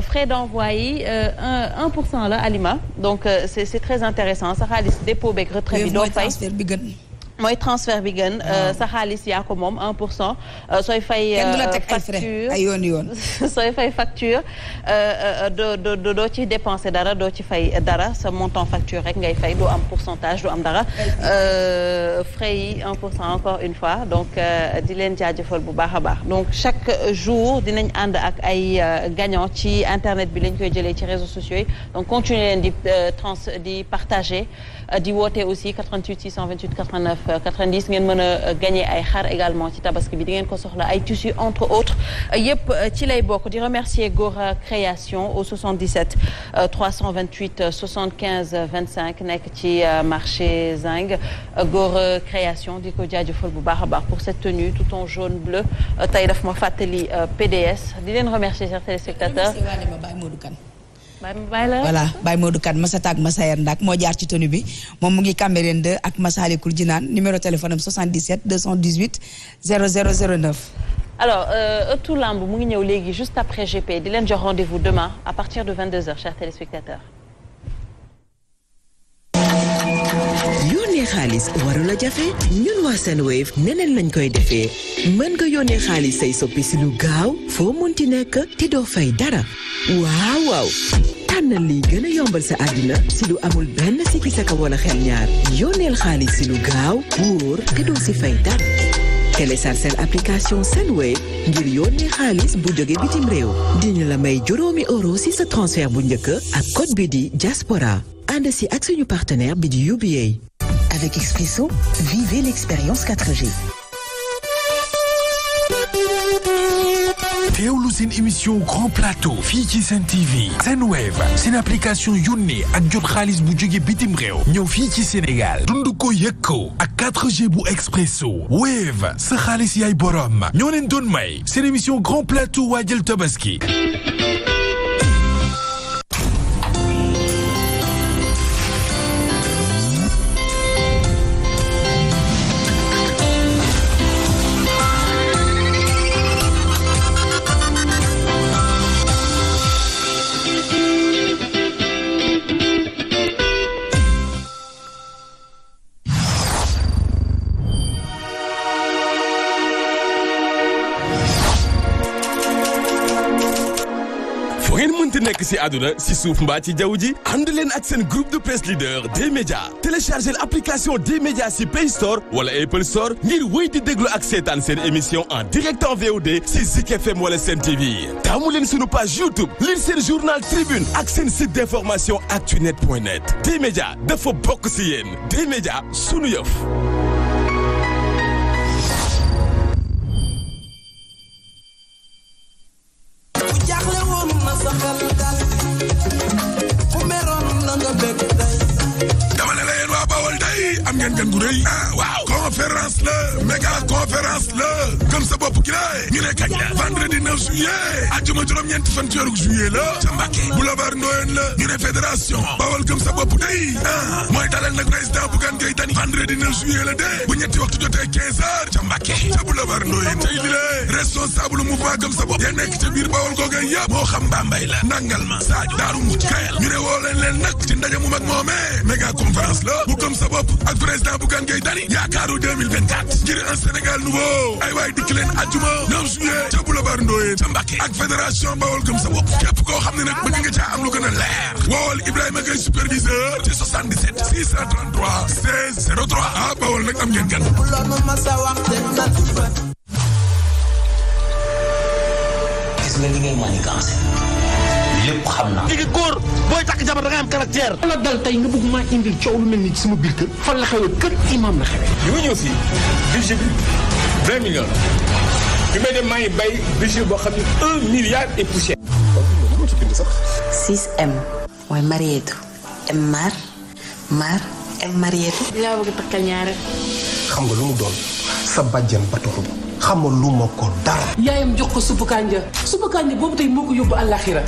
frais d'envoi yi 1% la Alima donc c'est très intéressant sa xaalis dépôt beeg retrait bi doo fay mooy transfert bi gën sa xaalis yaa ko moom 1% sooy fay facture ay yoon sooy fay facture doo ci dépenser dara doo ci fay dara sa montant facture rek ngay fay doo am pourcentage doo am dara frais yi 1% encore une fois donc di leen jaajëfal bu baax a baax donc chaque jour dinañ ànd ak ay gagnant ci internet bi lañ koy jëlee ci réseaux sociaux yi donc continuer leen di partager di woote aussi 88 628 89 90 ngeen mën a gagner ay xar également ci tabaski bi di ngeen ko soxla ay tissus entre autres yëpp ci lay bokk di remercier Gora Création au 77 328 75 25 nekk ci marché Zinc Gora Création di ko jaajëfal bu baax a baax pour cette tenue tout en jaune bleu tey daf ma fàttali PDS di leen remercier chers téléspectateurs. voilà Baye Modou Kane Masata ak Massayer Ndak moo jaar ci tenue bi moom mu ngi Cambérène 2 ak Massalikul Jinaan numéro téléphone am 77 218 0009. alors ëttu lamb mu ngi ñëw léegi juste après GP di leen jox rendez-vous demain à partir de 22h chers téléspectateurs. yónnee xaalis warul a jafe ñun waa Senwave neneen lañ koy defee mën nga yónnee xaalis say soppi si lu gaaw foo munti nekk te doo fay dara waaw tànnal lii gën a yombal sa àddina si lu amul benn sikki saka wala xel ñaar yónneel xaalis si lu gaaw wóor te doo si fay dara téléchargeel application Senwave ngir yónnee xaalis bu jóge bitim réew dina la may €5 si sa transfert bu njëkk ak code bi di diaspora ànd si ak suñu partenaire bi di UBA. Avec Expresso, vivez l'expérience 4G. teewlu seen émission Grand Plateau fii ci Sen TV Senwave seen application yónnee ak jot xaalis bu jóge bitim réew ñëw fii ci Sénégal dund ko yëg ko ak 4G bu Expresso Wave sa xaalis yaay borom ñoo leen doon may seen émission Grand Plateau waajal Tabaski. nekk si àdduna si suuf mbaa ci jaww ji ànd leen ak seen groupe de presse leader D-Média téléchargez l'application D-Média si Play Store wala Apple Store ngir wéy di déglu ak seetaan seen émission en direct en VOD si Zik FM wala Sen TV taamu leen sunu page YouTube lire seen journal Tribune ak seen site d'information actunet.net D-Média dafa bokk si yéen D-Média sunu yëf. dama ne la yéen waa Bawol day am ngeen gan gu rëy waaw conférence la méga conférence la gëm sa bopp gi la ñu ne kañ la vendredi 9 juillet àjjuma juróom-ñeenti fan ci weeru juillet la ca Mbacké boulevard Ndoyeen la ñu ne fédération Bawol gëm sa bopp day mooy dalal nag président Bougane Gueye Dany vendredi 9 juillet la de bu ñetti waxtu jotee 15 heures ca Mbacké ca boulevard Ndoyeen tey li la responsable mouvement gëm sa bopp ya nekk ca biir Bawol googee yëpp moo xam Bambey la nangal ma Sadio Daaru Muti Kayal ñu ne woo leen nag ci ndaje mu mag moomee méga conférence la bu gëm sa bopp ak président Bougane Gueye Dany yaakaaru 2024 ngir un Sénégal nouveau ay waay dikk leen àjjuma 9 juillet ca boulevard Ndoyeen ca Mbacké ak fédération Bawol gëm sa bopp képp koo xam ne nag bëgg nga caa am lu gën a leer wool Ibrahima Gueye superviseur ci 77 633 16 03 Bawol nag am ngeen gan. gis nga li ngay manigancé lépp xam naa. léegi góor booy takk jabar da ngay am caractère. la dal tey nga bëgg maa indil coow lu mel ni ci sama biir kër. fan la xewee kër imam la xewee. bi ma ñëw fii budget bi 20 millions la bi may dem maa ngi bay budget boo xam ne 1 milliard et poussière. 6M mooy Marietou M Mar M Marietou. laa bëgg a takkal ñaareel. xam nga lu mu doon sa bàjjen batoxu xam nga lu ma ko dara. yaayam jox ko suppu kanja boobu tey moo ko yóbbu àllaaxira